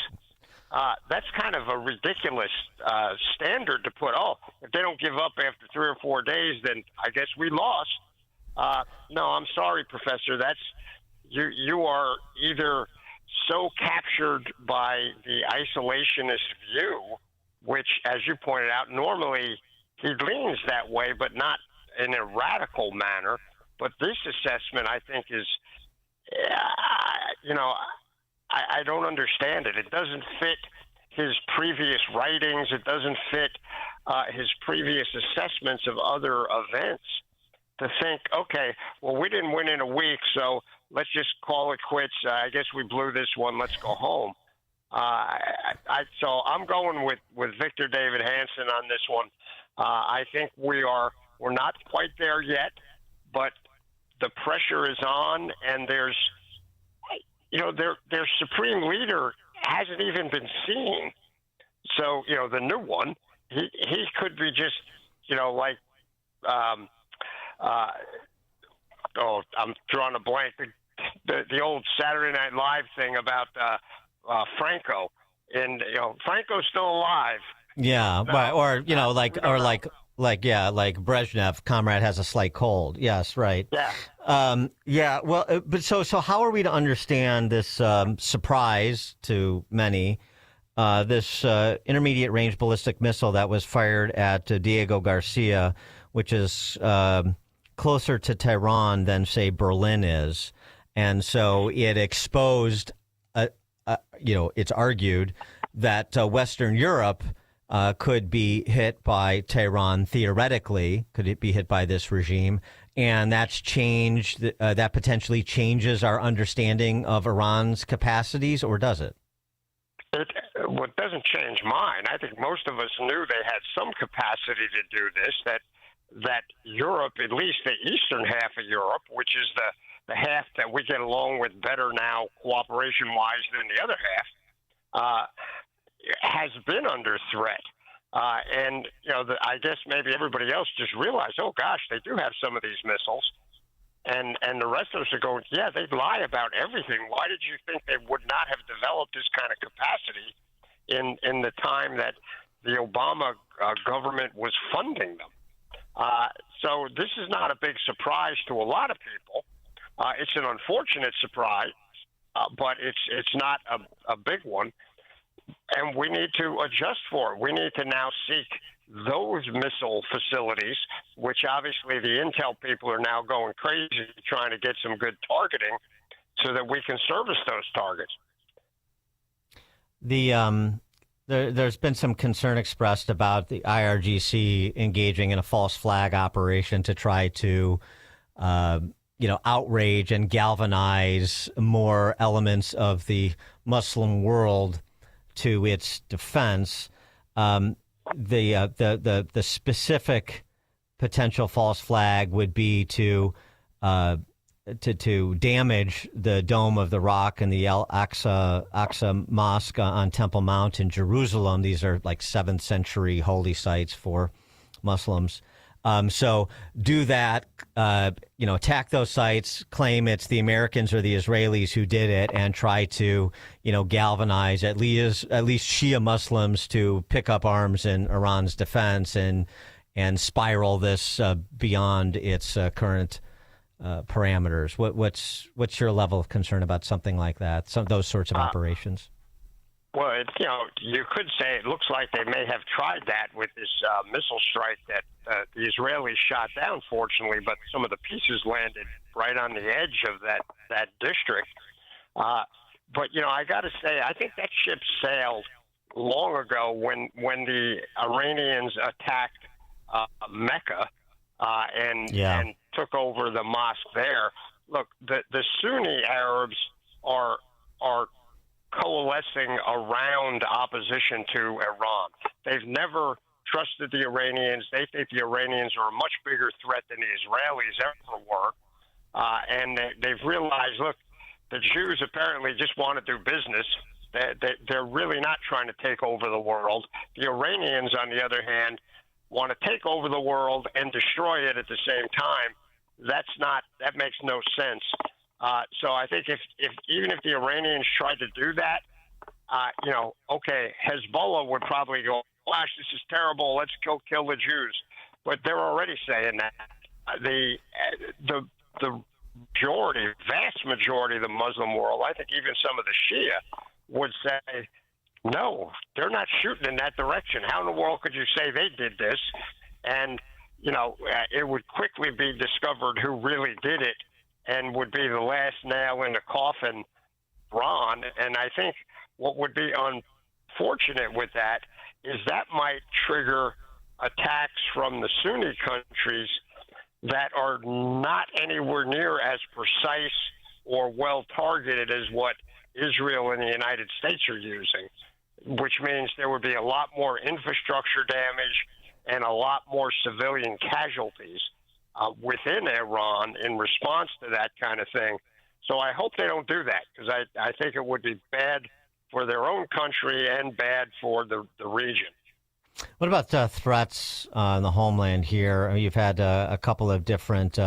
That's kind of a ridiculous standard to put. Oh, if they don't give up after 3 or 4 days, then I guess we lost. No, I'm sorry, Professor. You are either so captured by the isolationist view, which, as you pointed out, normally he leans that way, but not in a radical manner. But this assessment, I think, is, I don't understand it. It doesn't fit his previous writings. It doesn't fit his previous assessments of other events. To think, okay, well, we didn't win in a week, so let's just call it quits. I guess we blew this one. Let's go home. So I'm going with Victor David Hanson on this one. I think we're not quite there yet, but the pressure is on, and their supreme leader hasn't even been seen. So, the new one, he could be just, I'm drawing a blank. The old Saturday Night Live thing about Franco, and Franco's still alive. Yeah, right. Or like Brezhnev, comrade has a slight cold. Yes, right. Yeah. Well, but so how are we to understand this surprise to many? This intermediate range ballistic missile that was fired at Diego Garcia, which is closer to Tehran than, say, Berlin is. And so it exposed, it's argued that Western Europe could be hit by Tehran theoretically, could it be hit by this regime. And that's changed, that potentially changes our understanding of Iran's capacities, or does it? It doesn't change mine. I think most of us knew they had some capacity to do this, that Europe, at least the eastern half of Europe, which is the half that we get along with better now cooperation-wise than the other half, has been under threat. And, I guess maybe everybody else just realized, oh, gosh, they do have some of these missiles. And the rest of us are going, yeah, they lie about everything. Why did you think they would not have developed this kind of capacity in the time that the Obama government was funding them? So this is not a big surprise to a lot of people. It's an unfortunate surprise, but it's not a big one. And we need to adjust for it. We need to now seek those missile facilities, which obviously the intel people are now going crazy trying to get some good targeting so that we can service those targets. There's been some concern expressed about the IRGC engaging in a false flag operation to try to, outrage and galvanize more elements of the Muslim world to its defense. The specific potential false flag would be to damage the Dome of the Rock and the Al-Aqsa Mosque on Temple Mount in Jerusalem. These are like 7th century holy sites for Muslims. So do that, attack those sites, claim it's the Americans or the Israelis who did it, and try to, galvanize at least Shia Muslims to pick up arms in Iran's defense and spiral this beyond its current parameters. What's your level of concern about something like that? Those sorts of operations. Well, you could say it looks like they may have tried that with this missile strike that the Israelis shot down, fortunately, but some of the pieces landed right on the edge of that district. But, I got to say, I think that ship sailed long ago when the Iranians attacked Mecca and took over the mosque there. Look, the Sunni Arabs are coalescing around opposition to Iran. They've never trusted the Iranians. They think the Iranians are a much bigger threat than the Israelis ever were. And they've realized, look, the Jews apparently just want to do business. They're really not trying to take over the world. The Iranians, on the other hand, want to take over the world and destroy it at the same time. That makes no sense. So I think even if the Iranians tried to do that, okay, Hezbollah would probably go, gosh, this is terrible, let's kill the Jews. But they're already saying that. The vast majority of the Muslim world, I think even some of the Shia, would say, no, they're not shooting in that direction. How in the world could you say they did this? And, it would quickly be discovered who really did it, and would be the last nail in the coffin, Iran. And I think what would be unfortunate with that is that might trigger attacks from the Sunni countries that are not anywhere near as precise or well targeted as what Israel and the United States are using, which means there would be a lot more infrastructure damage and a lot more civilian casualties within Iran in response to that kind of thing. So I hope they don't do that, because I think it would be bad for their own country and bad for the region. What about threats in the homeland here? You've had a couple of different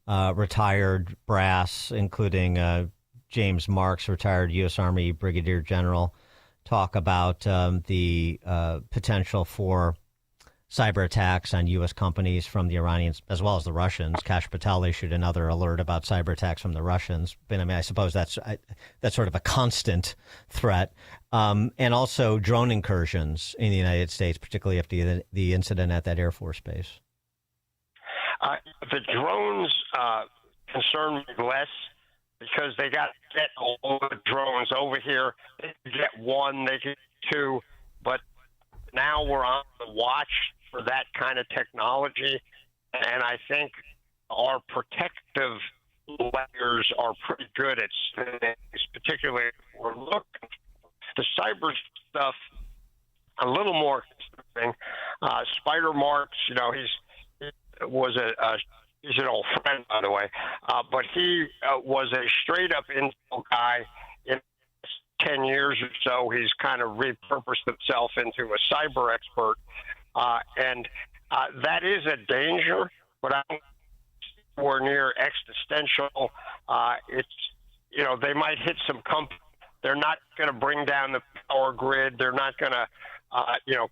retired brass, including James Marks, retired U.S. Army Brigadier General, talk about the potential for cyber attacks on U.S. companies from the Iranians as well as the Russians. Kash Patel issued another alert about cyber attacks from the Russians. But I suppose that's sort of a constant threat. And also drone incursions in the United States, particularly after the incident at that Air Force base. The drones concern me less, because they got to get all the drones over here. They could get one, they could get two, but now we're on the watch for that kind of technology, and I think our protective layers are pretty good at things, particularly if we're looking. The cyber stuff, a little more interesting. Spider Marks, he was he's an old friend, by the way, but he was a straight-up intel guy. In 10 years or so, he's kind of repurposed himself into a cyber expert, and that is a danger, but I don't think we're near existential. It's, they might hit some companies. They're not going to bring down the power grid. They're not going to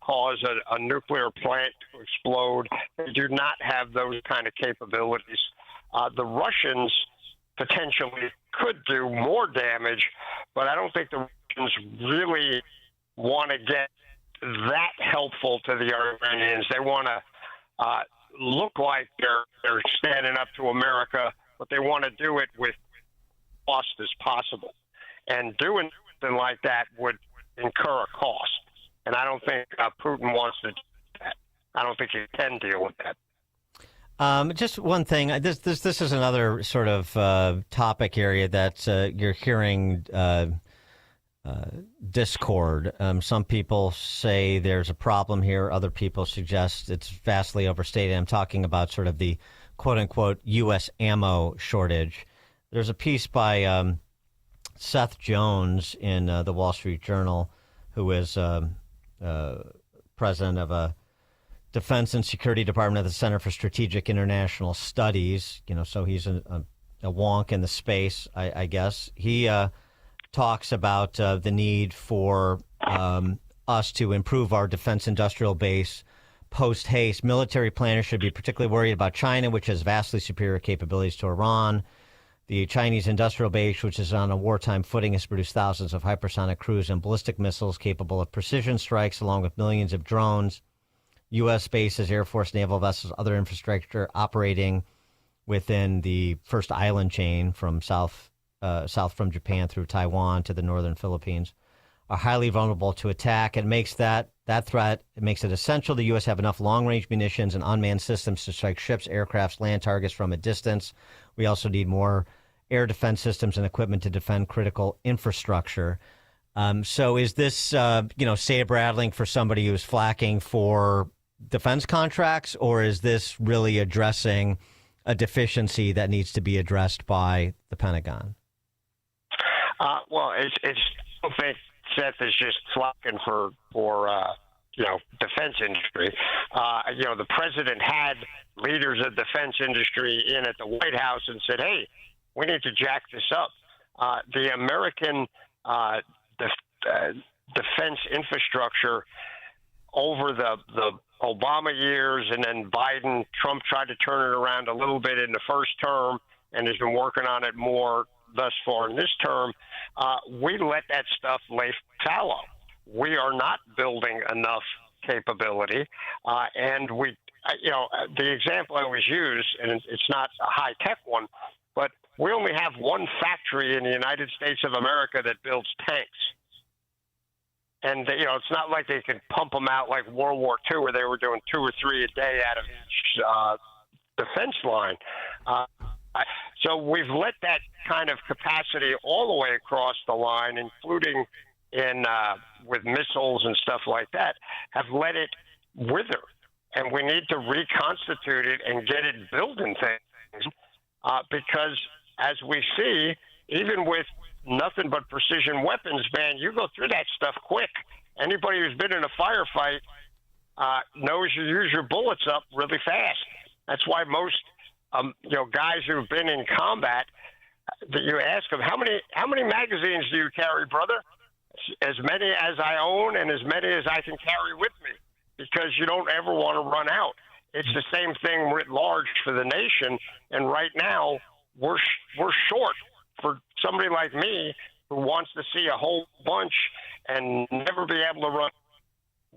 cause a nuclear plant to explode. They do not have those kind of capabilities. The Russians potentially could do more damage, but I don't think the Russians really want to get that helpful to the Iranians. They want to look like they're standing up to America, but they want to do it with cost as possible. And doing something like that would incur a cost. And I don't think Putin wants to do that. I don't think he can deal with that. Just one thing. This is another sort of topic area that you're hearing discord. Some people say there's a problem here. Other people suggest it's vastly overstated. I'm talking about sort of the quote-unquote U.S. ammo shortage. There's a piece by Seth Jones in the Wall Street Journal, who is president of a Defense and Security Department at the Center for Strategic International Studies. So he's a wonk in the space, I guess. He talks about the need for us to improve our defense industrial base post-haste. Military planners should be particularly worried about China, which has vastly superior capabilities to Iran. The Chinese industrial base, which is on a wartime footing, has produced thousands of hypersonic cruise and ballistic missiles capable of precision strikes, along with millions of drones. U.S. bases, Air Force, naval vessels, other infrastructure operating within the first island chain from south from Japan through Taiwan to the northern Philippines are highly vulnerable to attack. It makes that threat, it makes it essential the U.S. have enough long-range munitions and unmanned systems to strike ships, aircrafts, land targets from a distance. We also need more air defense systems and equipment to defend critical infrastructure. So is this, saber-rattling for somebody who's flacking for defense contracts, or is this really addressing a deficiency that needs to be addressed by the Pentagon? I don't think Seth is just flocking for defense industry. The president had leaders of defense industry in at the White House and said, hey, we need to jack this up. The American defense infrastructure over the Obama years and then Biden, Trump tried to turn it around a little bit in the first term and has been working on it more thus far in this term. We let that stuff lay fallow. We are not building enough capability. And the example I always use, and it's not a high-tech one, but we only have one factory in the United States of America that builds tanks. And, it's not like they can pump them out like World War II where they were doing 2 or 3 a day out of each defense line. So we've let that kind of capacity all the way across the line, including with missiles and stuff like that, have let it wither. And we need to reconstitute it and get it building things because, as we see, even with nothing but precision weapons, man, you go through that stuff quick. Anybody who's been in a firefight knows you use your bullets up really fast. That's why most guys who've been in combat, that you ask them, how many magazines do you carry, brother? As many as I own and as many as I can carry with me, because you don't ever want to run out. It's the same thing writ large for the nation, and right now we're short for somebody like me who wants to see a whole bunch and never be able to run.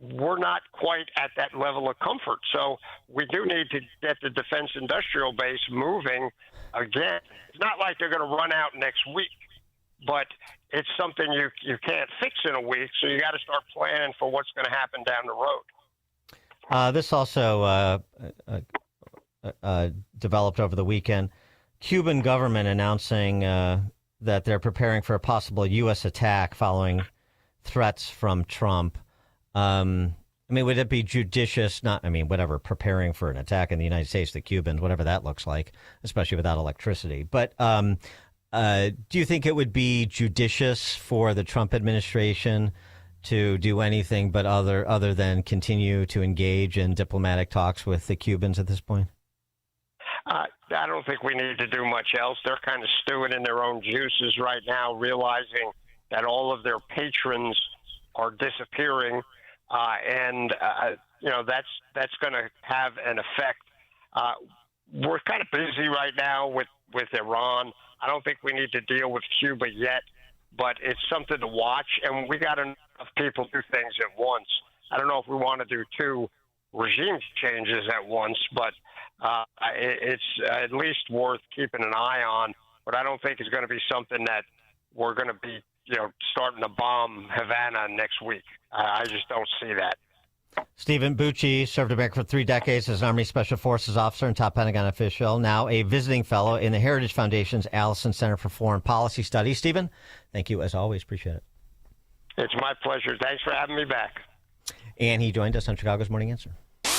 We're not quite at that level of comfort. So we do need to get the defense industrial base moving again. It's not like they're going to run out next week, but it's something you can't fix in a week. So you got to start planning for what's going to happen down the road. This also developed over the weekend. Cuban government announcing that they're preparing for a possible U.S. attack following threats from Trump. Would it be judicious? Preparing for an attack in the United States, the Cubans, whatever that looks like, especially without electricity. But do you think it would be judicious for the Trump administration to do anything but other than continue to engage in diplomatic talks with the Cubans at this point? I don't think we need to do much else. They're kind of stewing in their own juices right now, realizing that all of their patrons are disappearing, and that's going to have an effect. We're kind of busy right now with Iran. I don't think we need to deal with Cuba yet, but it's something to watch, and we got enough people do things at once. I don't know if we want to do 2 regime changes at once, but it's at least worth keeping an eye on. But I don't think it's going to be something that we're going to be, starting to bomb Havana next week. I just don't see that. Stephen Bucci served America for 3 decades as an Army Special Forces officer and top Pentagon official, now a visiting fellow in the Heritage Foundation's Allison Center for Foreign Policy Studies. Stephen, thank you as always. Appreciate it. It's my pleasure. Thanks for having me back. And he joined us on Chicago's Morning Answer.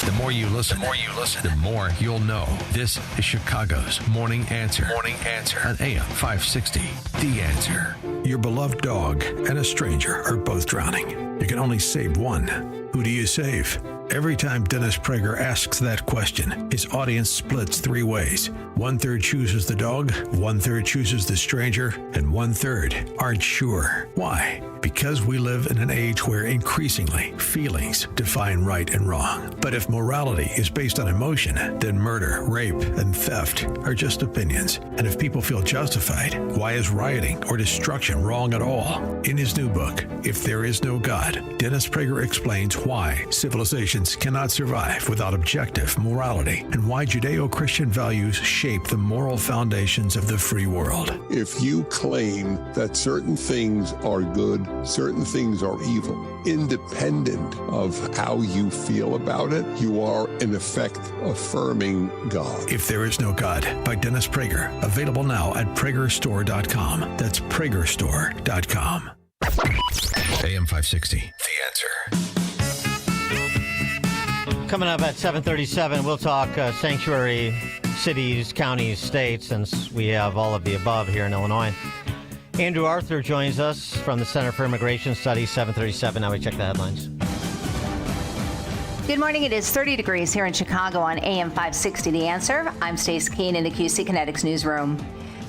The more you listen, the more you'll know. This is Chicago's Morning Answer. Morning Answer on AM 560. The Answer. Your beloved dog and a stranger are both drowning. You can only save one. Who do you save? Every time Dennis Prager asks that question, his audience splits three ways. 1/3 chooses the dog, 1/3 chooses the stranger, and 1/3 aren't sure. Why? Because we live in an age where increasingly feelings define right and wrong. But if morality is based on emotion, then murder, rape, and theft are just opinions. And if people feel justified, why is rioting or destruction wrong at all? In his new book, If There Is No God, Dennis Prager explains why civilizations cannot survive without objective morality and why Judeo-Christian values shape the moral foundations of the free world. If you claim that certain things are good, certain things are evil, independent of how you feel about it, you are in effect affirming God. If There Is No God by Dennis Prager. Available now at PragerStore.com. That's PragerStore.com. AM 560, The Answer. Coming up at 7:37, we'll talk sanctuary cities, counties, states, since we have all of the above here in Illinois. Andrew Arthur joins us from the Center for Immigration Studies, 737. Now we check the headlines. Good morning. It is 30 degrees here in Chicago on AM 560 The Answer. I'm Stace Keene in the QC Kinetics newsroom.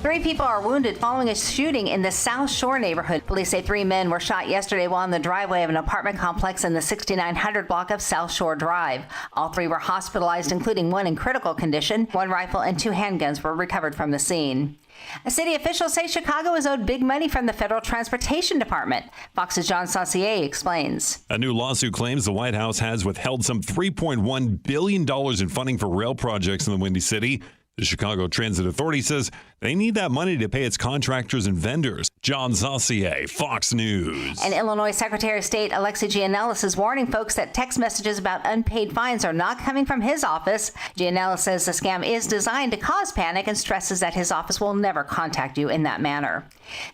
3 people are wounded following a shooting in the South Shore neighborhood. Police say 3 men were shot yesterday while in the driveway of an apartment complex in the 6900 block of South Shore Drive. All 3 were hospitalized, including 1 in critical condition. 1 rifle and 2 handguns were recovered from the scene. City officials say Chicago is owed big money from the Federal Transportation Department. Fox's John Saucier explains. A new lawsuit claims the White House has withheld some $3.1 billion in funding for rail projects in the Windy City. The Chicago Transit Authority says they need that money to pay its contractors and vendors. John Saucier, Fox News. And Illinois Secretary of State Alexi Gianellis is warning folks that text messages about unpaid fines are not coming from his office. Gianellis says the scam is designed to cause panic and stresses that his office will never contact you in that manner.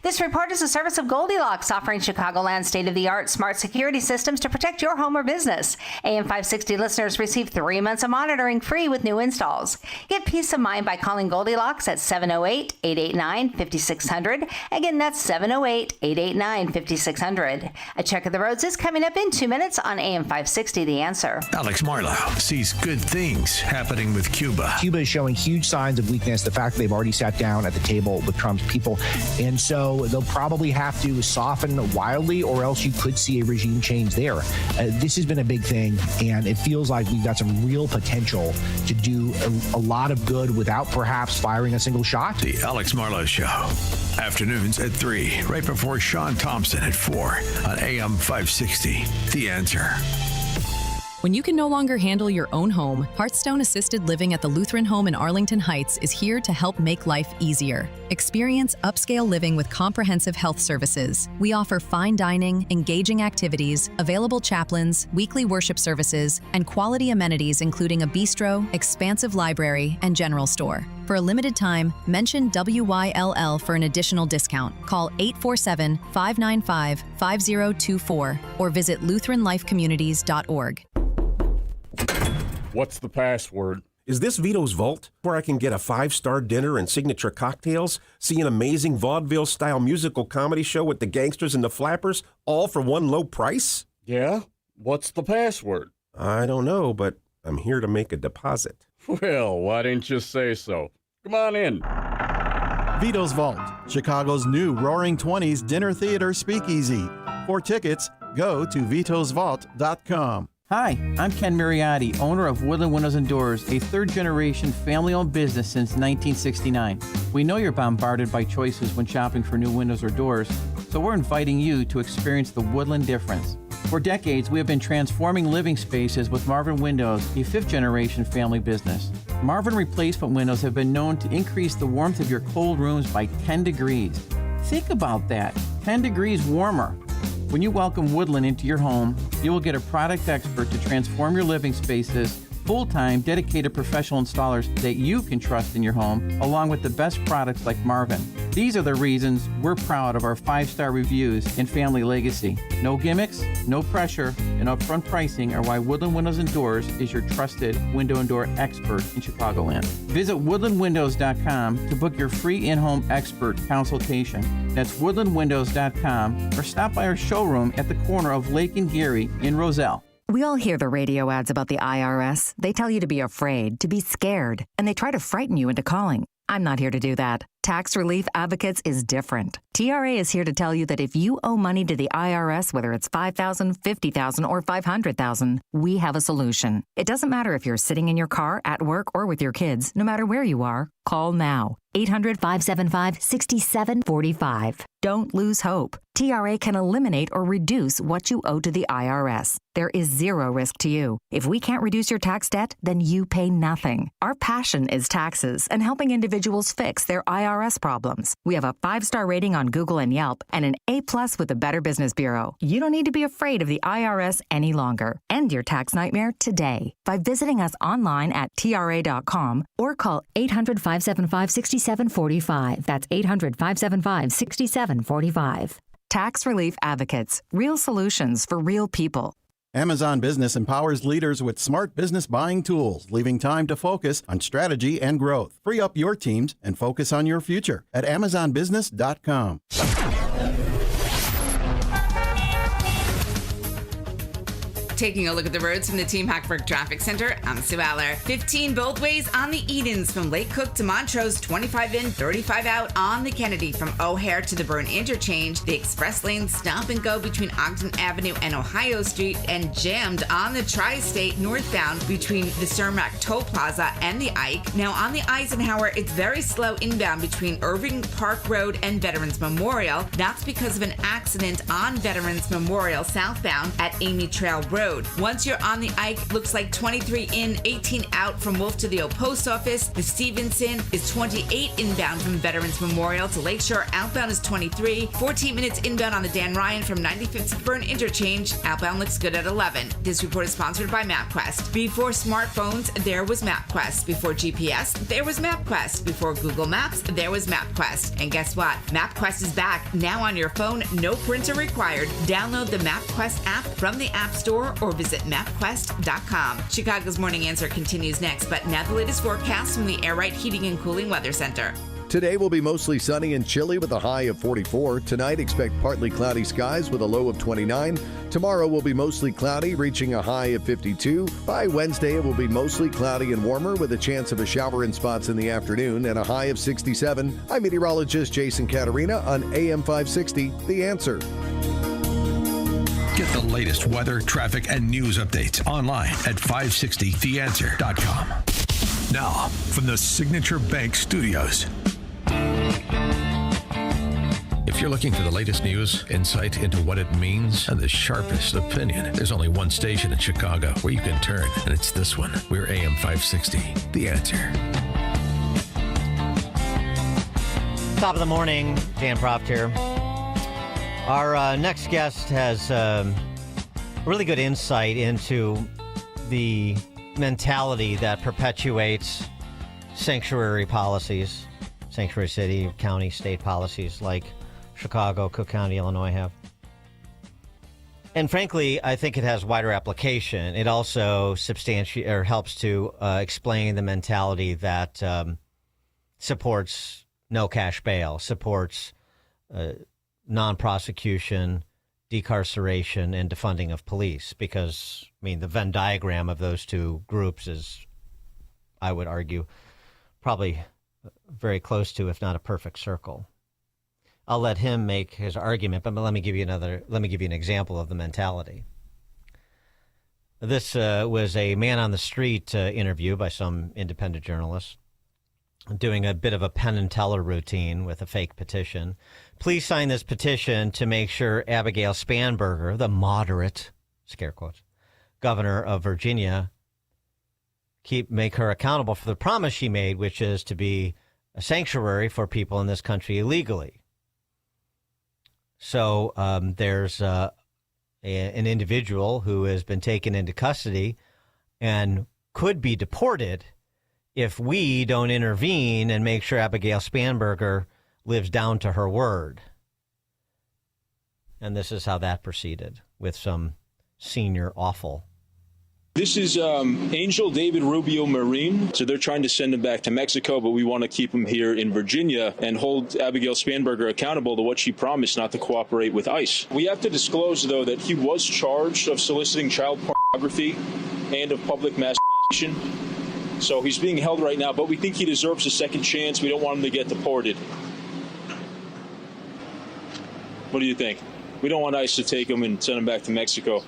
This report is a service of Goldilocks, offering Chicagoland state-of-the-art smart security systems to protect your home or business. AM 560 listeners receive 3 months of monitoring free with new installs. Get peace of mind by calling Goldilocks at 708-889-5600. Again, that's 708-889-5600. A check of the roads is coming up in 2 minutes on AM 560 The Answer. Alex Marlow sees good things happening with Cuba. Cuba is showing huge signs of weakness. The fact that they've already sat down at the table with Trump's people. And so they'll probably have to soften wildly, or else you could see a regime change there. This has been a big thing, and it feels like we've got some real potential to do a lot of good without perhaps firing a single shot. The Alex Marlow Show. Afternoons at 3, right before Sean Thompson at 4 on AM 560. The Answer. When you can no longer handle your own home, Hearthstone Assisted Living at the Lutheran Home in Arlington Heights is here to help make life easier. Experience upscale living with comprehensive health services. We offer fine dining, engaging activities, available chaplains, weekly worship services, and quality amenities including a bistro, expansive library, and general store. For a limited time, mention WYLL for an additional discount. Call 847-595-5024 or visit LutheranLifeCommunities.org. What's the password? Is this Vito's Vault, where I can get a 5-star dinner and signature cocktails, see an amazing vaudeville-style musical comedy show with the gangsters and the flappers, all for one low price? Yeah? What's the password? I don't know, but I'm here to make a deposit. Well, why didn't you say so? Come on in. Vito's Vault, Chicago's new Roaring Twenties dinner theater speakeasy. For tickets, go to vitosvault.com. Hi, I'm Ken Mariotti, owner of Woodland Windows and Doors, a third-generation family-owned business since 1969. We know you're bombarded by choices when shopping for new windows or doors, so we're inviting you to experience the Woodland difference. For decades, we have been transforming living spaces with Marvin Windows, a fifth-generation family business. Marvin replacement windows have been known to increase the warmth of your cold rooms by 10 degrees. Think about that, 10 degrees warmer. When you welcome Woodland into your home, you will get a product expert to transform your living spaces, full-time, dedicated professional installers that you can trust in your home, along with the best products like Marvin. These are the reasons we're proud of our 5-star reviews and family legacy. No gimmicks, no pressure, and upfront pricing are why Woodland Windows and Doors is your trusted window and door expert in Chicagoland. Visit woodlandwindows.com to book your free in-home expert consultation. That's woodlandwindows.com, or stop by our showroom at the corner of Lake and Geary in Roselle. We all hear the radio ads about the IRS. They tell you to be afraid, to be scared, and they try to frighten you into calling. I'm not here to do that. Tax Relief Advocates is different. TRA is here to tell you that if you owe money to the IRS, whether it's $5,000, $50,000, or $500,000, we have a solution. It doesn't matter if you're sitting in your car, at work, or with your kids. No matter where you are, call now. 800-575-6745. Don't lose hope. TRA can eliminate or reduce what you owe to the IRS. There is zero risk to you. If we can't reduce your tax debt, then you pay nothing. Our passion is taxes and helping individuals fix their IRS problems. We have a 5-star rating on Google and Yelp and an A+ with the Better Business Bureau. You don't need to be afraid of the IRS any longer. End your tax nightmare today by visiting us online at TRA.com or call 800-575-6745. That's 800-575-6745. Tax Relief Advocates. Real solutions for real people. Amazon Business empowers leaders with smart business buying tools, leaving time to focus on strategy and growth. Free up your teams and focus on your future at AmazonBusiness.com. Taking a look at the roads from the Team Hackberg Traffic Center, I'm Sue Aller. 15 both ways on the Edens from Lake Cook to Montrose, 25 in, 35 out on the Kennedy from O'Hare to the Byrne Interchange. The express lanes stop and go between Ogden Avenue and Ohio Street and jammed on the Tri-State northbound between the Cermak Toll Plaza and the Ike. Now on the Eisenhower, it's very slow inbound between Irving Park Road and Veterans Memorial. That's because of an accident on Veterans Memorial southbound at Amy Trail Road. Once you're on the Ike, looks like 23 in, 18 out from Wolf to the old post office. The Stevenson is 28 inbound from Veterans Memorial to Lakeshore. Outbound is 23. 14 minutes inbound on the Dan Ryan from 95th to Byrne Interchange. Outbound looks good at 11. This report is sponsored by MapQuest. Before smartphones, there was MapQuest. Before GPS, there was MapQuest. Before Google Maps, there was MapQuest. And guess what? MapQuest is back. Now on your phone, no printer required. Download the MapQuest app from the App Store or visit mapquest.com. Chicago's Morning Answer continues next, but now the latest forecast from the Air Right Heating and Cooling Weather Center. Today will be mostly sunny and chilly with a high of 44. Tonight, expect partly cloudy skies with a low of 29. Tomorrow will be mostly cloudy, reaching a high of 52. By Wednesday, it will be mostly cloudy and warmer with a chance of a shower in spots in the afternoon and a high of 67. I'm meteorologist Jason Caterina on AM 560, The Answer. Get the latest weather, traffic, and news updates online at 560theanswer.com. Now, from the Signature Bank Studios. If you're looking for the latest news, insight into what it means, and the sharpest opinion, there's only one station in Chicago where you can turn, and it's this one. We're AM 560, The Answer. Top of the morning, Dan Proft here. Our next guest has really good insight into the mentality that perpetuates sanctuary policies, sanctuary city, county, state policies like Chicago, Cook County, Illinois have. And frankly, I think it has wider application. It also helps to explain the mentality that supports no cash bail, supports non-prosecution, decarceration, and defunding of police. Because, I mean, the Venn diagram of those two groups is, I would argue, probably very close to, if not a perfect circle. I'll let him make his argument, but let me give you an example of the mentality. This was a man on the street interview by some independent journalist, doing a bit of a Penn and Teller routine with a fake petition. Please sign this petition to make sure Abigail Spanberger, the moderate, scare quotes, governor of Virginia, make her accountable for the promise she made, which is to be a sanctuary for people in this country illegally. So there's an individual who has been taken into custody and could be deported if we don't intervene and make sure Abigail Spanberger lives down to her word. And this is how that proceeded with some senior awful. This is Angel David Rubio Marine. So they're trying to send him back to Mexico, but we want to keep him here in Virginia and hold Abigail Spanberger accountable to what she promised, not to cooperate with ICE. We have to disclose, though, that he was charged of soliciting child pornography and of public masturbation. So he's being held right now, but we think he deserves a second chance. We don't want him to get deported. What do you think? We don't want ICE to take him and send him back to Mexico.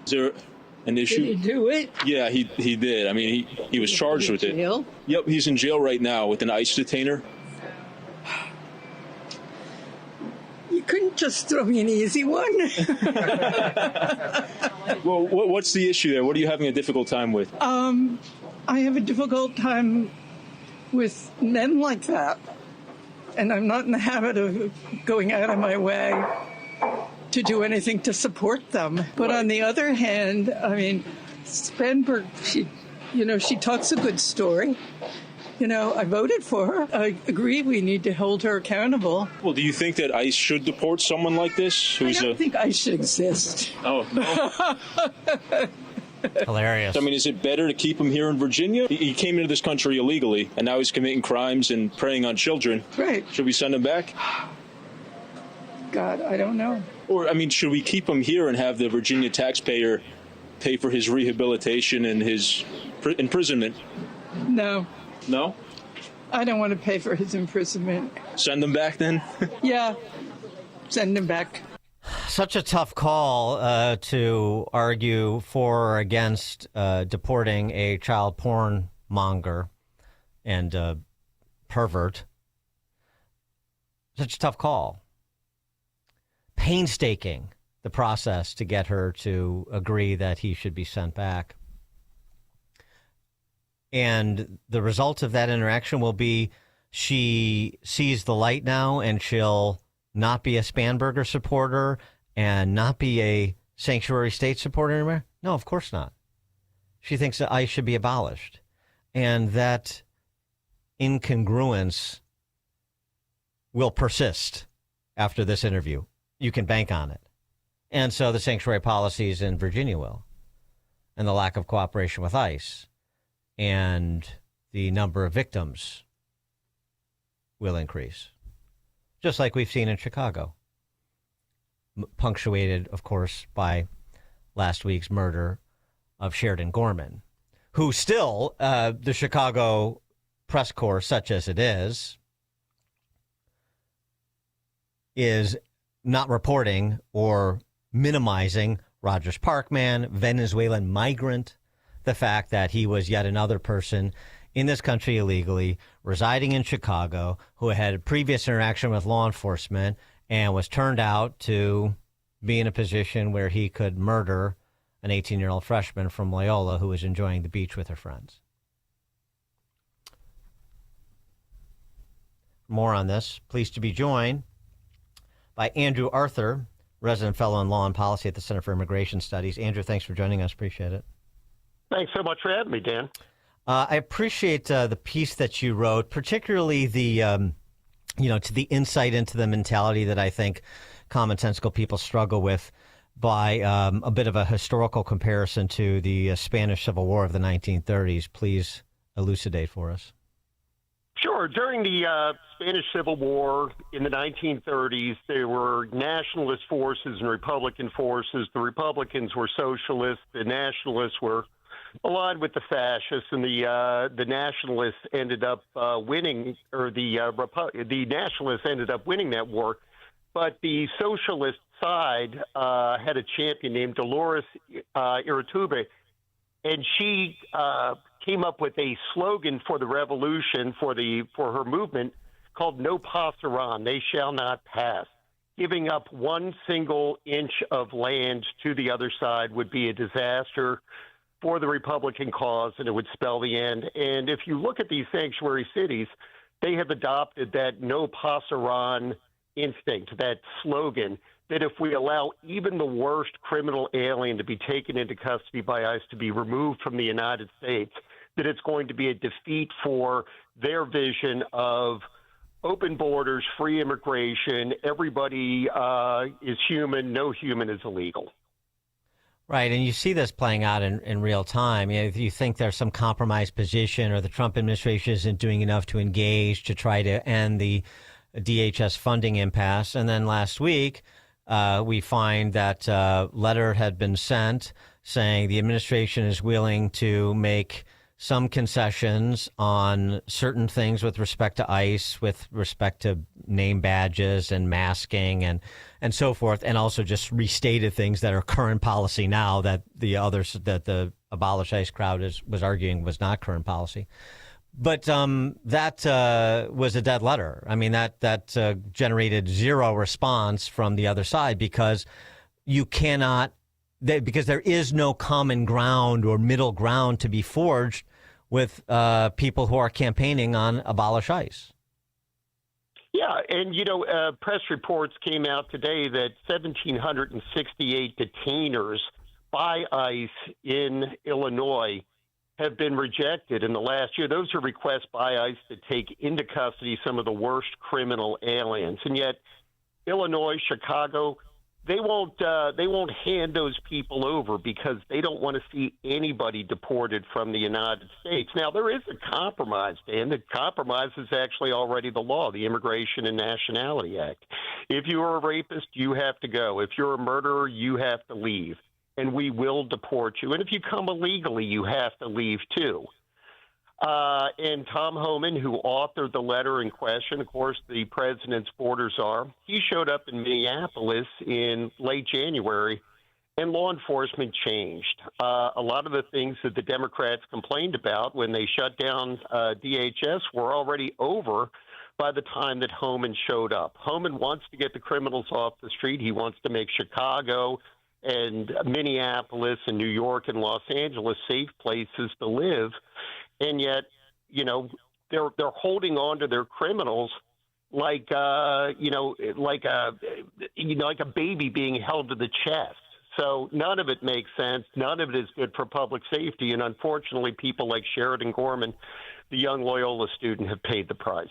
Is there an issue? Did he do it? Yeah, he did. I mean, he was charged with it. Jail? Yep, he's in jail right now with an ICE detainer. You couldn't just throw me an easy one. Well, what's the issue there? What are you having a difficult time with? I have a difficult time with men like that. And I'm not in the habit of going out of my way to do anything to support them. But on the other hand, I mean, Spanberg, she talks a good story. I voted for her. I agree we need to hold her accountable. Well, do you think that ICE should deport someone like this? I don't think ICE should exist. Oh, no. Hilarious. I mean, is it better to keep him here in Virginia? He came into this country illegally, and now he's committing crimes and preying on children. Right. Should we send him back? God, I don't know. Or, I mean, should we keep him here and have the Virginia taxpayer pay for his rehabilitation and his imprisonment? No. No? I don't want to pay for his imprisonment. Send him back then? Yeah. Send him back. Such a tough call to argue for or against deporting a child porn monger and pervert. Such a tough call. Painstaking, the process to get her to agree that he should be sent back. And the result of that interaction will be she sees the light now and she'll not be a Spanberger supporter and not be a sanctuary state supporter anymore? No, of course not. She thinks that ICE should be abolished. And that incongruence will persist after this interview. You can bank on it. And so the sanctuary policies in Virginia will. And the lack of cooperation with ICE. And the number of victims will increase. Just like we've seen in Chicago. Punctuated, of course, by last week's murder of Sheridan Gorman, who still, the Chicago press corps, such as it is not reporting or minimizing Rogers Parkman, Venezuelan migrant, the fact that he was yet another person in this country illegally, residing in Chicago, who had a previous interaction with law enforcement and was turned out to be in a position where he could murder an 18-year-old freshman from Loyola who was enjoying the beach with her friends. More on this. Pleased to be joined by Andrew Arthur, resident fellow in law and policy at the Center for Immigration Studies. Andrew, thanks for joining us. Appreciate it. Thanks so much for having me, Dan. I appreciate the piece that you wrote, particularly the, to the insight into the mentality that I think commonsensical people struggle with by a bit of a historical comparison to the Spanish Civil War of the 1930s. Please elucidate for us. Sure. During the Spanish Civil War in the 1930s, there were nationalist forces and Republican forces. The Republicans were socialists. The nationalists were aligned with the fascists, and the nationalists ended up winning, or the nationalists ended up winning that war. But the socialist side had a champion named Dolores Iturbe, and she came up with a slogan for the revolution, for her movement, called "No Pasarán," they shall not pass. Giving up one single inch of land to the other side would be a disaster for the Republican cause, and it would spell the end. And if you look at these sanctuary cities, they have adopted that "No Pasarán" instinct, that slogan, that if we allow even the worst criminal alien to be taken into custody by ICE, to be removed from the United States, that it's going to be a defeat for their vision of open borders, free immigration, everybody is human, no human is illegal. Right, and you see this playing out in real time. If you think there's some compromised position or the Trump administration isn't doing enough to engage to try to end the DHS funding impasse, and then last week, we find that letter had been sent saying the administration is willing to make some concessions on certain things with respect to ICE, with respect to name badges and masking and so forth, and also just restated things that are current policy now that the Abolish ICE crowd was arguing was not current policy. But that was a dead letter. I mean, that generated zero response from the other side because because there is no common ground or middle ground to be forged with people who are campaigning on Abolish ICE. Yeah, and, press reports came out today that 1,768 detainers by ICE in Illinois have been rejected in the last year. Those are requests by ICE to take into custody some of the worst criminal aliens. And yet, Illinois, Chicago, they won't hand those people over because they don't want to see anybody deported from the United States. Now, there is a compromise, Dan. The compromise is actually already the law, the Immigration and Nationality Act. If you are a rapist, you have to go. If you're a murderer, you have to leave, and we will deport you. And if you come illegally, you have to leave too. And Tom Homan, who authored the letter in question, of course, the president's borders are, he showed up in Minneapolis in late January, and law enforcement changed. A lot of the things that the Democrats complained about when they shut down DHS were already over by the time that Homan showed up. Homan wants to get the criminals off the street. He wants to make Chicago and Minneapolis and New York and Los Angeles safe places to live. And yet, they're holding on to their criminals like a baby being held to the chest. So none of it makes sense. None of it is good for public safety. And unfortunately, people like Sheridan Gorman, the young Loyola student, have paid the price.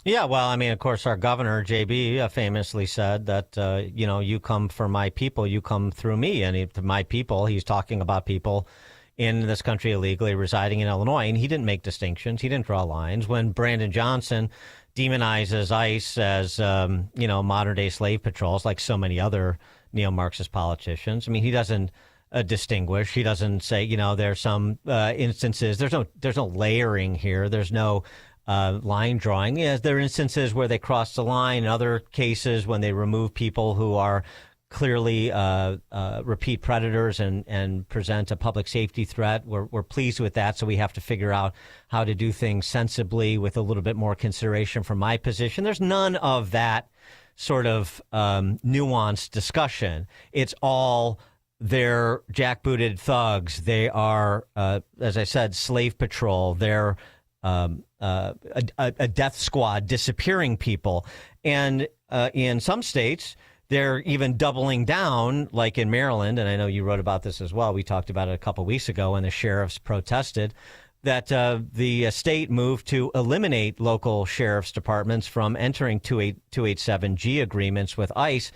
Yeah, well, I mean, of course, our governor, JB, famously said that, you come for my people, you come through me. And my people, he's talking about people in this country illegally residing in Illinois, and he didn't make distinctions. He didn't draw lines. When Brandon Johnson demonizes ICE as, modern-day slave patrols, like so many other neo-Marxist politicians, I mean, he doesn't distinguish. He doesn't say, there's some instances. There's no layering here. There's no line drawing. Yes, there are instances where they cross the line. In other cases, when they remove people who are clearly repeat predators and present a public safety threat. We're pleased with that, so we have to figure out how to do things sensibly with a little bit more consideration from my position. There's none of that sort of nuanced discussion. It's all they're jackbooted thugs. They are, as I said, slave patrol. They're a death squad disappearing people. And in some states, they're even doubling down, like in Maryland, and I know you wrote about this as well. We talked about it a couple weeks ago when the sheriffs protested that the state moved to eliminate local sheriff's departments from entering 287G agreements with ICE,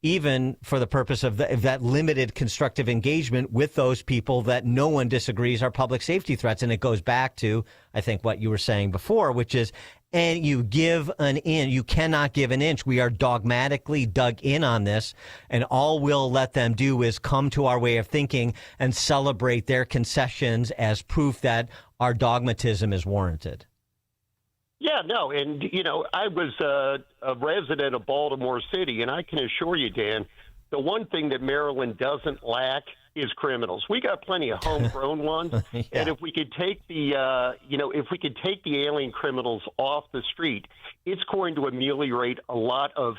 even for the purpose of that limited constructive engagement with those people that no one disagrees are public safety threats. And it goes back to, I think, what you were saying before, which is, and you give an inch, you cannot give an inch. We are dogmatically dug in on this, and all we'll let them do is come to our way of thinking and celebrate their concessions as proof that our dogmatism is warranted. Yeah, no, and, I was a resident of Baltimore City, and I can assure you, Dan, the one thing that Maryland doesn't lack is criminals. We got plenty of homegrown ones, Yeah. and if we could take the alien criminals off the street, it's going to ameliorate a lot of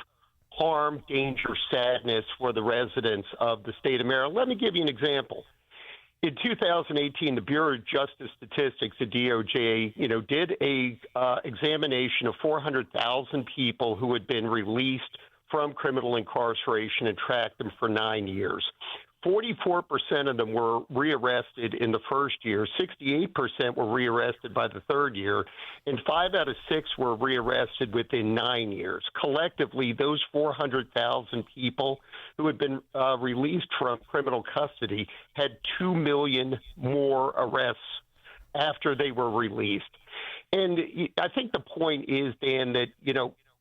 harm, danger, sadness for the residents of the state of Maryland. Let me give you an example. In 2018, the Bureau of Justice Statistics, the DOJ, did a examination of 400,000 people who had been released from criminal incarceration and tracked them for 9 years. 44% of them were rearrested in the first year, 68% were rearrested by the third year, and 5 out of 6 were rearrested within 9 years. Collectively, those 400,000 people who had been released from criminal custody had 2 million more arrests after they were released. And I think the point is, Dan, that,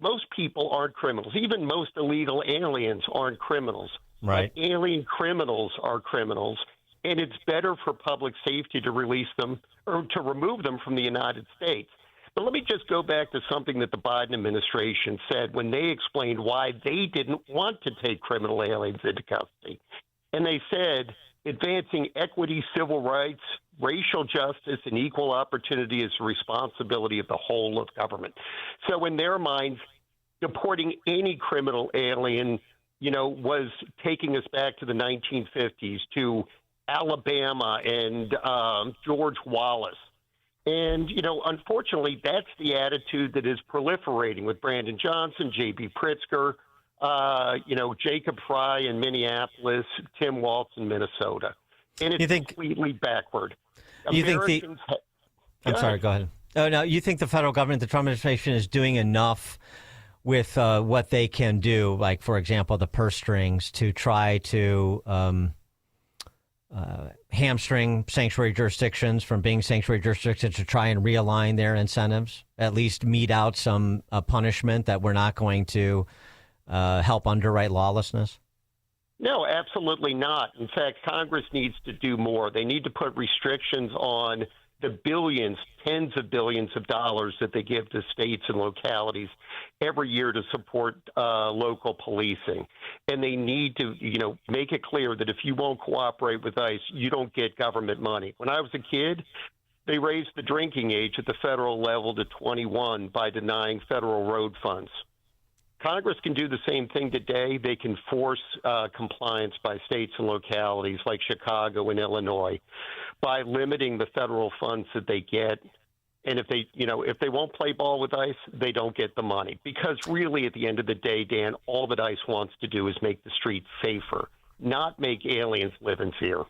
most people aren't criminals. Even most illegal aliens aren't criminals. Right. But alien criminals are criminals, and it's better for public safety to release them or to remove them from the United States. But let me just go back to something that the Biden administration said when they explained why they didn't want to take criminal aliens into custody. And they said advancing equity, civil rights, racial justice, and equal opportunity is the responsibility of the whole of government. So in their minds, deporting any criminal alien, was taking us back to the 1950s, to Alabama and George Wallace. And, unfortunately, that's the attitude that is proliferating with Brandon Johnson, J.B. Pritzker, Jacob Fry in Minneapolis, Tim Walz in Minnesota. And it's completely backward. I'm sorry, go ahead. Oh, no, you think the federal government, the Trump administration, is doing enough with what they can do, like, for example, the purse strings, to try to hamstring sanctuary jurisdictions from being sanctuary jurisdictions, to try and realign their incentives, at least mete out some punishment that we're not going to help underwrite lawlessness? No, absolutely not. In fact, Congress needs to do more. They need to put restrictions on the billions, tens of billions of dollars that they give to states and localities every year to support local policing. And they need to, make it clear that if you won't cooperate with ICE, you don't get government money. When I was a kid, they raised the drinking age at the federal level to 21 by denying federal road funds. Congress can do the same thing today. They can force compliance by states and localities like Chicago and Illinois by limiting the federal funds that they get. And if they won't play ball with ICE, they don't get the money. Because really, at the end of the day, Dan, all that ICE wants to do is make the streets safer, not make aliens live in fear.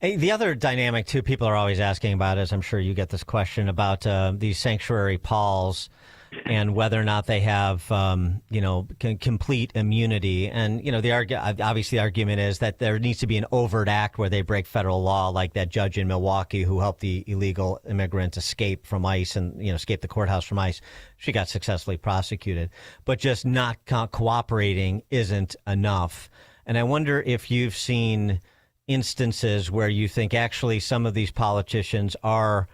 Hey, the other dynamic, too, people are always asking about is, I'm sure you get this question about these sanctuary PALs and whether or not they have, complete immunity. And, the argument is that there needs to be an overt act where they break federal law, like that judge in Milwaukee who helped the illegal immigrant escape from ICE and, escape the courthouse from ICE. She got successfully prosecuted. But just not cooperating isn't enough. And I wonder if you've seen instances where you think actually some of these politicians are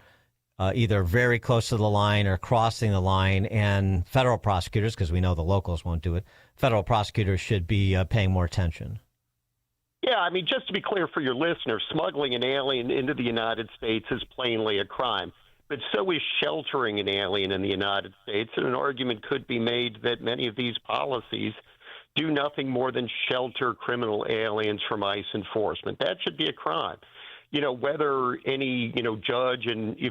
either very close to the line or crossing the line, and federal prosecutors, because we know the locals won't do it, federal prosecutors should be paying more attention. Yeah, just to be clear for your listeners, smuggling an alien into the United States is plainly a crime. But so is sheltering an alien in the United States. And an argument could be made that many of these policies do nothing more than shelter criminal aliens from ICE enforcement. That should be a crime. Whether any,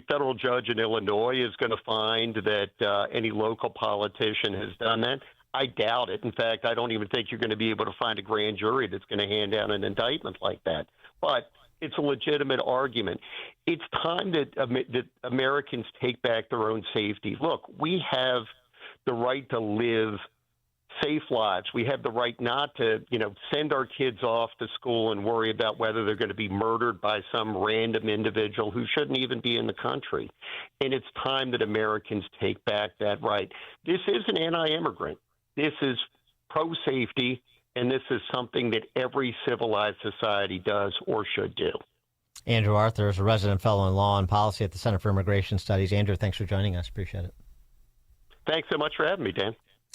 federal judge in Illinois is going to find that any local politician has done that, I doubt it. In fact, I don't even think you're going to be able to find a grand jury that's going to hand down an indictment like that. But it's a legitimate argument. It's time that Americans take back their own safety. Look, we have the right to live safe lives. We have the right not to, send our kids off to school and worry about whether they're going to be murdered by some random individual who shouldn't even be in the country. And it's time that Americans take back that right. This isn't anti-immigrant. This is pro-safety, and this is something that every civilized society does or should do. Andrew Arthur is a resident fellow in law and policy at the Center for Immigration Studies. Andrew, thanks for joining us. Appreciate it. Thanks so much for having me, Dan.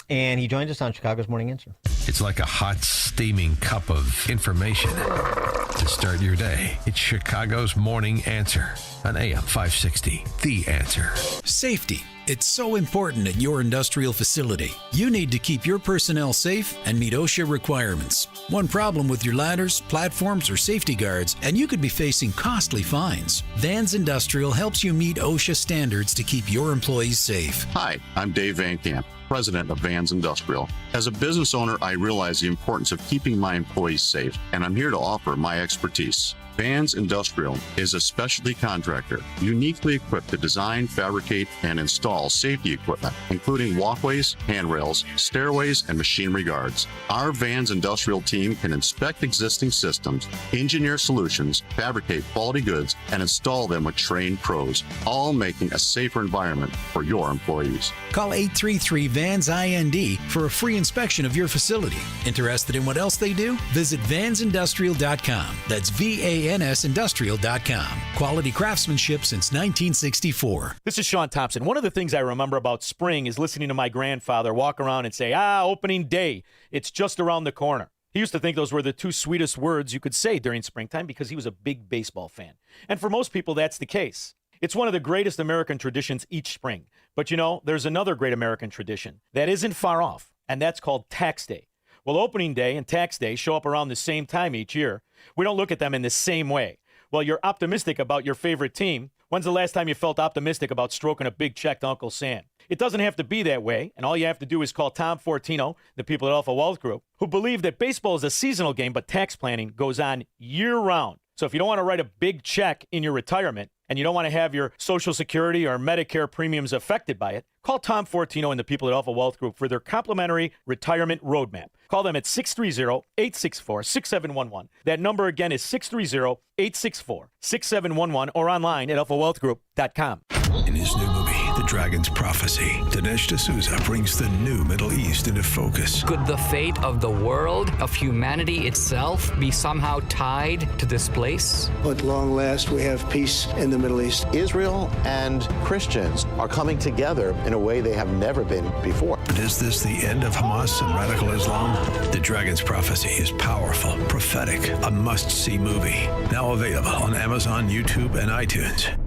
And he joined us on Chicago's Morning Answer. It's like a hot, steaming cup of information to start your day. It's Chicago's Morning Answer on AM 560. The Answer. Safety. It's so important at your industrial facility. You need to keep your personnel safe and meet OSHA requirements. One problem with your ladders, platforms, or safety guards, and you could be facing costly fines. Vans Industrial helps you meet OSHA standards to keep your employees safe. Hi, I'm Dave Van Camp, president of Vans Industrial. As a business owner, I I realize the importance of keeping my employees safe, and I'm here to offer my expertise. Vans Industrial is a specialty contractor uniquely equipped to design, fabricate, and install safety equipment, including walkways, handrails, stairways, and machinery guards. Our Vans Industrial team can inspect existing systems, engineer solutions, fabricate quality goods, and install them with trained pros, all making a safer environment for your employees. Call 833-VANS-IND for a free inspection of your facility. Interested in what else they do? Visit vansindustrial.com. That's VANSindustrial.com. Quality craftsmanship since 1964. This is Sean Thompson. One of the things I remember about spring is listening to my grandfather walk around and say, opening day, it's just around the corner. He used to think those were the two sweetest words you could say during springtime because he was a big baseball fan. And for most people, that's the case. It's one of the greatest American traditions each spring. But there's another great American tradition that isn't far off, and that's called Tax Day. Well, opening day and tax day show up around the same time each year. We don't look at them in the same way. Well, you're optimistic about your favorite team. When's the last time you felt optimistic about stroking a big check to Uncle Sam? It doesn't have to be that way, and all you have to do is call Tom Fortino, the people at Alpha Wealth Group, who believe that baseball is a seasonal game, but tax planning goes on year-round. So if you don't want to write a big check in your retirement, and you don't want to have your Social Security or Medicare premiums affected by it, call Tom Fortino and the people at Alpha Wealth Group for their complimentary retirement roadmap. Call them at 630-864-6711. That number again is 630-864-6711 or online at alphawealthgroup.com. In his new movie, The Dragon's Prophecy, Dinesh D'Souza brings the new Middle East into focus. Could the fate of the world, of humanity itself, be somehow tied to this place? At long last, we have peace in the Middle East. Israel and Christians are coming together in a way they have never been before. But is this the end of Hamas and radical Islam? The Dragon's Prophecy is powerful, prophetic, a must-see movie. Now available on Amazon, YouTube, and iTunes.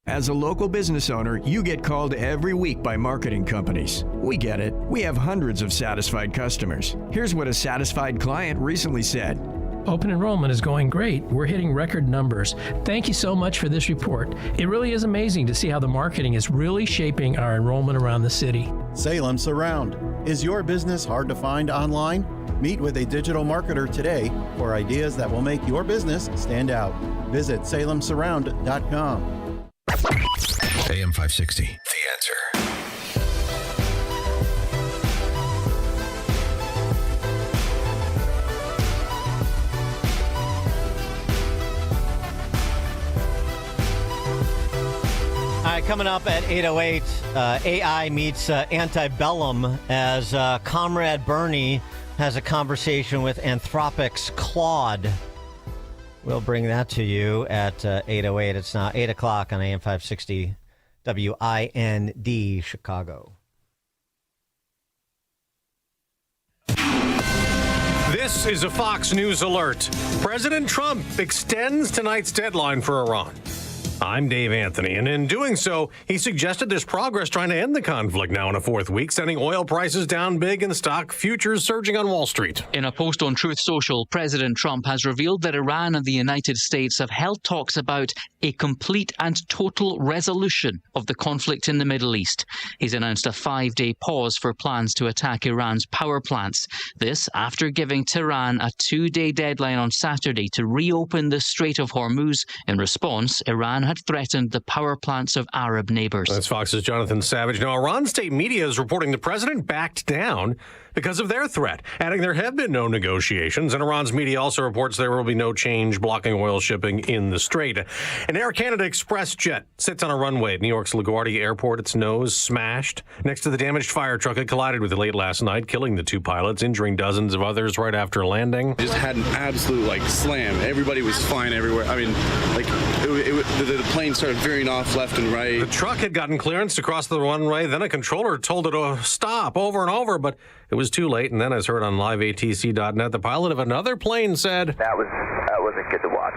As a local business owner, you get called every week by marketing companies. We get it. We have hundreds of satisfied customers. Here's what a satisfied client recently said. Open enrollment is going great. We're hitting record numbers. Thank you so much for this report. It really is amazing to see how the marketing is really shaping our enrollment around the city. Salem Surround. Is your business hard to find online? Meet with a digital marketer today for ideas that will make your business stand out. Visit salemsurround.com. AM 560, The Answer. All right, coming up at 8:08, AI meets Antebellum as Comrade Bernie has a conversation with Anthropic's Claude. We'll bring that to you at 8:08. It's now 8 o'clock on AM 560 WIND Chicago. This is a Fox News alert. President Trump extends tonight's deadline for Iran. I'm Dave Anthony, and in doing so, he suggested there's progress trying to end the conflict now in a fourth week, sending oil prices down big and stock futures surging on Wall Street. In a post on Truth Social, President Trump has revealed that Iran and the United States have held talks about a complete and total resolution of the conflict in the Middle East. He's announced a 5-day pause for plans to attack Iran's power plants. This after giving Tehran a 2-day deadline on Saturday to reopen the Strait of Hormuz. In response, Iran had threatened the power plants of Arab neighbors. That's Fox's Jonathan Savage. Now, Iran state media is reporting the president backed down because of their threat, adding there have been no negotiations. And Iran's media also reports there will be no change blocking oil shipping in the strait. An Air Canada Express jet sits on a runway at New York's LaGuardia Airport, its nose smashed next to the damaged fire truck it collided with late last night, killing the two pilots, injuring dozens of others right after landing. Just had an absolute slam. Everybody was flying everywhere. I mean, the plane started veering off left and right. The truck had gotten clearance to cross the runway. Then a controller told it to stop over and over, but it was too late. And then, as heard on liveatc.net, the pilot of another plane said, That wasn't good to watch.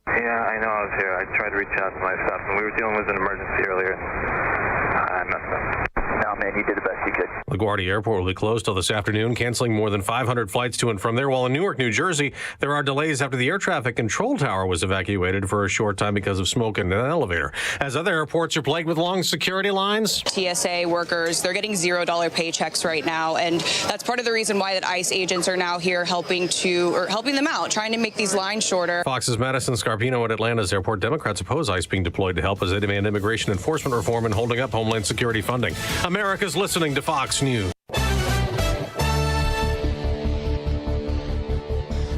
Yeah, I know I was here. I tried to reach out to my stuff, and we were dealing with an emergency earlier. I messed up. No, man, you did the best you could. LaGuardia Airport will be closed till this afternoon, canceling more than 500 flights to and from there. While in Newark, New Jersey, there are delays after the air traffic control tower was evacuated for a short time because of smoke in an elevator. As other airports are plagued with long security lines. TSA workers, they're getting $0 paychecks right now, and that's part of the reason why that ICE agents are now here helping them out, trying to make these lines shorter. Fox's Madison Scarpino at Atlanta's airport. Democrats oppose ICE being deployed to help as they demand immigration enforcement reform and holding up Homeland Security funding. America's listening to Fox News.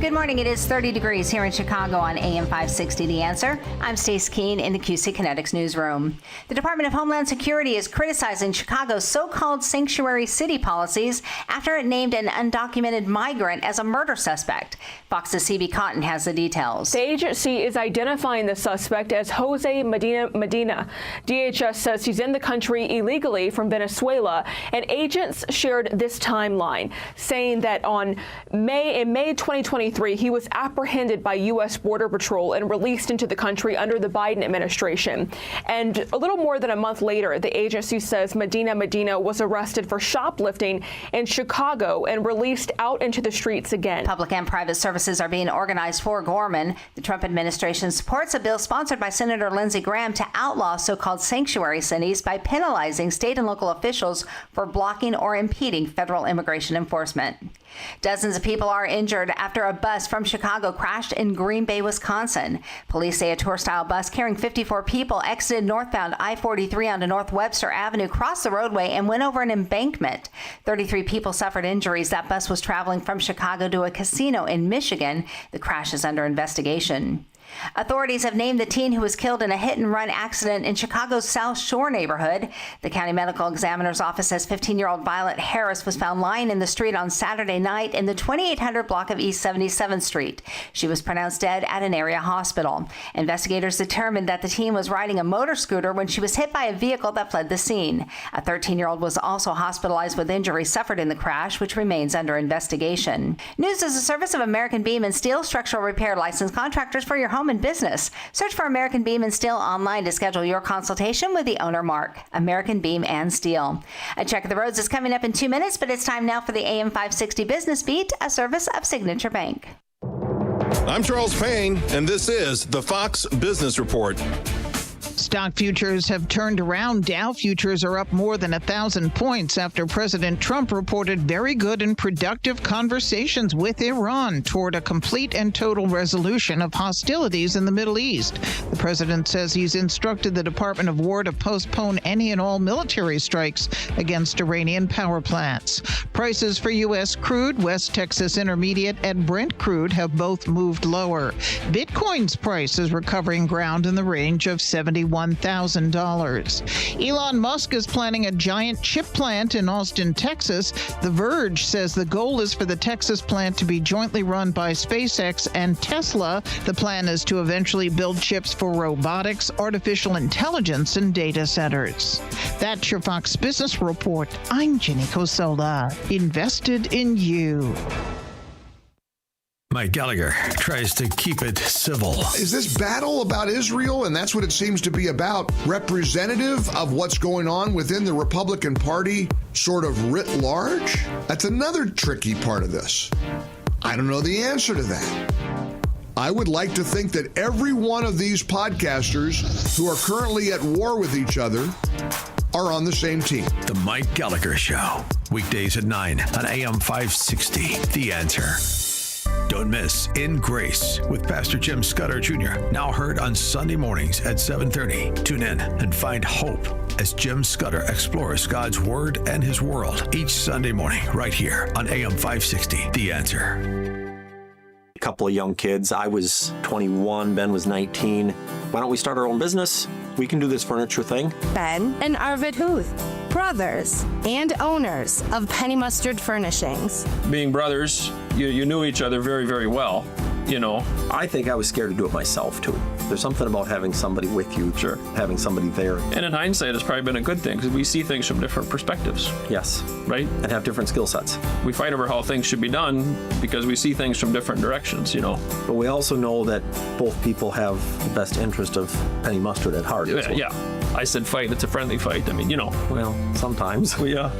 Good morning. It is 30 degrees here in Chicago on AM 560 The Answer. I'm Stace Keene in the QC Kinetics newsroom. The Department of Homeland Security is criticizing Chicago's so-called sanctuary city policies after it named an undocumented migrant as a murder suspect. Fox's CB Cotton has the details. The agency is identifying the suspect as Jose Medina. DHS says he's in the country illegally from Venezuela, and agents shared this timeline, saying that in May 2023, he was apprehended by U.S. Border Patrol and released into the country under the Biden administration. And a little more than a month later, the agency says Medina was arrested for shoplifting in Chicago and released out into the streets again. Public and private services are being organized for Gorman. The Trump administration supports a bill sponsored by Senator Lindsey Graham to outlaw so-called sanctuary cities by penalizing state and local officials for blocking or impeding federal immigration enforcement. Dozens of people are injured after a bus from Chicago crashed in Green Bay, Wisconsin. Police say a tour-style bus carrying 54 people exited northbound I-43 onto North Webster Avenue, crossed the roadway, and went over an embankment. 33 people suffered injuries. That bus was traveling from Chicago to a casino in Michigan. The crash is under investigation. Authorities have named the teen who was killed in a hit-and-run accident in Chicago's South Shore neighborhood. The county medical examiner's office says 15-year-old Violet Harris was found lying in the street on Saturday night in the 2800 block of East 77th Street. She was pronounced dead at an area hospital. Investigators determined that the teen was riding a motor scooter when she was hit by a vehicle that fled the scene. A 13-year-old was also hospitalized with injuries suffered in the crash, which remains under investigation. News is a service of American Beam and Steel, structural repair licensed contractors for your home and business. Search for American Beam and Steel online to schedule your consultation with the owner, Mark. American Beam and Steel. A check of the roads is coming up in 2 minutes, but it's time now for the AM 560 Business Beat, a service of Signature Bank. I'm Charles Payne, and this is the Fox Business Report. Stock futures have turned around. Dow futures are up more than 1,000 points after President Trump reported very good and productive conversations with Iran toward a complete and total resolution of hostilities in the Middle East. The president says he's instructed the Department of War to postpone any and all military strikes against Iranian power plants. Prices for U.S. crude, West Texas Intermediate, and Brent crude have both moved lower. Bitcoin's price is recovering ground in the range of $71,000. Elon Musk is planning a giant chip plant in Austin, Texas. The Verge says the goal is for the Texas plant to be jointly run by SpaceX and Tesla. The plan is to eventually build chips for robotics, artificial intelligence, and data centers. That's your Fox Business Report. I'm Jenny Cosola. Invested in you. Mike Gallagher tries to keep it civil. Is this battle about Israel, and that's what it seems to be about, representative of what's going on within the Republican Party, sort of writ large? That's another tricky part of this. I don't know the answer to that. I would like to think that every one of these podcasters who are currently at war with each other are on the same team. The Mike Gallagher Show, weekdays at 9 on AM 560. The Answer. Don't miss In Grace with Pastor Jim Scudder Jr., now heard on Sunday mornings at 7:30. Tune in and find hope as Jim Scudder explores God's Word and His world each Sunday morning right here on AM 560. The Answer. A couple of young kids. I was 21, Ben was 19. Why don't we start our own business? We can do this furniture thing. Ben and Arvid Huth, brothers and owners of Penny Mustard Furnishings. Being brothers, you knew each other very, very well, you know. I think I was scared to do it myself, too. There's something about having somebody with you, sure, having somebody there. And in hindsight, it's probably been a good thing because we see things from different perspectives. Yes. Right? And have different skill sets. We fight over how things should be done because we see things from different directions, you know. But we also know that both people have the best interest of Penny Mustard at heart. Yeah. I said fight, it's a friendly fight. I mean, you know. Well, sometimes. Yeah.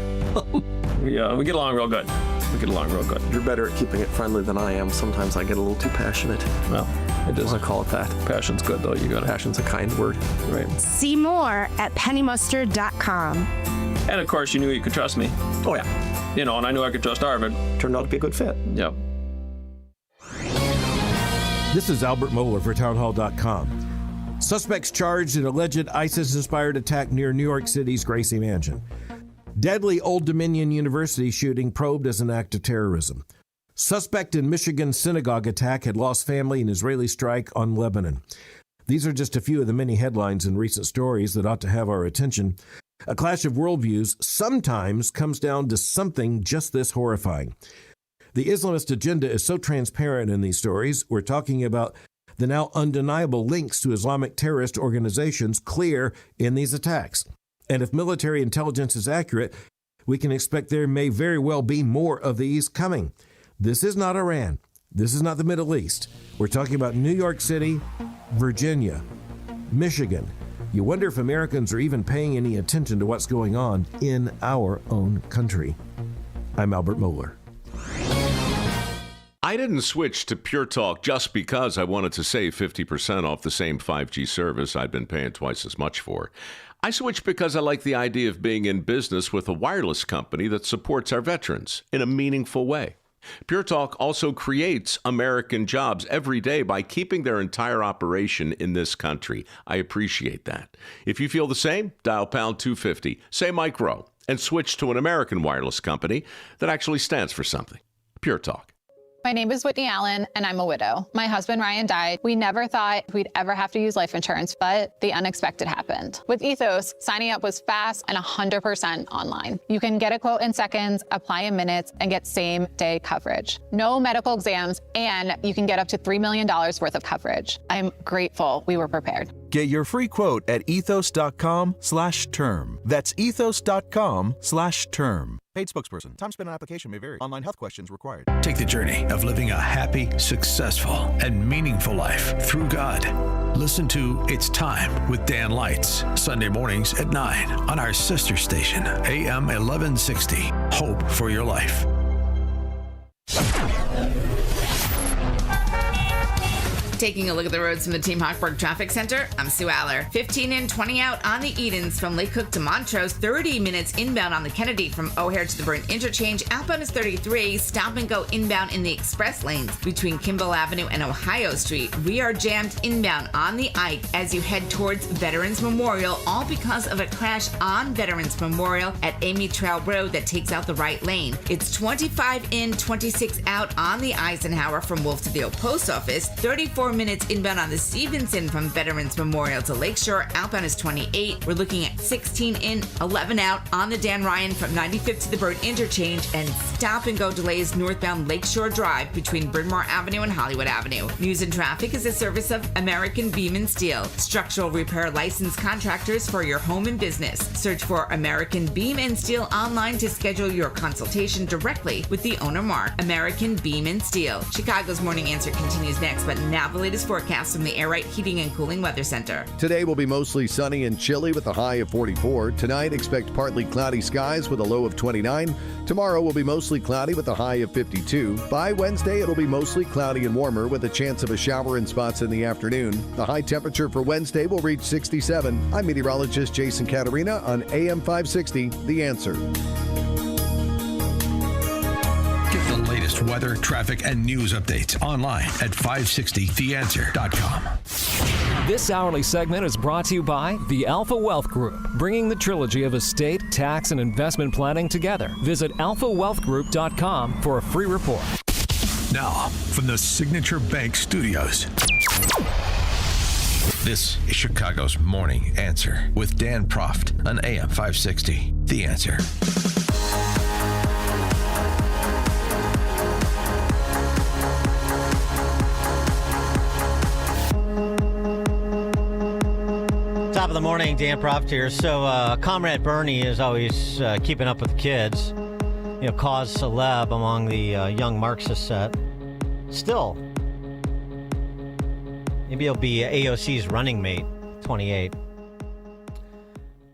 We get along real good. You're better at keeping it friendly than I am. Sometimes I get a little too passionate. Well, it is. I call it that. Passion's good, though. Passion's a kind word. Right. See more at pennymustard.com. And of course, you knew you could trust me. Oh, yeah. And I knew I could trust Arvid. Turned out to be a good fit. Yep. This is Albert Mohler for townhall.com. Suspects charged in alleged ISIS-inspired attack near New York City's Gracie Mansion. Deadly Old Dominion University shooting probed as an act of terrorism. Suspect in Michigan synagogue attack had lost family in Israeli strike on Lebanon. These are just a few of the many headlines in recent stories that ought to have our attention. A clash of worldviews sometimes comes down to something just this horrifying. The Islamist agenda is so transparent in these stories. We're talking about the now undeniable links to Islamic terrorist organizations clear in these attacks. And if military intelligence is accurate, we can expect there may very well be more of these coming. This is not Iran. This is not the Middle East. We're talking about New York City, Virginia, Michigan. You wonder if Americans are even paying any attention to what's going on in our own country. I'm Albert Mohler. I didn't switch to Pure Talk just because I wanted to save 50% off the same 5G service I'd been paying twice as much for. I switched because I like the idea of being in business with a wireless company that supports our veterans in a meaningful way. Pure Talk also creates American jobs every day by keeping their entire operation in this country. I appreciate that. If you feel the same, dial pound 250, say Mike Rowe, and switch to an American wireless company that actually stands for something. Pure Talk. My name is Whitney Allen, and I'm a widow. My husband, Ryan, died. We never thought we'd ever have to use life insurance, but the unexpected happened. With Ethos, signing up was fast and 100% online. You can get a quote in seconds, apply in minutes, and get same-day coverage. No medical exams, and you can get up to $3 million worth of coverage. I'm grateful we were prepared. Get your free quote at ethos.com/term. That's ethos.com/term. Paid spokesperson. Time spent on application may vary. Online health questions required. Take the journey of living a happy, successful, and meaningful life through God. Listen to It's Time with Dan Lights, Sunday mornings at 9 on our sister station, AM 1160. Hope for your life. Taking a look at the roads from the Team Hochberg Traffic Center, I'm Sue Aller. 15 in, 20 out on the Edens from Lake Cook to Montrose, 30 minutes inbound on the Kennedy from O'Hare to the Burn Interchange. Outbound is 33, stop and go inbound in the express lanes between Kimball Avenue and Ohio Street. We are jammed inbound on the Ike as you head towards Veterans Memorial, all because of a crash on Veterans Memorial at Amy Trail Road that takes out the right lane. It's 25 in, 26 out on the Eisenhower from Wolfville Post Office, 34 minutes inbound on the Stevenson from Veterans Memorial to Lakeshore. Outbound is 28. We're looking at 16 in, 11 out on the Dan Ryan from 95th to the Bird Interchange, and stop and go delays northbound Lakeshore Drive between Bryn Mawr Avenue and Hollywood Avenue. News and Traffic is a service of American Beam and Steel, structural repair licensed contractors for your home and business. Search for American Beam and Steel online to schedule your consultation directly with the owner, Mark. American Beam and Steel. Chicago's Morning Answer continues next, but now the latest forecast from the Air Right Heating and Cooling Weather Center. Today will be mostly sunny and chilly with a high of 44. Tonight, expect partly cloudy skies with a low of 29. Tomorrow will be mostly cloudy with a high of 52. By Wednesday, it'll be mostly cloudy and warmer with a chance of a shower in spots in the afternoon. The high temperature for Wednesday will reach 67. I'm meteorologist Jason Caterina on AM 560, The Answer. Get the latest weather, traffic, and news updates online at 560theanswer.com. This hourly segment is brought to you by the Alpha Wealth Group, bringing the trilogy of estate, tax, and investment planning together. Visit alphawealthgroup.com for a free report. Now, from the Signature Bank Studios, this is Chicago's Morning Answer with Dan Proft on AM 560. The Answer. Top of the morning, Dan Proft here. So, Comrade Bernie is always keeping up with the kids. You know, cause celeb among the young Marxist set. Still, maybe he'll be AOC's running mate, 28.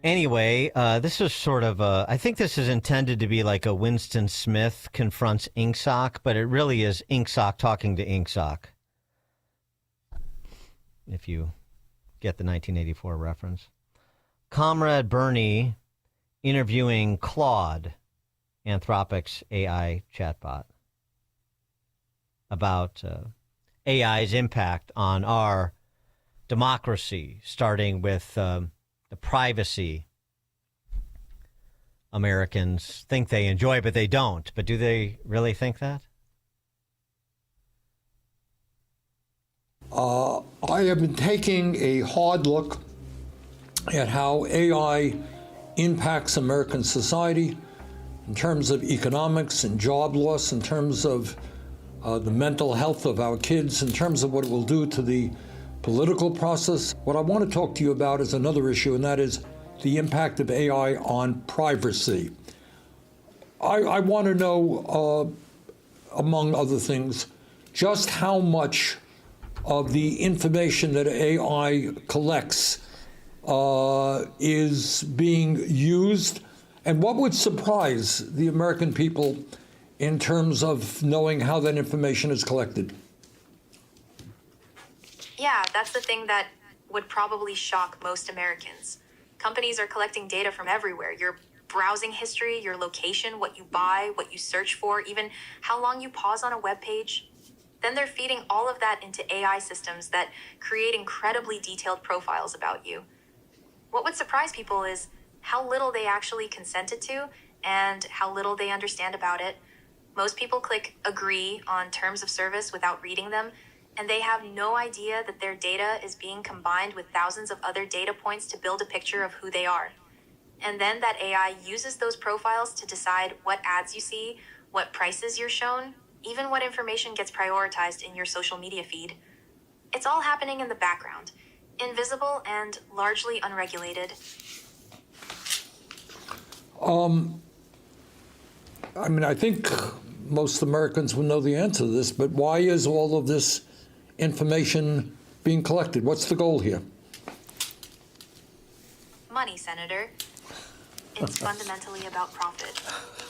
Anyway, this is sort of I think this is intended to be like a Winston Smith confronts Ingsoc, but it really is Ingsoc talking to Ingsoc. If you get the 1984 reference. Comrade Bernie interviewing Claude, Anthropic's AI chatbot, about AI's impact on our democracy, starting with the privacy Americans think they enjoy, but they don't. But do they really think that? I have been taking a hard look at how AI impacts American society in terms of economics and job loss, in terms of the mental health of our kids, in terms of what it will do to the political process. What I want to talk to you about is another issue, and that is the impact of AI on privacy. I want to know, among other things, just how much of the information that AI collects is being used, and what would surprise the American people in terms of knowing how that information is collected? Yeah, that's the thing that would probably shock most Americans. Companies are collecting data from everywhere. Your browsing history, your location, what you buy, what you search for, even how long you pause on a web page. Then they're feeding all of that into AI systems that create incredibly detailed profiles about you. What would surprise people is how little they actually consented to and how little they understand about it. Most people click agree on terms of service without reading them, and they have no idea that their data is being combined with thousands of other data points to build a picture of who they are. And then that AI uses those profiles to decide what ads you see, what prices you're shown, even what information gets prioritized in your social media feed. It's all happening in the background, invisible and largely unregulated. I think most Americans will know the answer to this, but why is all of this information being collected? What's the goal here? Money, Senator. It's fundamentally about profit.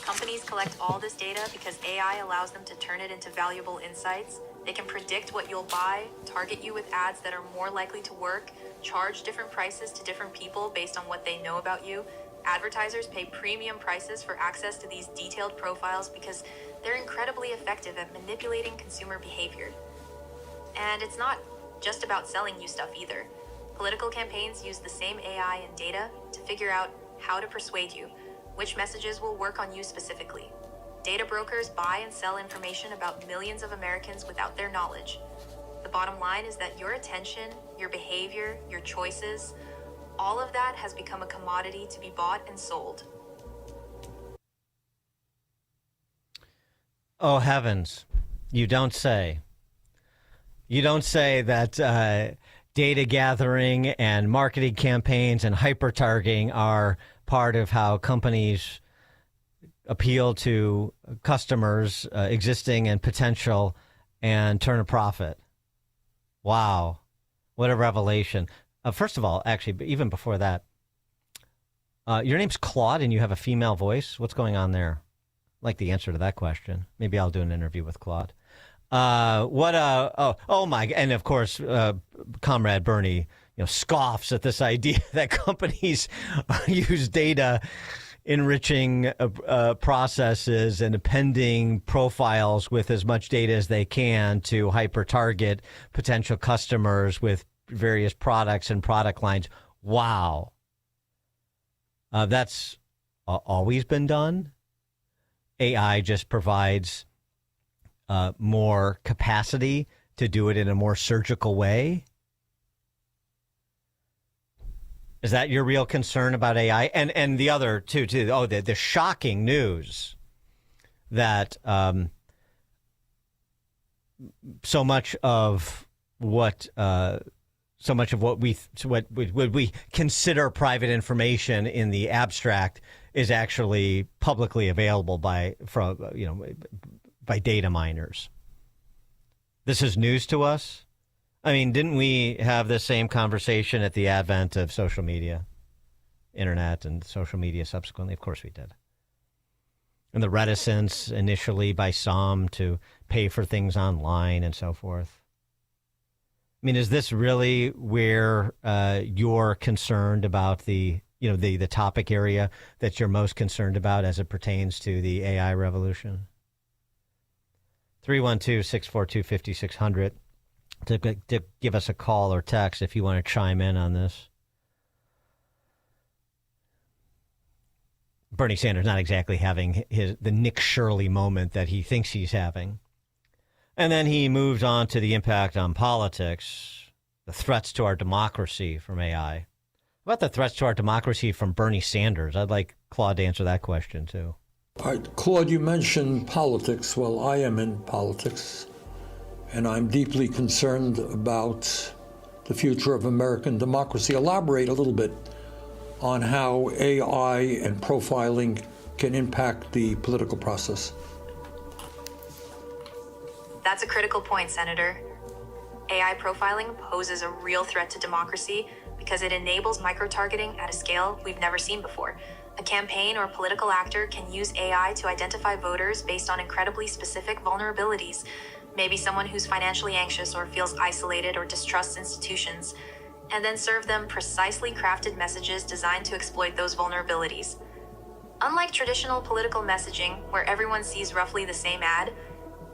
Companies collect all this data because AI allows them to turn it into valuable insights. They can predict what you'll buy, target you with ads that are more likely to work, charge different prices to different people based on what they know about you. Advertisers pay premium prices for access to these detailed profiles because they're incredibly effective at manipulating consumer behavior. And it's not just about selling you stuff either. Political campaigns use the same AI and data to figure out how to persuade you, which messages will work on you specifically. Data brokers buy and sell information about millions of Americans without their knowledge. The bottom line is that your attention, your behavior, your choices, all of that has become a commodity to be bought and sold. Oh, heavens. You don't say. You don't say that data gathering and marketing campaigns and hyper-targeting are part of how companies appeal to customers, existing and potential, and turn a profit. Wow. What a revelation. First of all, actually, even before that, your name's Claude and you have a female voice. What's going on there? I'd like the answer to that question. Maybe I'll do an interview with Claude. Oh my, and of course, Comrade Bernie, scoffs at this idea that companies use data enriching processes and appending profiles with as much data as they can to hyper target potential customers with various products and product lines. Wow. That's always been done. AI just provides more capacity to do it in a more surgical way. Is that your real concern about AI? And the other too, the shocking news that so much of what we consider private information in the abstract is actually publicly available by data miners. This is news to us. I mean, didn't we have the same conversation at the advent of social media? internet and social media subsequently. Of course we did. And the reticence initially by some to pay for things online and so forth. I mean, is this really where you're concerned about the topic area that you're most concerned about as it pertains to the AI revolution? 312-642-5600 to give us a call or text if you want to chime in on this. Bernie Sanders not exactly having the Nick Shirley moment that he thinks he's having. And then he moves on to the impact on politics, the threats to our democracy from AI. What about the threats to our democracy from Bernie Sanders? I'd like Claude to answer that question, too. All right, Claude, you mentioned politics. Well, I am in politics, and I'm deeply concerned about the future of American democracy. Elaborate a little bit on how AI and profiling can impact the political process. That's a critical point, Senator. AI profiling poses a real threat to democracy because it enables micro-targeting at a scale we've never seen before. A campaign or political actor can use AI to identify voters based on incredibly specific vulnerabilities. Maybe someone who's financially anxious or feels isolated or distrusts institutions, and then serve them precisely crafted messages designed to exploit those vulnerabilities. Unlike traditional political messaging, where everyone sees roughly the same ad,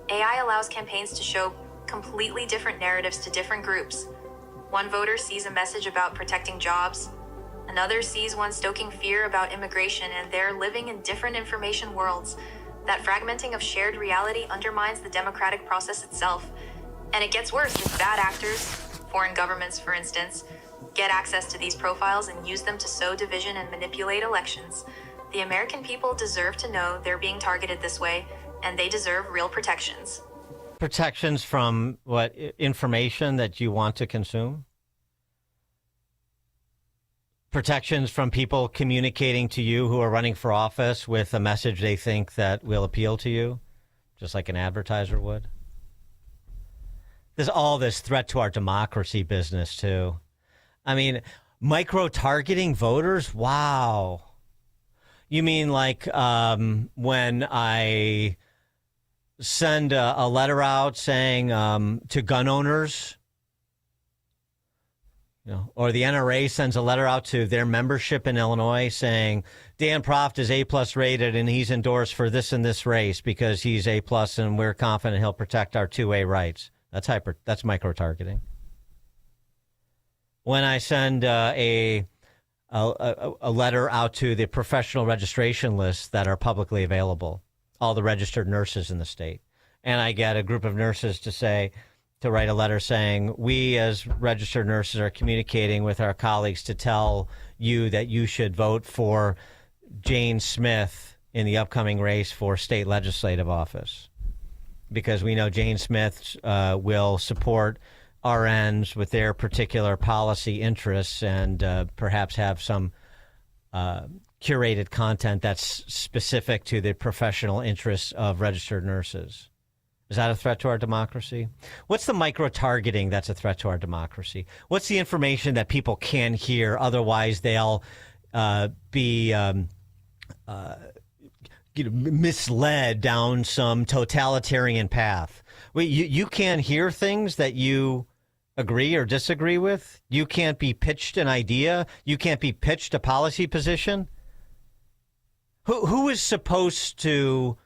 AI allows campaigns to show completely different narratives to different groups. One voter sees a message about protecting jobs, another sees one stoking fear about immigration, and they're living in different information worlds. That fragmenting of shared reality undermines the democratic process itself. And it gets worse if bad actors, foreign governments for instance, get access to these profiles and use them to sow division and manipulate elections. The American people deserve to know they're being targeted this way, and they deserve real protections. Protections from what? Information that you want to consume? Protections from people communicating to you who are running for office with a message they think that will appeal to you, just like an advertiser would? There's all this threat to our democracy business, too. I mean, micro-targeting voters? Wow. You mean like when I send a letter out saying to gun owners, or the NRA sends a letter out to their membership in Illinois saying Dan Proft is A+ rated and he's endorsed for this and this race because he's A+ and we're confident he'll protect our 2A rights. That's micro-targeting. When I send a letter out to the professional registration lists that are publicly available, all the registered nurses in the state, and I get a group of nurses to write a letter saying, we as registered nurses are communicating with our colleagues to tell you that you should vote for Jane Smith in the upcoming race for state legislative office, because we know Jane Smith will support RNs with their particular policy interests and perhaps have some curated content that's specific to the professional interests of registered nurses. Is that a threat to our democracy? What's the micro-targeting that's a threat to our democracy? What's the information that people can hear, otherwise they'll be misled down some totalitarian path? Wait, you can't hear things that you agree or disagree with? You can't be pitched an idea? You can't be pitched a policy position? Who is supposed to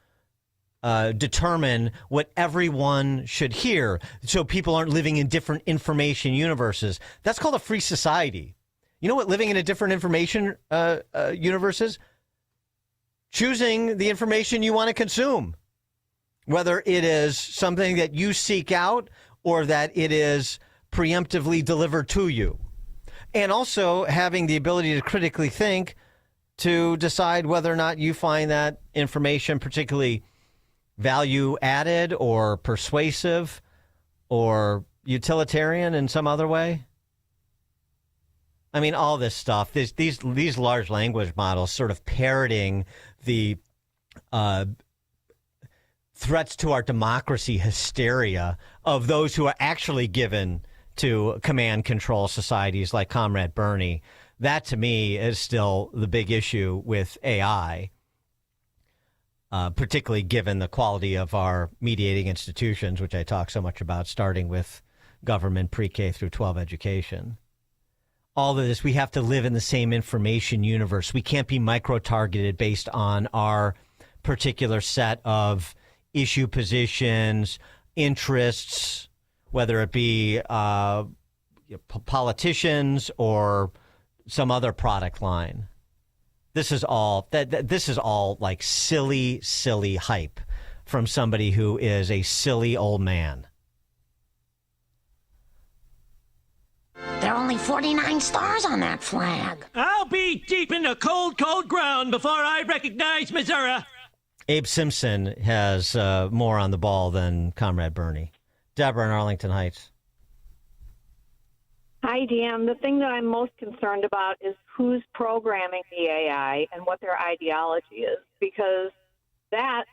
determine what everyone should hear so people aren't living in different information universes? That's called a free society. You know what living in a different information universe is? Choosing the information you want to consume, whether it is something that you seek out or that it is preemptively delivered to you. And also having the ability to critically think to decide whether or not you find that information particularly value added or persuasive or utilitarian in some other way. I mean, all this stuff, these large language models sort of parroting the threats to our democracy hysteria of those who are actually given to command control societies like Comrade Bernie. that to me is still the big issue with AI, particularly given the quality of our mediating institutions, which I talk so much about, starting with government pre-K through 12 education. All of this, we have to live in the same information universe. We can't be micro-targeted based on our particular set of issue positions, interests, whether it be politicians or some other product line. This is all this is all like silly hype from somebody who is a silly old man. There are only 49 stars on that flag. I'll be deep in the cold, cold ground before I recognize Missouri. Abe Simpson has more on the ball than Comrade Bernie. Deborah in Arlington Heights. Hi, Dan. The thing that I'm most concerned about is who's programming the AI and what their ideology is, because that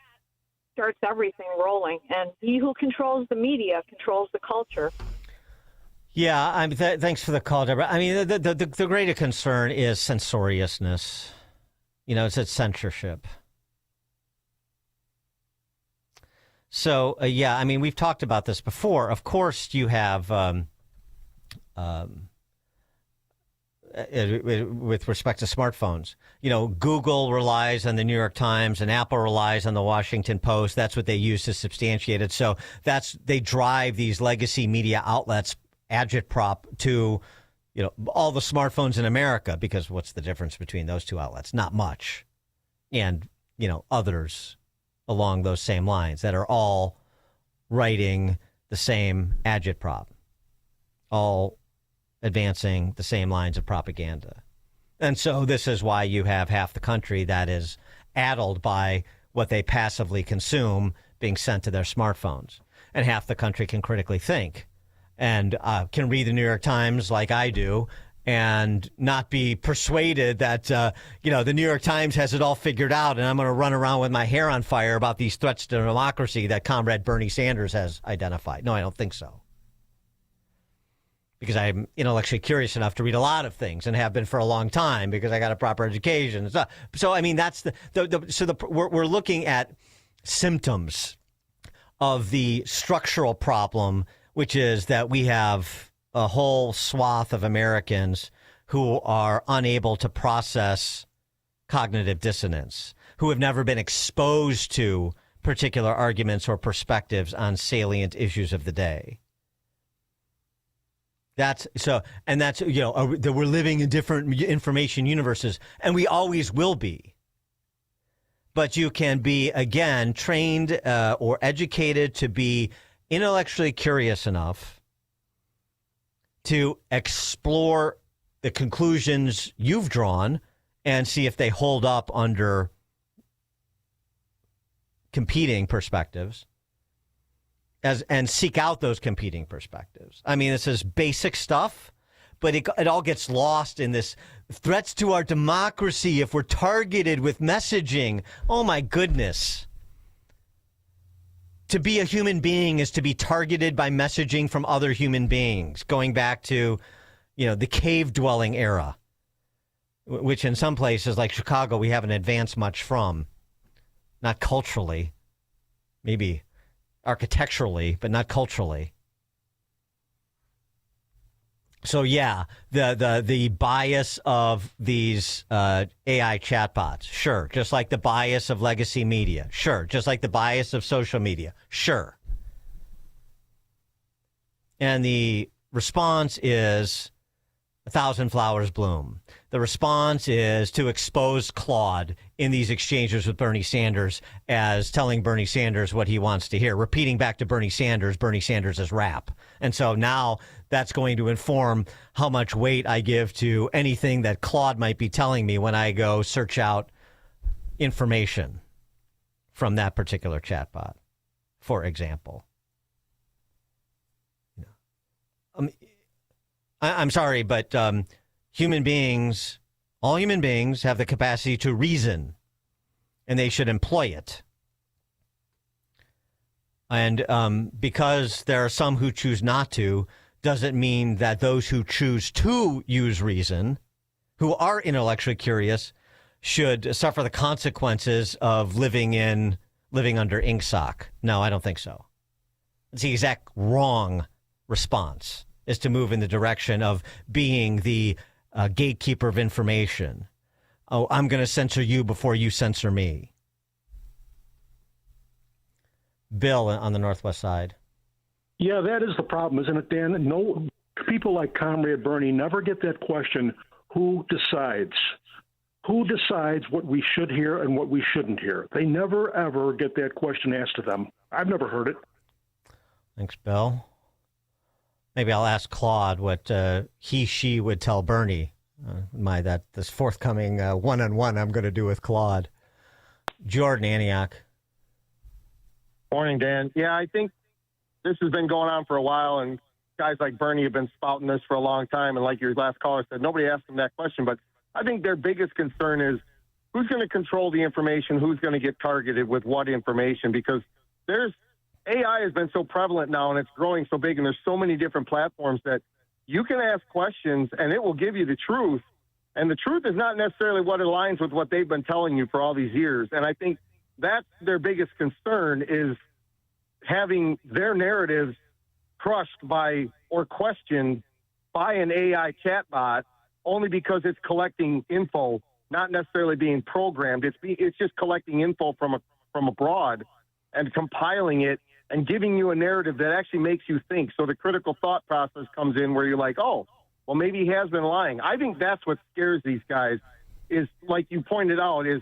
starts everything rolling. And he who controls the media controls the culture. Yeah, thanks for the call, Deborah. I mean, the greater concern is censoriousness. It's censorship. So, yeah, I mean, we've talked about this before. Of course, you have, with respect to smartphones, Google relies on the New York Times and Apple relies on the Washington Post. That's what they use to substantiate it. So they drive these legacy media outlets agitprop to, all the smartphones in America, because what's the difference between those two outlets? Not much. And, others along those same lines that are all writing the same agitprop, all advancing the same lines of propaganda. And so this is why you have half the country that is addled by what they passively consume being sent to their smartphones. And half the country can critically think and can read the New York Times like I do and not be persuaded that, the New York Times has it all figured out and I'm going to run around with my hair on fire about these threats to democracy that Comrade Bernie Sanders has identified. No, I don't think so. Because I'm intellectually curious enough to read a lot of things and have been for a long time because I got a proper education and stuff. So, I mean, that's we're looking at symptoms of the structural problem, which is that we have a whole swath of Americans who are unable to process cognitive dissonance, who have never been exposed to particular arguments or perspectives on salient issues of the day. We're living in different information universes, and we always will be. But you can be, again, trained or educated to be intellectually curious enough to explore the conclusions you've drawn and see if they hold up under competing perspectives and seek out those competing perspectives. I mean, this is basic stuff, but it all gets lost in this threats to our democracy if we're targeted with messaging. Oh, my goodness. To be a human being is to be targeted by messaging from other human beings, going back to, the cave-dwelling era, which in some places like Chicago we haven't advanced much from. Not culturally, maybe architecturally, but not culturally. So yeah, the bias of these AI chatbots, sure. Just like the bias of legacy media, sure. Just like the bias of social media, sure. And the response is 1,000 flowers bloom. The response is to expose Claude in these exchanges with Bernie Sanders as telling Bernie Sanders what he wants to hear, repeating back to Bernie Sanders' rap. And so now that's going to inform how much weight I give to anything that Claude might be telling me when I go search out information from that particular chatbot, for example. I'm sorry, but all human beings have the capacity to reason, and they should employ it. And because there are some who choose not to, doesn't mean that those who choose to use reason, who are intellectually curious should suffer the consequences of living under INGSOC. No, I don't think so. It's the exact wrong response, is to move in the direction of being the gatekeeper of information. Oh, I'm going to censor you before you censor me. Bill on the Northwest side. Yeah, that is the problem, isn't it, Dan? No, people like Comrade Bernie never get that question, who decides? Who decides what we should hear and what we shouldn't hear? They never, ever get that question asked to them. I've never heard it. Thanks, Bill. Maybe I'll ask Claude what she would tell Bernie. This forthcoming one-on-one I'm going to do with Claude. Jordan, Antioch. Morning, Dan. Yeah, I think this has been going on for a while, and guys like Bernie have been spouting this for a long time. And like your last caller said, nobody asked them that question. But I think their biggest concern is who's going to control the information, who's going to get targeted with what information, because AI has been so prevalent now, and it's growing so big, and there's so many different platforms that you can ask questions and it will give you the truth. And the truth is not necessarily what aligns with what they've been telling you for all these years. And I think that's their biggest concern, is having their narratives crushed by or questioned by an AI chatbot only because it's collecting info, not necessarily being programmed. It's just collecting info from abroad and compiling it and giving you a narrative that actually makes you think. So the critical thought process comes in where you're like, oh, well, maybe he has been lying. I think that's what scares these guys, is, like you pointed out, is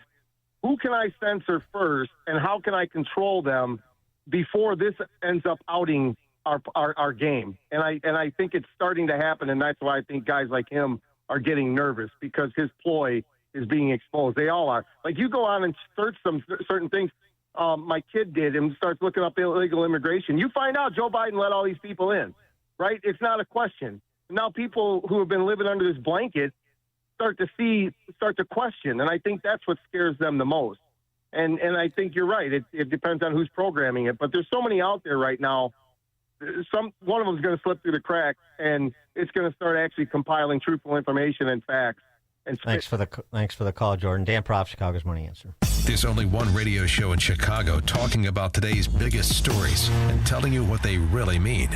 who can I censor first and how can I control them before this ends up outing our game? And I think it's starting to happen, and that's why I think guys like him are getting nervous, because his ploy is being exposed. They all are. Like, you go on and search some certain things. My kid did, and starts looking up illegal immigration. You find out Joe Biden let all these people in, right? It's not a question. Now people who have been living under this blanket start to question, and I think that's what scares them the most. And I think you're right. It depends on who's programming it, but there's so many out there right now. One of them is going to slip through the cracks, and it's going to start actually compiling truthful information and facts. And thanks for the call, Jordan. Dan Proft, Chicago's Morning Answer. There's only one radio show in Chicago talking about today's biggest stories and telling you what they really mean.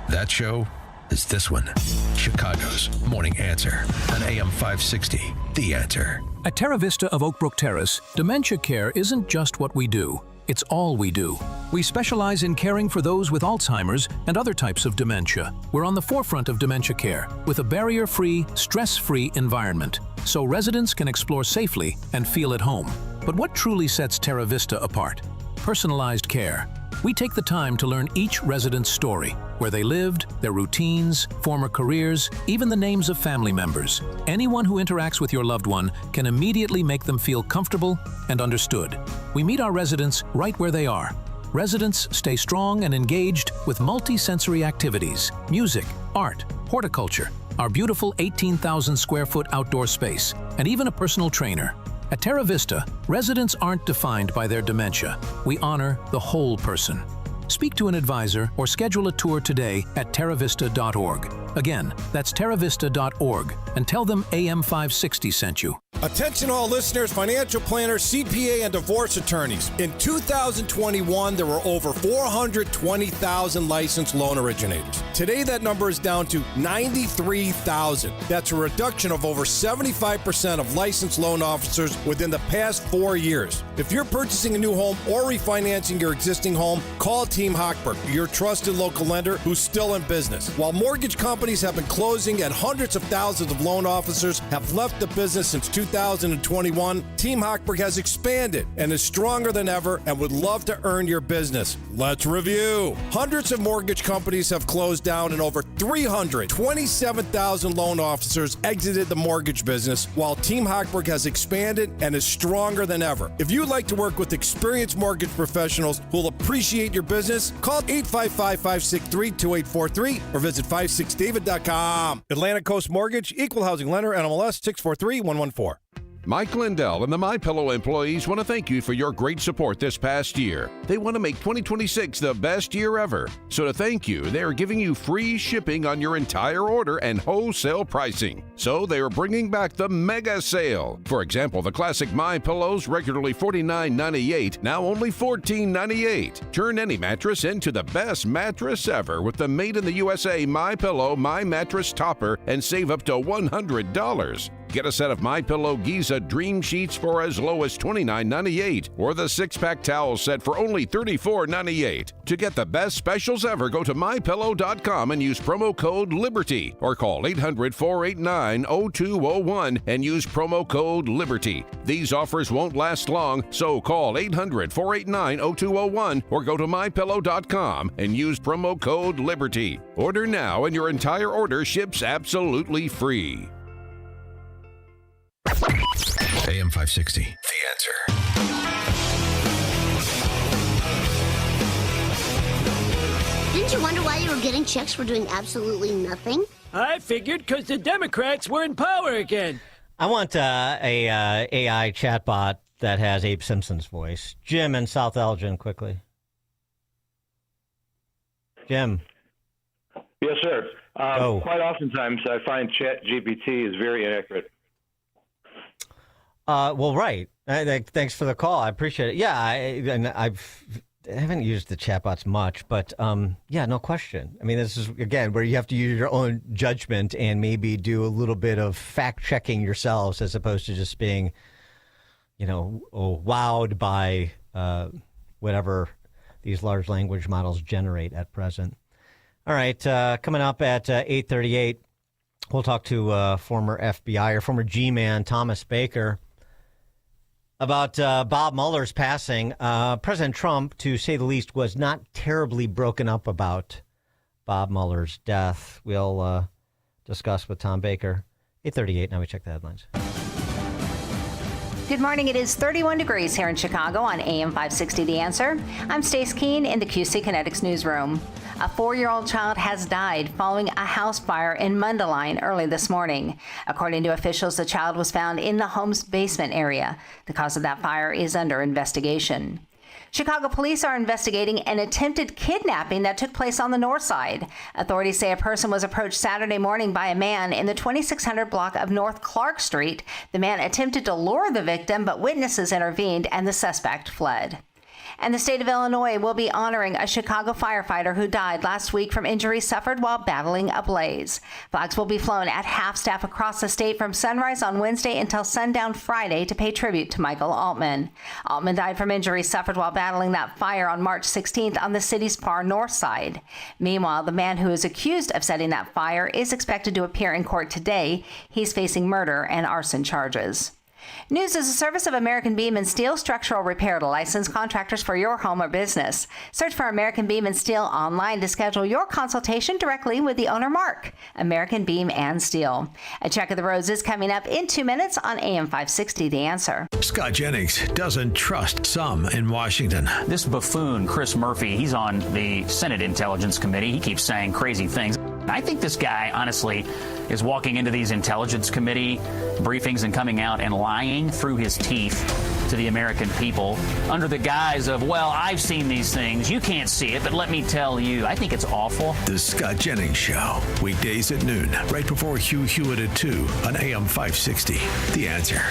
That show is this one, Chicago's Morning Answer on AM 560, The Answer. At Terra Vista of Oak Brook Terrace, dementia care isn't just what we do. It's all we do. We specialize in caring for those with Alzheimer's and other types of dementia. We're on the forefront of dementia care with a barrier-free, stress-free environment, so residents can explore safely and feel at home. But what truly sets Terra Vista apart? Personalized care. We take the time to learn each resident's story, where they lived, their routines, former careers, even the names of family members. Anyone who interacts with your loved one can immediately make them feel comfortable and understood. We meet our residents right where they are. Residents stay strong and engaged with multi-sensory activities, music, art, horticulture, our beautiful 18,000 square foot outdoor space, and even a personal trainer. At Terra Vista, residents aren't defined by their dementia. We honor the whole person. Speak to an advisor or schedule a tour today at terravista.org. Again, that's terravista.org, and tell them AM 560 sent you. Attention all listeners, financial planners, CPA, and divorce attorneys. In 2021, there were over 420,000 licensed loan originators. Today, that number is down to 93,000. That's a reduction of over 75% of licensed loan officers within the past 4 years. If you're purchasing a new home or refinancing your existing home, call Team Hochberg, your trusted local lender who's still in business. While mortgage companies have been closing and hundreds of thousands of loan officers have left the business since 2021, Team Hochberg has expanded and is stronger than ever and would love to earn your business. Let's review. Hundreds of mortgage companies have closed down and over 327,000 loan officers exited the mortgage business, while Team Hochberg has expanded and is stronger than ever. If you'd like to work with experienced mortgage professionals who'll appreciate your business, call 855-563-2843 or visit 56david.com. Atlantic Coast Mortgage, Equal Housing Lender, NMLS 643114. Mike Lindell and the MyPillow employees want to thank you for your great support this past year. They want to make 2026 the best year ever. So to thank you, they are giving you free shipping on your entire order and wholesale pricing. So they are bringing back the mega sale. For example, the classic MyPillows, regularly $49.98, now only $14.98. Turn any mattress into the best mattress ever with the Made in the USA MyPillow My Mattress Topper and save up to $100. Get a set of MyPillow Giza Dream Sheets for as low as $29.98 or the 6-pack towel set for only $34.98. To get the best specials ever, go to MyPillow.com and use promo code LIBERTY or call 800-489-0201 and use promo code LIBERTY. These offers won't last long, so call 800-489-0201 or go to MyPillow.com and use promo code LIBERTY. Order now and your entire order ships absolutely free. AM 560, The Answer. Didn't you wonder why you were getting checks for doing absolutely nothing? I figured because the Democrats were in power again. I want a AI chatbot that has Abe Simpson's voice. Jim in South Elgin, quickly. Jim. Yes, sir. Quite oftentimes, I find ChatGPT is very inaccurate. Well, right. Thanks for the call. I appreciate it. Yeah, I haven't used the chatbots much, but yeah, no question. I mean, this is, again, where you have to use your own judgment and maybe do a little bit of fact-checking yourselves as opposed to just being, wowed by whatever these large language models generate at present. All right, coming up at 8:38, we'll talk to former FBI or former G-man Thomas Baker about Bob Mueller's passing. President Trump, to say the least, was not terribly broken up about Bob Mueller's death. We'll discuss with Tom Baker. 8:38, now we check the headlines. Good morning. It is 31 degrees here in Chicago on AM 560 The Answer. I'm Stace Keene in the QC Kinetics newsroom. A 4-year-old child has died following a house fire in Mundelein early this morning. According to officials, the child was found in the home's basement area. The cause of that fire is under investigation. Chicago police are investigating an attempted kidnapping that took place on the north side. Authorities say a person was approached Saturday morning by a man in the 2600 block of North Clark Street. The man attempted to lure the victim, but witnesses intervened and the suspect fled. And the state of Illinois will be honoring a Chicago firefighter who died last week from injuries suffered while battling a blaze. Flags will be flown at half-staff across the state from sunrise on Wednesday until sundown Friday to pay tribute to Michael Altman. Altman died from injuries suffered while battling that fire on March 16th on the city's far north side. Meanwhile, the man who is accused of setting that fire is expected to appear in court today. He's facing murder and arson charges. News is a service of American Beam and Steel Structural Repair to licensed contractors for your home or business. Search for American Beam and Steel online to schedule your consultation directly with the owner, Mark. American Beam and Steel. A check of the roads is coming up in 2 minutes on AM 560 The Answer. Scott Jennings doesn't trust some in Washington. This buffoon, Chris Murphy, he's on the Senate Intelligence Committee. He keeps saying crazy things. I think this guy, honestly, is walking into these Intelligence Committee briefings and coming out and lying through his teeth to the American people under the guise of, well, I've seen these things. You can't see it, but let me tell you. I think it's awful. The Scott Jennings Show, weekdays at noon, right before Hugh Hewitt at 2 on AM 560. The Answer.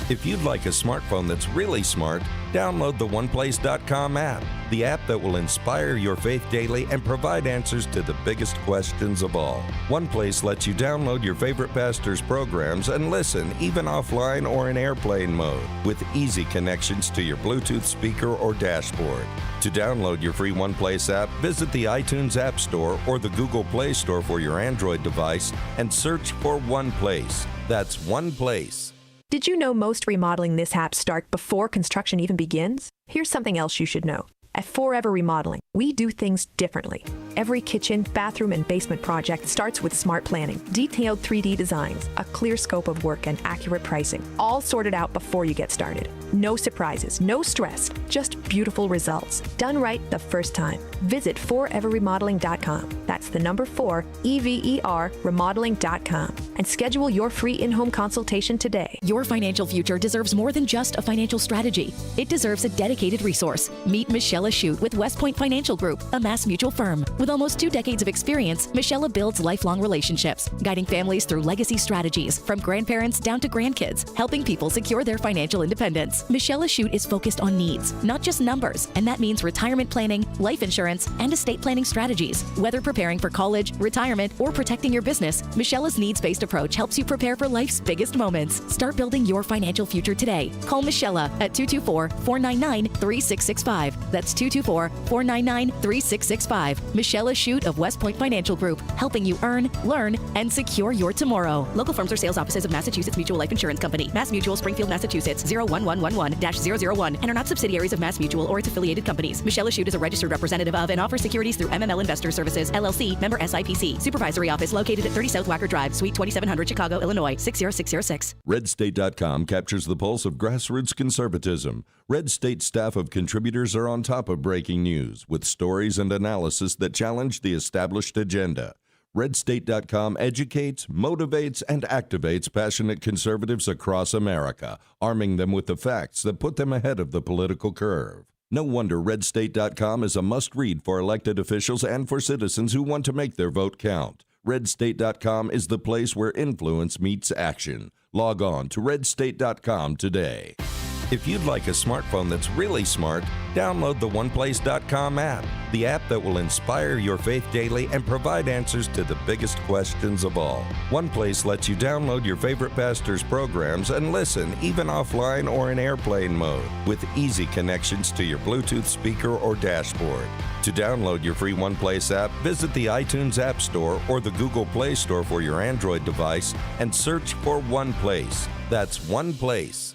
If you'd like a smartphone that's really smart, download the OnePlace.com app, the app that will inspire your faith daily and provide answers to the biggest questions of all. OnePlace lets you download your favorite pastor's programs and listen even offline or in airplane mode with easy connections to your Bluetooth speaker or dashboard. To download your free OnePlace app, visit the iTunes App Store or the Google Play Store for your Android device and search for OnePlace. That's OnePlace. Did you know most remodeling mishaps start before construction even begins? Here's something else you should know. At Forever Remodeling, we do things differently. Every kitchen, bathroom, and basement project starts with smart planning, detailed 3D designs, a clear scope of work, and accurate pricing, all sorted out before you get started. No surprises, no stress, just beautiful results. Done right the first time. Visit foreverremodeling.com. That's the number 4, EVER, remodeling.com. And schedule your free in-home consultation today. Your financial future deserves more than just a financial strategy. It deserves a dedicated resource. Meet Michelle Shute with West Point Financial Group, a Mass Mutual firm. With almost 2 decades of experience, Michelle builds lifelong relationships, guiding families through legacy strategies from grandparents down to grandkids, helping people secure their financial independence. Michelle Shute is focused on needs, not just numbers, and that means retirement planning, life insurance, and estate planning strategies. Whether preparing for college, retirement, or protecting your business, Michelle's needs-based approach helps you prepare for life's biggest moments. Start building your financial future today. Call Michelle at 224-499-3665. That's 224-499-3665. Michelle Shute of West Point Financial Group, helping you earn, learn, and secure your tomorrow. Local firms or sales offices of Massachusetts Mutual Life Insurance Company. Mass Mutual, Springfield, Massachusetts, 01111-001, and are not subsidiaries of Mass Mutual or its affiliated companies. Michelle Shute is a registered representative of and offers securities through MML Investor Services, LLC, member SIPC. Supervisory office located at 30 South Wacker Drive, Suite 2700, Chicago, Illinois, 60606. RedState.com captures the pulse of grassroots conservatism. Red State staff of contributors are on top of breaking news with stories and analysis that challenge the established agenda. RedState.com educates, motivates, and activates passionate conservatives across America, arming them with the facts that put them ahead of the political curve. No wonder RedState.com is a must-read for elected officials and for citizens who want to make their vote count. RedState.com is the place where influence meets action. Log on to RedState.com today. If you'd like a smartphone that's really smart, download the OnePlace.com app, the app that will inspire your faith daily and provide answers to the biggest questions of all. OnePlace lets you download your favorite pastor's programs and listen, even offline or in airplane mode, with easy connections to your Bluetooth speaker or dashboard. To download your free OnePlace app, visit the iTunes App Store or the Google Play Store for your Android device and search for OnePlace. That's OnePlace.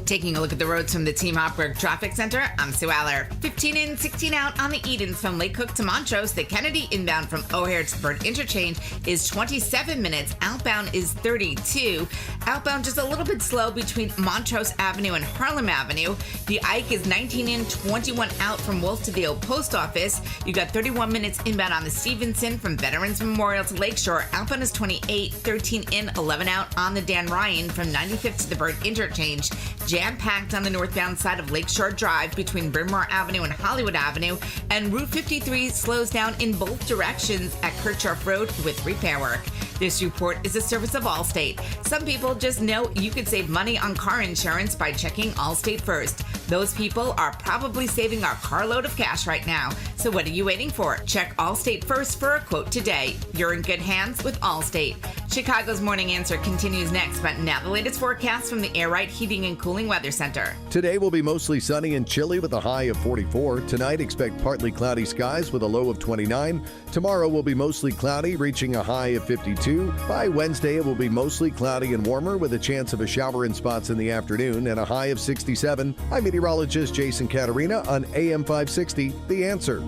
Taking a look at the roads from the Team Hopberg Traffic Center, I'm Sue Aller. 15 in, 16 out on the Edens from Lake Cook to Montrose. The Kennedy inbound from O'Hare to Bird Interchange is 27 minutes. Outbound is 32. Outbound just a little bit slow between Montrose Avenue and Harlem Avenue. The Ike is 19 in, 21 out from Wolf to the Old Post Office. You got 31 minutes inbound on the Stevenson from Veterans Memorial to Lakeshore. Outbound is 28, 13 in, 11 out on the Dan Ryan from 95th to the Bird Interchange. Jam-packed on the northbound side of Lakeshore Drive between Bryn Mawr Avenue and Hollywood Avenue, and Route 53 slows down in both directions at Kirchhoff Road with repair work. This report is a service of Allstate. Some people just know you could save money on car insurance by checking Allstate first. Those people are probably saving a carload of cash right now. So what are you waiting for? Check Allstate first for a quote today. You're in good hands with Allstate. Chicago's Morning Answer continues next, but now the latest forecast from the Air Right Heating and Cooling Weather Center. Today will be mostly sunny and chilly with a high of 44. Tonight, expect partly cloudy skies with a low of 29. Tomorrow will be mostly cloudy, reaching a high of 52. By Wednesday, it will be mostly cloudy and warmer with a chance of a shower in spots in the afternoon and a high of 67. I'm meteorologist Jason Caterina on AM 560, The Answer.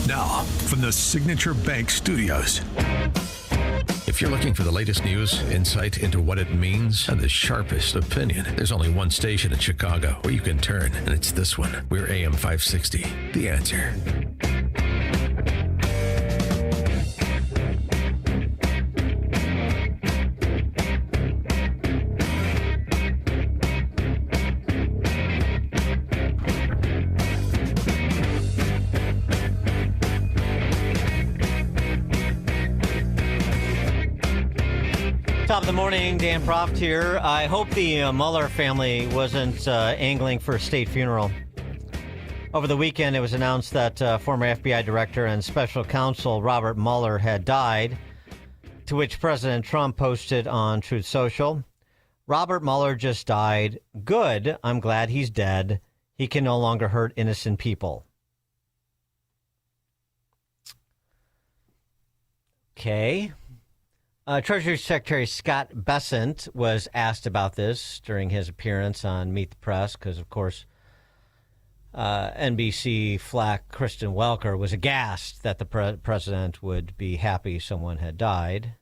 Now, from the Signature Bank Studios. If you're looking for the latest news, insight into what it means, and the sharpest opinion, there's only one station in Chicago where you can turn, and it's this one. We're AM 560, The Answer. Top of the morning, Dan Proft here. I hope the Mueller family wasn't angling for a state funeral. Over the weekend, it was announced that former FBI director and special counsel Robert Mueller had died, to which President Trump posted on Truth Social, "Robert Mueller just died. Good. I'm glad he's dead. He can no longer hurt innocent people." Okay. Treasury Secretary Scott Bessent was asked about this during his appearance on Meet the Press because, of course, NBC flack Kristen Welker was aghast that the president would be happy someone had died.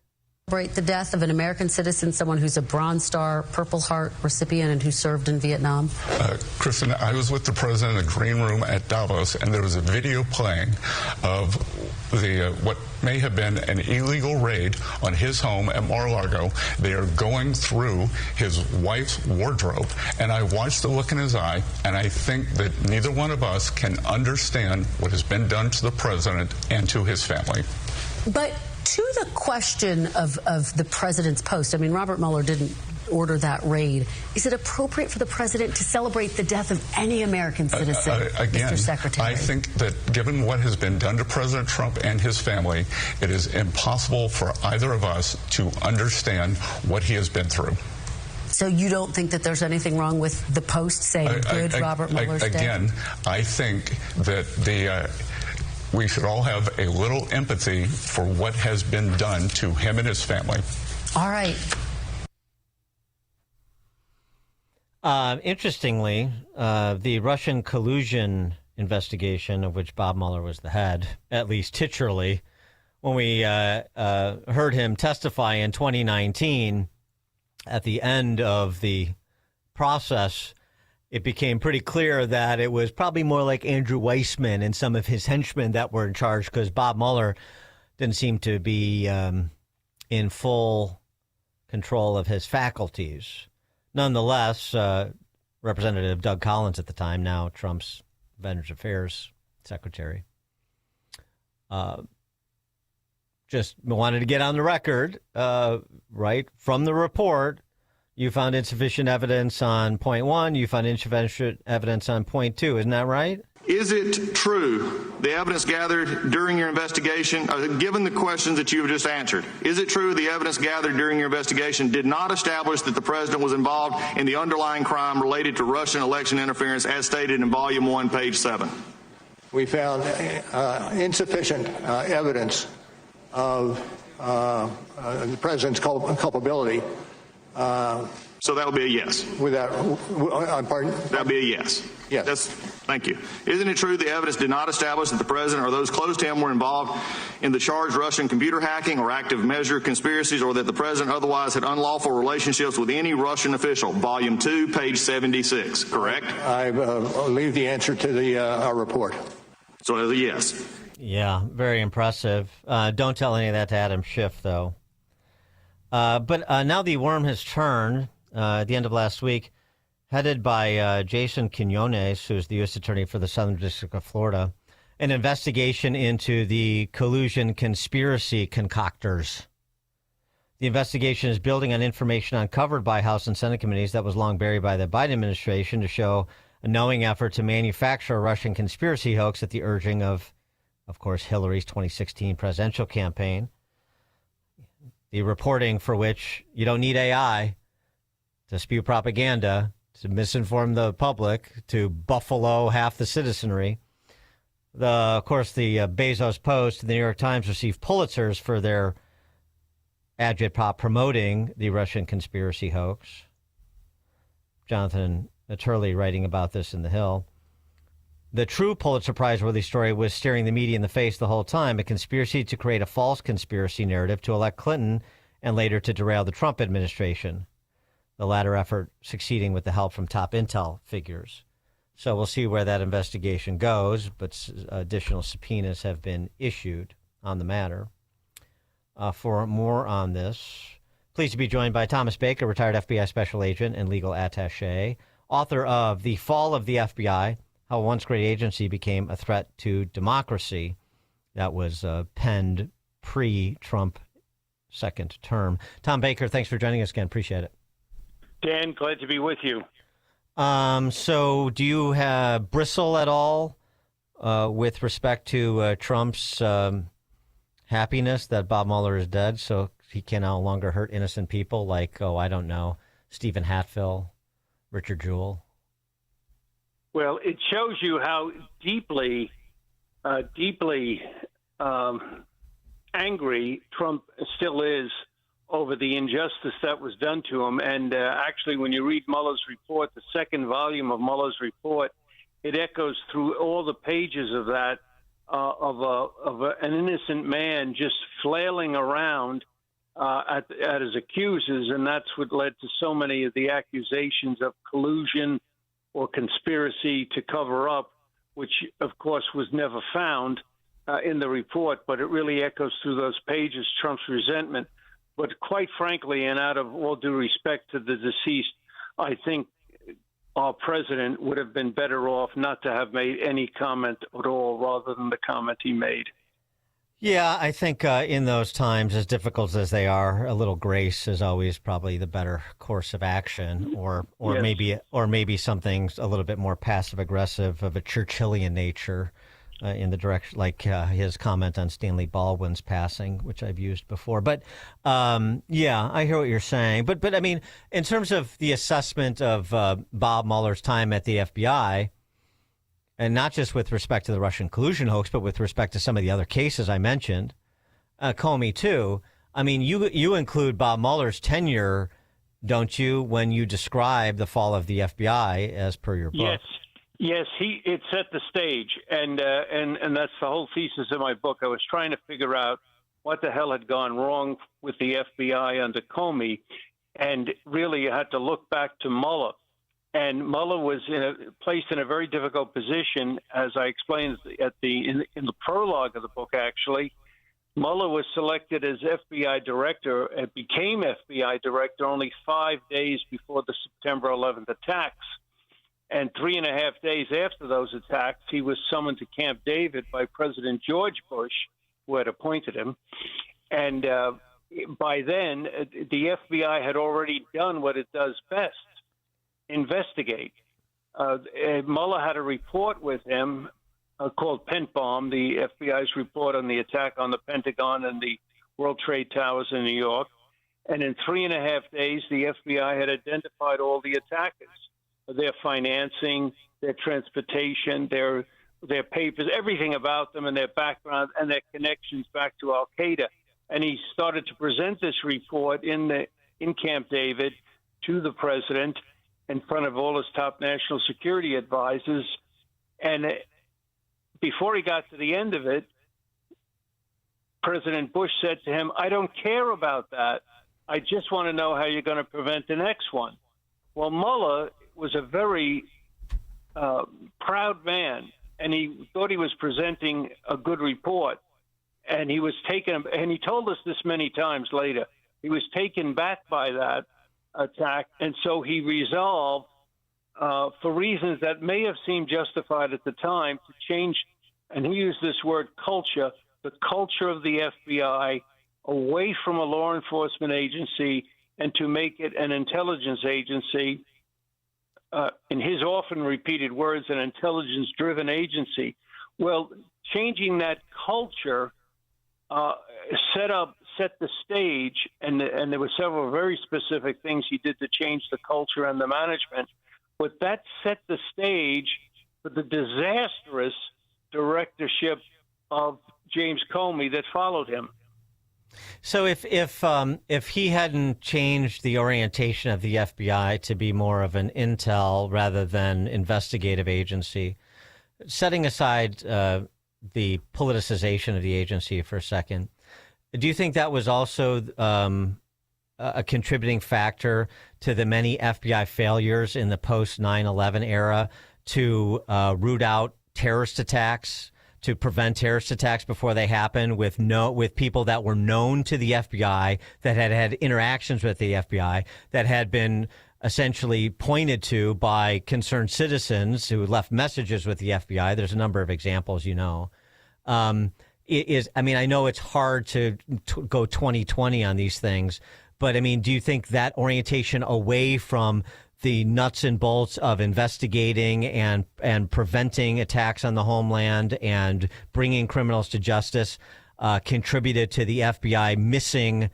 Celebrate the death of an American citizen, someone who's a Bronze Star, Purple Heart recipient and who served in Vietnam? Kristen, I was with the president in the green room at Davos, and there was a video playing of the what may have been an illegal raid on his home at Mar-a-Lago. They are going through his wife's wardrobe, and I watched the look in his eye, and I think that neither one of us can understand what has been done to the president and to his family. But to the question of the president's post, I mean, Robert Mueller didn't order that raid. Is it appropriate for the president to celebrate the death of any American citizen, again, Mr. Secretary? I think that given what has been done to President Trump and his family, it is impossible for either of us to understand what he has been through. So you don't think that there's anything wrong with the post saying good Robert Mueller's dead? Again, I think that we should all have a little empathy for what has been done to him and his family. All right. Interestingly, the Russian collusion investigation, of which Bob Mueller was the head, at least titularly, when we heard him testify in 2019, at the end of the process, it became pretty clear that it was probably more like Andrew Weissman and some of his henchmen that were in charge, because Bob Mueller didn't seem to be in full control of his faculties. Nonetheless, Representative Doug Collins at the time, now Trump's Veterans Affairs Secretary, just wanted to get on the record, right, from the report. You found insufficient evidence on point one. You found insufficient evidence on point two. Isn't that right? Is it true, the evidence gathered during your investigation, given the questions that you have just answered, is it true the evidence gathered during your investigation did not establish that the president was involved in the underlying crime related to Russian election interference as stated in Volume 1, page 7? We found insufficient evidence of the president's culpability. So that would be a yes. Pardon? That would be a yes. Yes. Thank you. Isn't it true the evidence did not establish that the president or those close to him were involved in the charged Russian computer hacking or active measure conspiracies, or that the president otherwise had unlawful relationships with any Russian official? Volume 2, page 76, correct? I leave the answer to the report. So it's a yes. Yeah, very impressive. Don't tell any of that to Adam Schiff, though. But now the worm has turned at the end of last week, headed by Jason Quinones, who's the U.S. Attorney for the Southern District of Florida, an investigation into the collusion conspiracy concoctors. The investigation is building on information uncovered by House and Senate committees that was long buried by the Biden administration to show a knowing effort to manufacture a Russian conspiracy hoax at the urging of course, Hillary's 2016 presidential campaign. The reporting for which you don't need AI to spew propaganda, to misinform the public, to buffalo half the citizenry. Of course, the Bezos Post and the New York Times received Pulitzers for their agitprop promoting the Russian conspiracy hoax. Jonathan Turley writing about this in The Hill. The true Pulitzer Prize-worthy story was staring the media in the face the whole time, a conspiracy to create a false conspiracy narrative to elect Clinton and later to derail the Trump administration, the latter effort succeeding with the help from top intel figures. So we'll see where that investigation goes, but additional subpoenas have been issued on the matter. For more on this, pleased to be joined by Thomas Baker, retired FBI special agent and legal attaché, author of The Fall of the FBI, How a Once Great Agency Became a Threat to Democracy. That was penned pre-Trump second term. Tom Baker, thanks for joining us again. Appreciate it. Dan, glad to be with you. So do you have bristle at all with respect to Trump's happiness that Bob Mueller is dead, so he can no longer hurt innocent people like, I don't know, Stephen Hatfill, Richard Jewell? Well, it shows you how deeply angry Trump still is over the injustice that was done to him. And actually, when you read Mueller's report, the second volume of Mueller's report, it echoes through all the pages of that, an innocent man just flailing around at his accusers, and that's what led to so many of the accusations of collusion or conspiracy to cover up, which, of course, was never found in the report, but it really echoes through those pages Trump's resentment. But quite frankly, and out of all due respect to the deceased, I think our president would have been better off not to have made any comment at all rather than the comment he made. Yeah, I think in those times, as difficult as they are, a little grace is always probably the better course of action, or Yes. maybe something a little bit more passive aggressive of a Churchillian nature, in the direction like his comment on Stanley Baldwin's passing, which I've used before. But yeah, I hear what you're saying. But I mean, in terms of the assessment of Bob Mueller's time at the FBI. And not just with respect to the Russian collusion hoax, but with respect to some of the other cases I mentioned, Comey too. I mean, you include Bob Mueller's tenure, don't you, when you describe the fall of the FBI as per your book? Yes, it set the stage, and that's the whole thesis of my book. I was trying to figure out what the hell had gone wrong with the FBI under Comey, and really you had to look back to Mueller. And Mueller was placed in a very difficult position, as I explained in the prologue of the book, actually. Mueller was selected as FBI director and became FBI director only 5 days before the September 11th attacks. And 3.5 days after those attacks, he was summoned to Camp David by President George Bush, who had appointed him. And by then, the FBI had already done what it does best. Investigate. Mueller had a report with him called Pent Bomb, the FBI's report on the attack on the Pentagon and the World Trade Towers in New York. And in 3.5 days, the FBI had identified all the attackers, their financing, their transportation, their papers, everything about them and their background and their connections back to Al-Qaeda. And he started to present this report in Camp David to the president in front of all his top national security advisors. And before he got to the end of it, President Bush said to him, "I don't care about that. I just want to know how you're going to prevent the next one." Well, Mueller was a very proud man, and he thought he was presenting a good report. And he was taken, and he told us this many times later, he was taken back by that attack, and so he resolved, for reasons that may have seemed justified at the time, to change, and he used this word culture, the culture of the FBI away from a law enforcement agency and to make it an intelligence agency, in his often repeated words, an intelligence-driven agency. Well, changing that culture set the stage, and there were several very specific things he did to change the culture and the management, but that set the stage for the disastrous directorship of James Comey that followed him. So if he hadn't changed the orientation of the FBI to be more of an intel rather than investigative agency, setting aside the politicization of the agency for a second, do you think that was also a contributing factor to the many FBI failures in the post 9/11 era to root out terrorist attacks, to prevent terrorist attacks before they happen, with people that were known to the FBI, that had interactions with the FBI, that had been essentially pointed to by concerned citizens who left messages with the FBI? There's a number of examples, I mean, I know it's hard to go 20/20 on these things, but I mean, do you think that orientation away from the nuts and bolts of investigating and preventing attacks on the homeland and bringing criminals to justice contributed to the FBI missing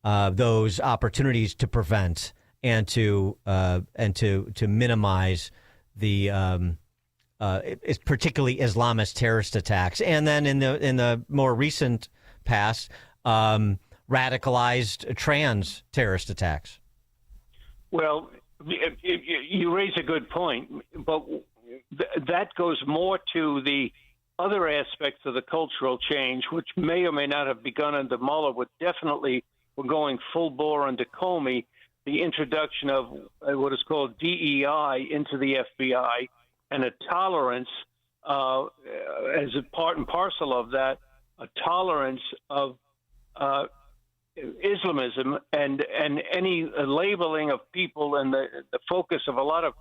those opportunities to prevent and to minimize the it's particularly Islamist terrorist attacks, and then in the more recent past, radicalized trans terrorist attacks? Well, you raise a good point, but that goes more to the other aspects of the cultural change, which may or may not have begun under Mueller, but definitely were going full bore under Comey, the introduction of what is called DEI into the FBI and a tolerance as a part and parcel of that, a tolerance of Islamism and any labeling of people, and the focus of a lot of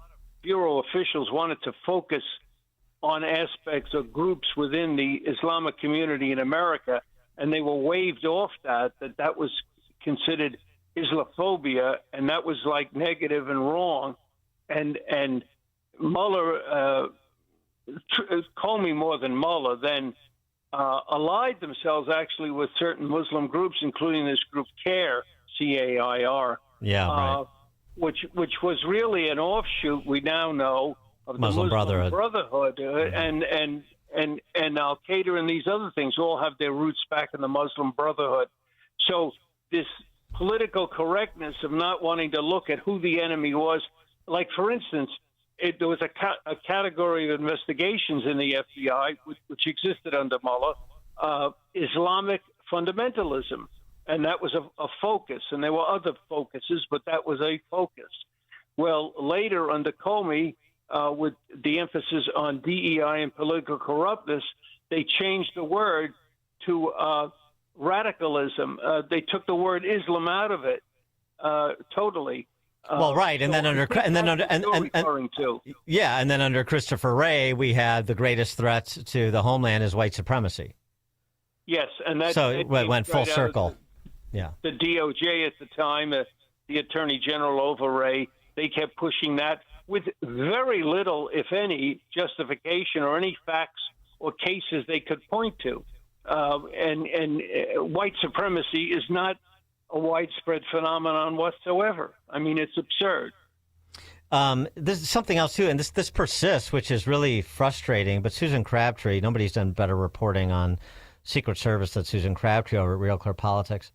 Bureau officials wanted to focus on aspects of groups within the Islamic community in America, and they were waved off that was considered Islamophobia, and that was like negative and wrong. And Mueller, Comey more than Mueller, then allied themselves actually with certain Muslim groups, including this group CAIR, C-A-I-R. Yeah, right. Which was really an offshoot, we now know, of the Muslim Brotherhood. And Al-Qaeda and these other things all have their roots back in the Muslim Brotherhood. So this political correctness of not wanting to look at who the enemy was, like, for instance, there was a category of investigations in the FBI, which existed under Mueller, Islamic fundamentalism. And that was a focus. And there were other focuses, but that was a focus. Well, later under Comey, with the emphasis on DEI and political corruptness, they changed the word to radicalism. They took the word Islam out of it totally. Well, right, and then under Christopher Wray, we had the greatest threat to the homeland is white supremacy. Yes, and that so it went full circle. Yeah, the DOJ at the time, the Attorney General over Wray, they kept pushing that with very little, if any, justification or any facts or cases they could point to. And white supremacy is not a widespread phenomenon whatsoever. I mean, it's absurd. There's something else, too, and this persists, which is really frustrating. But Susan Crabtree, nobody's done better reporting on Secret Service than Susan Crabtree over at Real Clear Politics.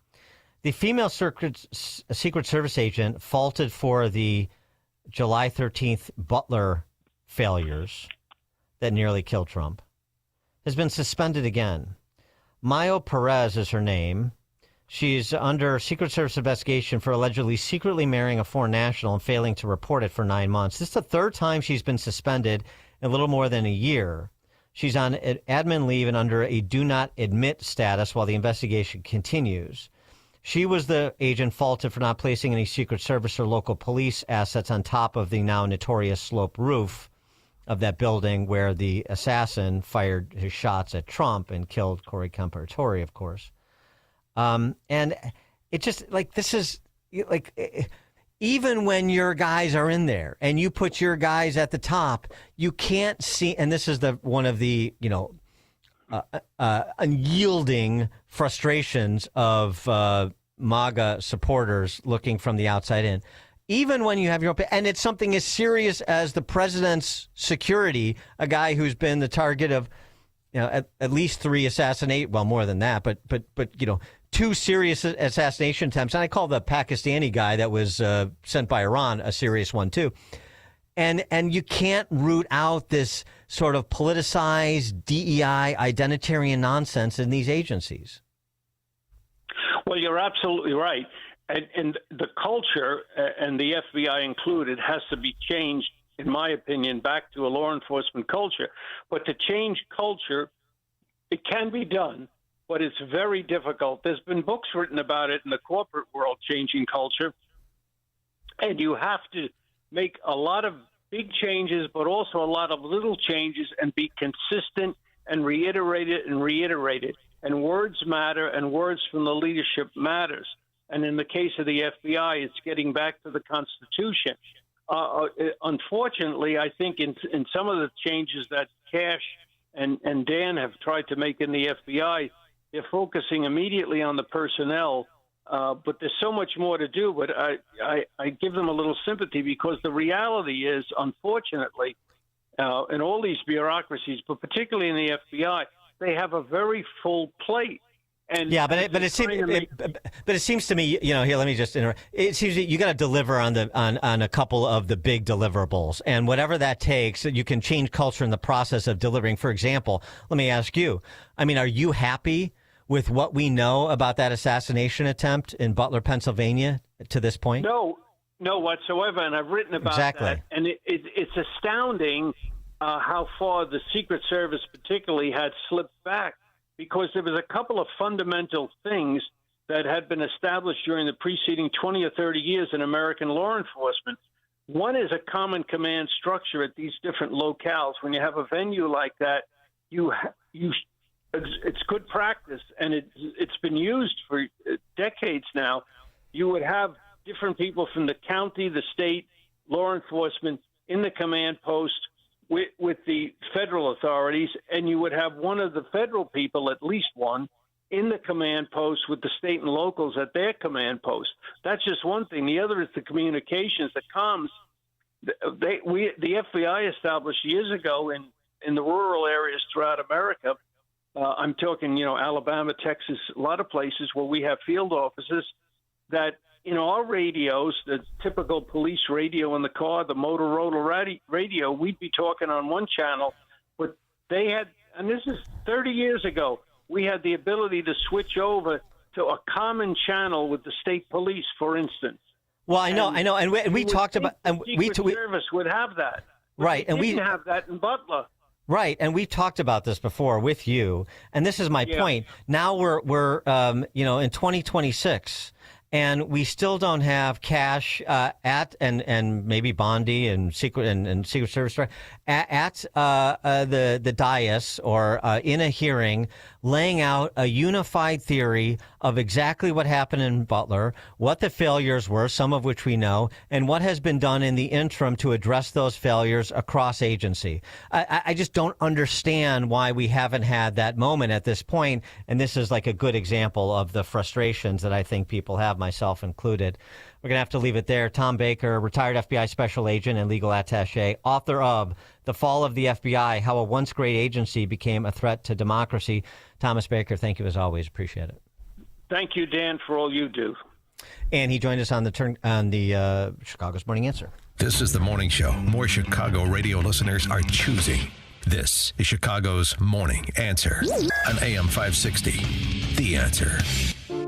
The female Secret Service agent faulted for the July 13th Butler failures that nearly killed Trump has been suspended again. Mayo Perez is her name. She's under Secret Service investigation for allegedly secretly marrying a foreign national and failing to report it for 9 months. This is the third time she's been suspended in a little more than a year. She's on admin leave and under a do not admit status while the investigation continues. She was the agent faulted for not placing any Secret Service or local police assets on top of the now notorious slope roof of that building where the assassin fired his shots at Trump and killed Corey Camperatore, of course. And it just like this is like even when your guys are in there and you put your guys at the top, you can't see. And this is one of the unyielding frustrations of MAGA supporters looking from the outside in. Even when you have your own, and it's something as serious as the president's security, a guy who's been the target of, at least 3 well, more than that, but 2 serious assassination attempts. And I call the Pakistani guy that was sent by Iran a serious one too. And you can't root out this sort of politicized DEI identitarian nonsense in these agencies. Well, you're absolutely right. And the culture, and the FBI included, has to be changed, in my opinion, back to a law enforcement culture. But to change culture, it can be done, but it's very difficult. There's been books written about it in the corporate world, changing culture. And you have to make a lot of big changes, but also a lot of little changes, and be consistent and reiterate it and reiterate it. And words matter, and words from the leadership matters. And in the case of the FBI, it's getting back to the Constitution. Unfortunately, I think in some of the changes that Kash and Dan have tried to make in the FBI, they're focusing immediately on the personnel. But there's so much more to do. But I give them a little sympathy, because the reality is, unfortunately, in all these bureaucracies, but particularly in the FBI, they have a very full plate. And yeah, but it seems to me, here, let me just interrupt. It seems that you got to deliver on a couple of the big deliverables, and whatever that takes, you can change culture in the process of delivering. For example, let me ask you, I mean, are you happy with what we know about that assassination attempt in Butler, Pennsylvania to this point? No whatsoever, and I've written about that. And it's astounding how far the Secret Service particularly had slipped back, because there was a couple of fundamental things that had been established during the preceding 20 or 30 years in American law enforcement. One is a common command structure at these different locales. When you have a venue like that, it's good practice, and it's been used for decades now. You would have different people from the county, the state, law enforcement in the command post with the federal authorities, and you would have one of the federal people, at least one, in the command post with the state and locals at their command post. That's just one thing. The other is the communications, the comms. The FBI established years ago in the rural areas throughout America. I'm talking, Alabama, Texas, a lot of places where we have field offices that in our radios, the typical police radio in the car, the Motorola radio, we'd be talking on one channel, but they had, and this is 30 years ago, we had the ability to switch over to a common channel with the state police, for instance. Well, I know, and we talked about, and Secret Service would have that, right? And we didn't have that in Butler. Right, and we've talked about this before with you, and this is my point. Now we're in 2026, and we still don't have cash and maybe Bondi and Secret Service at the dais or in a hearing, laying out a unified theory of exactly what happened in Butler, what the failures were, some of which we know, and what has been done in the interim to address those failures across agency. I just don't understand why we haven't had that moment at this point, and this is like a good example of the frustrations that I think people have, myself included. We're going to have to leave it there. Tom Baker, retired FBI special agent and legal attaché, author of The Fall of the FBI, How a Once Great Agency Became a Threat to Democracy. Thomas Baker, thank you as always. Appreciate it. Thank you, Dan, for all you do. And he joined us on the Chicago's Morning Answer. This is the morning show more Chicago radio listeners are choosing. This is Chicago's Morning Answer on AM 560. The Answer.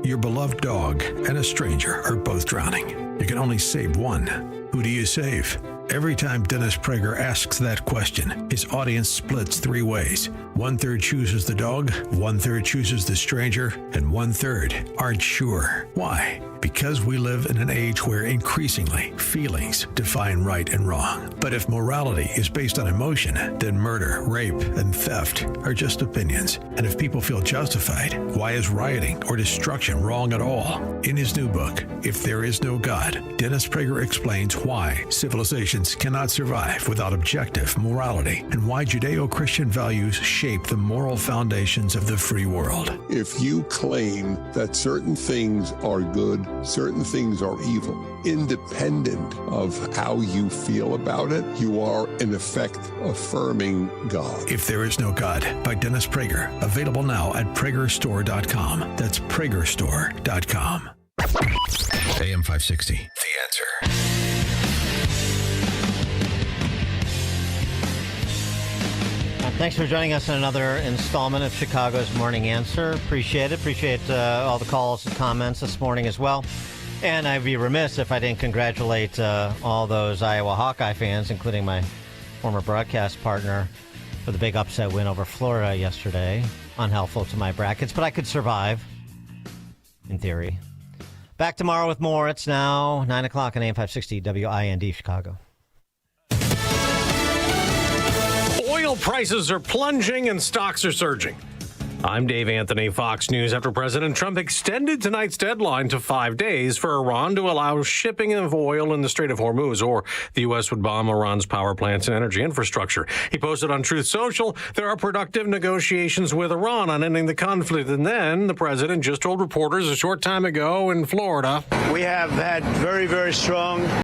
Your beloved dog and a stranger are both drowning. You can only save one. Who do you save? Every time Dennis Prager asks that question, his audience splits three ways. 1/3 chooses the dog, 1/3 chooses the stranger, and 1/3 aren't sure. Why? Because we live in an age where increasingly feelings define right and wrong. But if morality is based on emotion, then murder, rape, and theft are just opinions. And if people feel justified, why is rioting or destruction wrong at all? In his new book, If There Is No God, Dennis Prager explains why civilizations cannot survive without objective morality and why Judeo-Christian values shape the moral foundations of the free world. If you claim that certain things are good, certain things are evil, independent of how you feel about it, you are in effect affirming God. If There Is No God by Dennis Prager, available now at pragerstore.com. That's pragerstore.com. AM 560, The Answer. Thanks for joining us on another installment of Chicago's Morning Answer. Appreciate it. Appreciate all the calls and comments this morning as well. And I'd be remiss if I didn't congratulate all those Iowa Hawkeye fans, including my former broadcast partner, for the big upset win over Florida yesterday. Unhelpful to my brackets, but I could survive, in theory. Back tomorrow with more. It's now 9 o'clock on AM 560 WIND Chicago. Oil prices are plunging and stocks are surging. I'm Dave Anthony, Fox News. After President Trump extended tonight's deadline to 5 days for Iran to allow shipping of oil in the Strait of Hormuz, or the U.S. would bomb Iran's power plants and energy infrastructure. He posted on Truth Social, there are productive negotiations with Iran on ending the conflict. And then the president just told reporters a short time ago in Florida, we have had very, very strong